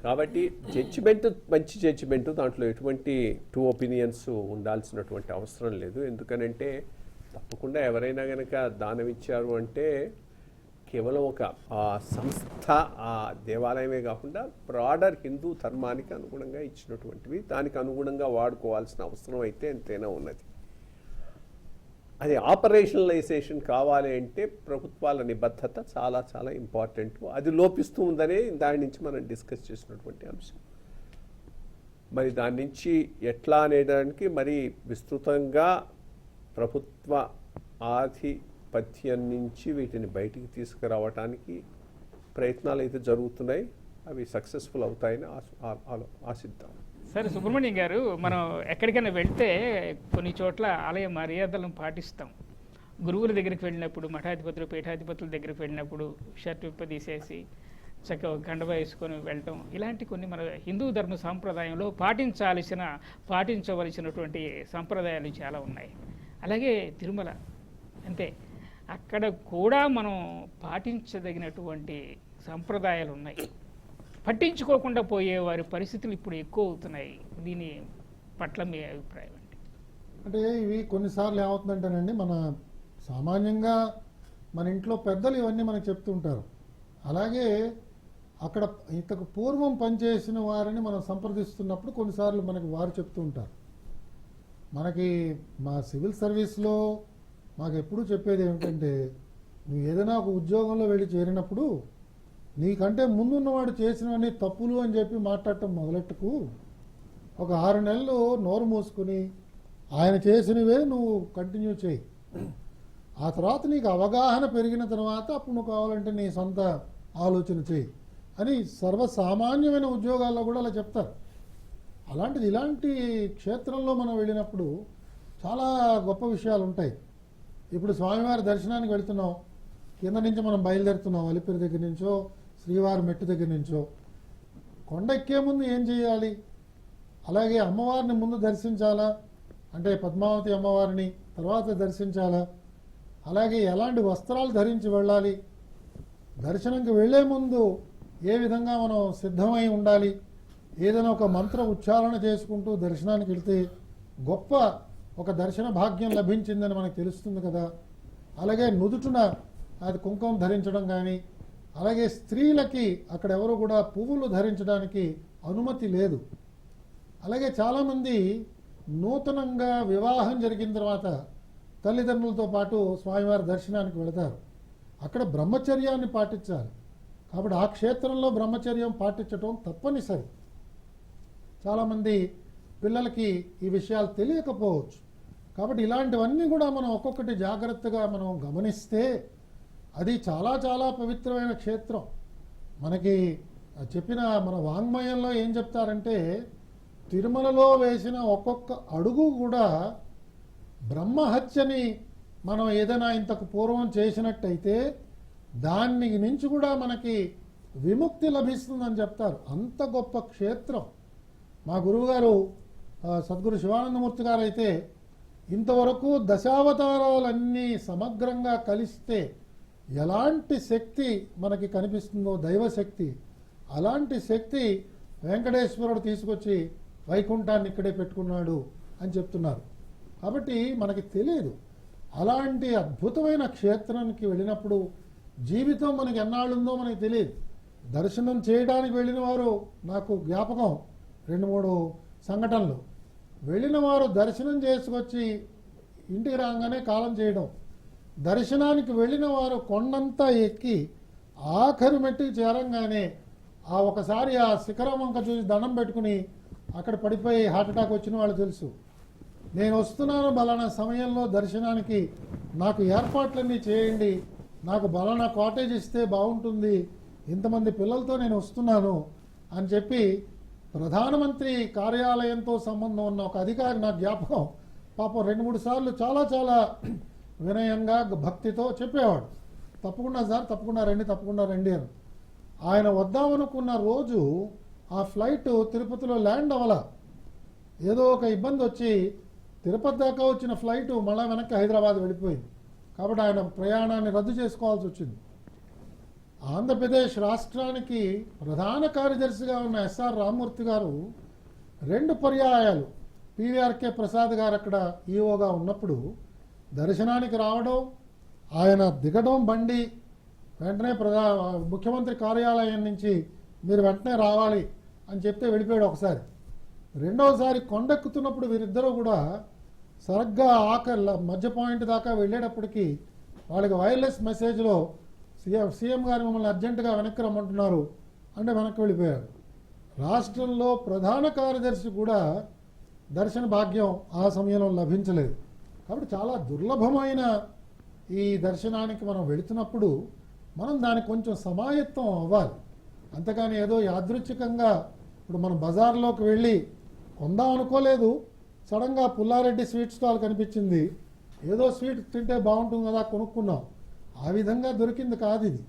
కాబట్టి జడ్జిమెంట్ మంచి జడ్జిమెంటు, దాంట్లో ఎటువంటి టూ ఒపీనియన్స్ ఉండాల్సినటువంటి అవసరం లేదు. ఎందుకనంటే తప్పకుండా ఎవరైనా కనుక దానం ఇచ్చారు అంటే కేవలం ఒక సంస్థ, ఆ దేవాలయమే కాకుండా బ్రాడర్ హిందూ ధర్మానికి అనుగుణంగా ఇచ్చినటువంటివి, దానికి అనుగుణంగా వాడుకోవాల్సిన అవసరం అయితే ఎంతైనా ఉన్నది. అది ఆపరేషనలైజేషన్ కావాలి అంటే ప్రభుత్వాల నిబద్ధత చాలా చాలా ఇంపార్టెంట్. అది లోపిస్తూ ఉందనే దాని నుంచి మనం డిస్కస్ చేసినటువంటి అంశం. మరి దాని నుంచి ఎట్లా అనేదానికి మరి విస్తృతంగా ప్రభుత్వ ఆధిపత్యం నుంచి వీటిని బయటికి తీసుకురావటానికి ప్రయత్నాలు అయితే జరుగుతున్నాయి. అవి సక్సెస్ఫుల్ అవుతాయని ఆశిద్దాం. సరే సుబ్రహ్మణ్యం గారు, మనం ఎక్కడికైనా వెళ్తే కొన్ని చోట్ల ఆలయ మర్యాదలను పాటిస్తాం. గురువుల దగ్గరికి వెళ్ళినప్పుడు, మఠాధిపతులు పీఠాధిపతుల దగ్గరికి వెళ్ళినప్పుడు షర్ట్ విప్పదీసేసి చక్కగా కండవ వేసుకొని వెళ్ళటం, ఇలాంటి కొన్ని మన హిందూ ధర్మ సాంప్రదాయంలో పాటించవలసినటువంటి సంప్రదాయాలు చాలా ఉన్నాయి. అలాగే తిరుమల అంతే, అక్కడ కూడా మనం పాటించదగినటువంటి సంప్రదాయాలు ఉన్నాయి. పట్టించుకోకుండా పోయే వారి పరిస్థితులు ఇప్పుడు ఎక్కువ అవుతున్నాయి. దీని పట్ల మీ అభిప్రాయం ఏంటి? అంటే ఇవి కొన్నిసార్లు ఏమవుతుందంటేనండి, మన సామాన్యంగా మన ఇంట్లో పెద్దలు ఇవన్నీ మనకు చెప్తుంటారు. అలాగే అక్కడ ఇంతకు పూర్వం పనిచేసిన వారిని మనం సంప్రదిస్తున్నప్పుడు కొన్నిసార్లు మనకి వారు చెప్తూ ఉంటారు. మనకి మా సివిల్ సర్వీస్లో మాకు ఎప్పుడూ చెప్పేది ఏమిటంటే, నువ్వు ఏదైనా ఒక ఉద్యోగంలో వెళ్ళి చేరినప్పుడు నీకంటే ముందున్నవాడు చేసినవన్నీ తప్పులు అని చెప్పి మాట్లాడటం మొదలెట్టుకు. ఒక 6 నెలలు నోరు మూసుకుని ఆయన చేసినవే నువ్వు కంటిన్యూ చేయి. ఆ తర్వాత నీకు అవగాహన పెరిగిన తర్వాత అప్పుడు నువ్వు కావాలంటే నీ సొంత ఆలోచన చేయి అని సర్వసామాన్యమైన ఉద్యోగాల్లో కూడా అలా చెప్తారు. అలాంటిది ఇలాంటి క్షేత్రంలో మనం వెళ్ళినప్పుడు చాలా గొప్ప విషయాలు ఉంటాయి. ఇప్పుడు స్వామివారి దర్శనానికి వెళ్తున్నాం, కింద నుంచి మనం బయలుదేరుతున్నాం, అలిపిరి దగ్గర నుంచో శ్రీవారి మెట్టు దగ్గర నుంచో. కొండ ఎక్కే ముందు ఏం చేయాలి? అలాగే అమ్మవారిని ముందు దర్శించాలా, అంటే పద్మావతి అమ్మవారిని తర్వాత దర్శించాలా? అలాగే ఎలాంటి వస్త్రాలు ధరించి వెళ్ళాలి? దర్శనంకి వెళ్లే ముందు ఏ విధంగా మనం సిద్ధమై ఉండాలి? ఏదైనా ఒక మంత్ర ఉచ్చారణ చేసుకుంటూ దర్శనానికి వెళ్తే గొప్ప ఒక దర్శన భాగ్యం లభించిందని మనకు తెలుస్తుంది కదా. అలాగే నుదుటున అది కుంకుమ ధరించడం కానీ, అలాగే స్త్రీలకి అక్కడ ఎవరు కూడా పువ్వులు ధరించడానికి అనుమతి లేదు. అలాగే చాలామంది నూతనంగా వివాహం జరిగిన తర్వాత తల్లిదండ్రులతో పాటు స్వామివారి దర్శనానికి వెళతారు. అక్కడ బ్రహ్మచర్యాన్ని పాటించాలి. కాబట్టి ఆ క్షేత్రంలో బ్రహ్మచర్యం పాటించడం తప్పనిసరి. చాలామంది పిల్లలకి ఈ విషయాలు తెలియకపోవచ్చు. కాబట్టి ఇలాంటివన్నీ కూడా మనం ఒక్కొక్కటి జాగ్రత్తగా మనం గమనిస్తే అది చాలా చాలా పవిత్రమైన క్షేత్రం. మనకి చెప్పిన మన వాంగ్మయంలో ఏం చెప్తారంటే, తిరుమలలో వేసిన ఒక్కొక్క అడుగు కూడా బ్రహ్మహత్యని మనం ఏదైనా ఇంతకు పూర్వం చేసినట్టయితే దాన్ని నుంచి కూడా మనకి విముక్తి లభిస్తుందని చెప్తారు. అంత గొప్ప క్షేత్రం. మా గురువుగారు సద్గురు శివానందమూర్తి గారు అయితే ఇంతవరకు దశావతారాలన్నీ సమగ్రంగా కలిస్తే ఎలాంటి శక్తి మనకి కనిపిస్తుందో దైవశక్తి, అలాంటి శక్తి వెంకటేశ్వరుడు తీసుకొచ్చి వైకుంఠాన్ని ఇక్కడే పెట్టుకున్నాడు అని చెప్తున్నారు. కాబట్టి మనకి తెలియదు. అలాంటి అద్భుతమైన క్షేత్రానికి వెళ్ళినప్పుడు జీవితం మనకి ఎన్నాళ్ళుందో మనకి తెలియదు. దర్శనం చేయడానికి వెళ్ళిన వారు నాకు జ్ఞాపకం 2-3 సంఘటనలు. వెళ్ళిన వారు దర్శనం చేసుకొచ్చి ఇంటికి రాగానే కాలం చేయడం, దర్శనానికి వెళ్ళిన వారు కొండంతా ఎక్కి ఆఖరి మెట్టుకు చేరంగానే ఒకసారి ఆ శిఖరం వంక చూసి దండం పెట్టుకుని అక్కడ పడిపోయి హార్ట్అటాక్ వచ్చిన వాళ్ళు తెలుసు. నేను వస్తున్నాను బలానా సమయంలో దర్శనానికి, నాకు ఏర్పాట్లన్నీ చేయండి, నాకు బలానా కాటేజ్ ఇస్తే బాగుంటుంది, ఇంతమంది పిల్లలతో నేను వస్తున్నాను అని చెప్పి ప్రధానమంత్రి కార్యాలయంతో సంబంధం ఉన్న ఒక అధికారి నా జ్ఞాపకం పాపం 2-3 సార్లు చాలా చాలా వినయంగా భక్తితో చెప్పేవాడు, తప్పకుండా సార్ తప్పకుండా రండి అని. ఆయన వద్దామనుకున్న రోజు ఆ ఫ్లైట్ తిరుపతిలో ల్యాండ్ అవ్వాల, ఏదో ఒక ఇబ్బంది వచ్చి తిరుపతి దాకా వచ్చిన ఫ్లైట్ మళ్ళా వెనక్కి హైదరాబాద్ వెళ్ళిపోయింది. కాబట్టి ఆయన ప్రయాణాన్ని రద్దు చేసుకోవాల్సి వచ్చింది. ఆంధ్రప్రదేశ్ రాష్ట్రానికి ప్రధాన కార్యదర్శిగా ఉన్న ఎస్ఆర్ రామ్మూర్తి గారు 2 పర్యాయాలు పివిఆర్కే ప్రసాద్ గారు అక్కడ ఈఓగా ఉన్నప్పుడు దర్శనానికి రావడం, ఆయన దిగడం బండి, వెంటనే ముఖ్యమంత్రి కార్యాలయం నుంచి మీరు వెంటనే రావాలి అని చెప్తే వెళ్ళిపోయాడు ఒకసారి. రెండవసారి కొండెక్కుతున్నప్పుడు వీరిద్దరూ కూడా సరిగ్గా మధ్య పాయింట్ దాకా వెళ్ళేటప్పటికి వాళ్ళకి వైర్లెస్ మెసేజ్లో సీఎం గారు మిమ్మల్ని అర్జెంటుగా వెనక్కి రమ్మంటున్నారు అంటే వెనక్కి వెళ్ళిపోయారు. రాష్ట్రంలో ప్రధాన కార్యదర్శి కూడా దర్శన భాగ్యం ఆ సమయంలో లభించలేదు. కాబట్టి చాలా దుర్లభమైన ఈ దర్శనానికి మనం వెళుతున్నప్పుడు మనం దానికి కొంచెం సమాయత్తం అవ్వాలి. అంతేకాని ఏదో యాదృచ్ఛికంగా ఇప్పుడు మనం బజార్లోకి వెళ్ళి కొందాం అనుకోలేదు, సడన్గా పుల్లారెడ్డి స్వీట్ స్టాల్ కనిపించింది, ఏదో స్వీట్ తింటే బాగుంటుంది కదా కొనుక్కున్నాం, ఆ విధంగా దొరికింది కాదు ఇది.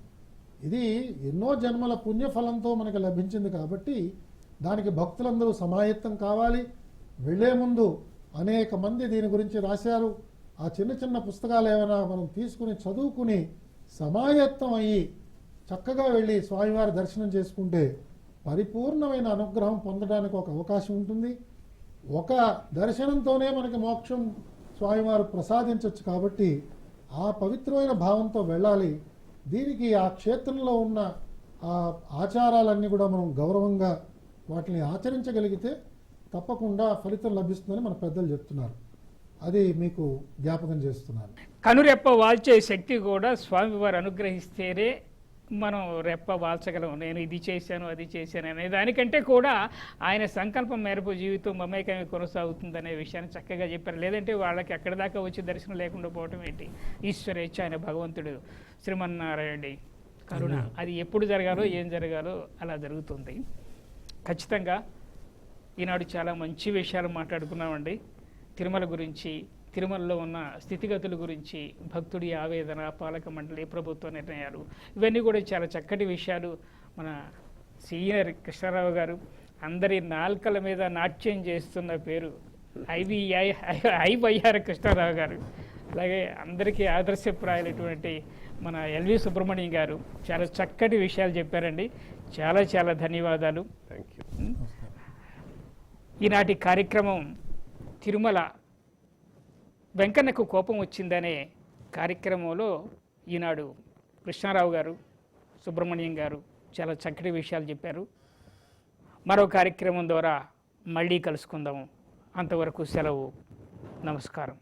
ఇది ఎన్నో జన్మల పుణ్యఫలంతో మనకు లభించింది. కాబట్టి దానికి భక్తులందరూ సమాయత్తం కావాలి. వెళ్లే ముందు అనేక మంది దీని గురించి రాశారు. ఆ చిన్న చిన్న పుస్తకాలు ఏమైనా మనం తీసుకుని చదువుకుని సమాయత్తం అయ్యి చక్కగా వెళ్ళి స్వామివారి దర్శనం చేసుకుంటే పరిపూర్ణమైన అనుగ్రహం పొందడానికి ఒక అవకాశం ఉంటుంది. ఒక దర్శనంతోనే మనకి మోక్షం స్వామివారు ప్రసాదించవచ్చు. కాబట్టి ఆ పవిత్రమైన భావంతో వెళ్ళాలి. దీనికి ఆ క్షేత్రంలో ఉన్న ఆ ఆచారాలన్నీ కూడా మనం గౌరవంగా వాటిని ఆచరించగలిగితే తప్పకుండా ఫలితం లభిస్తుందని మన పెద్దలు చెప్తున్నారు. అది మీకు జ్ఞాపకం చేస్తున్నాను. కనురెప్ప వాల్చే శక్తి కూడా స్వామివారు అనుగ్రహిస్తేనే మనం రెప్ప వాల్చగలం. నేను ఇది చేశాను అది చేశాను అనే దానికంటే కూడా ఆయన సంకల్పం మేరకు జీవితం మమేకమే కొనసాగుతుందనే విషయాన్ని చక్కగా చెప్పారు. లేదంటే వాళ్ళకి ఎక్కడి దాకా వచ్చి దర్శనం లేకుండా పోవటం ఏంటి? ఈశ్వరేచ్ఛ, ఆయన భగవంతుడు శ్రీమన్నారాయణుడి కరుణ అది ఎప్పుడు జరగాలో ఏం జరగాలో అలా జరుగుతుంది. ఖచ్చితంగా ఈనాడు చాలా మంచి విషయాలు మాట్లాడుకున్నామండి. తిరుమల గురించి, తిరుమలలో ఉన్న స్థితిగతుల గురించి, భక్తుడి ఆవేదన, పాలక మండలి, ప్రభుత్వ నిర్ణయాలు, ఇవన్నీ కూడా చాలా చక్కటి విషయాలు. మన సీనియర్ కృష్ణారావు గారు అందరి నాల్కల మీద నాట్యం చేస్తున్న పేరు ఐవైఆర్ కృష్ణారావు గారు. అలాగే అందరికీ ఆదర్శప్రాయులైనటువంటి మన ఎల్వి సుబ్రహ్మణ్యం గారు చాలా చక్కటి విషయాలు చెప్పారండి. చాలా చాలా ధన్యవాదాలు. Thank you. ఈనాటి కార్యక్రమం తిరుమల వెంకన్నకు కోపం వచ్చిందనే కార్యక్రమంలో ఈనాడు కృష్ణారావు గారు, సుబ్రహ్మణ్యం గారు చాలా చక్కటి విషయాలు చెప్పారు. మరో కార్యక్రమం ద్వారా మళ్ళీ కలుసుకుందాము. అంతవరకు సెలవు. నమస్కారం.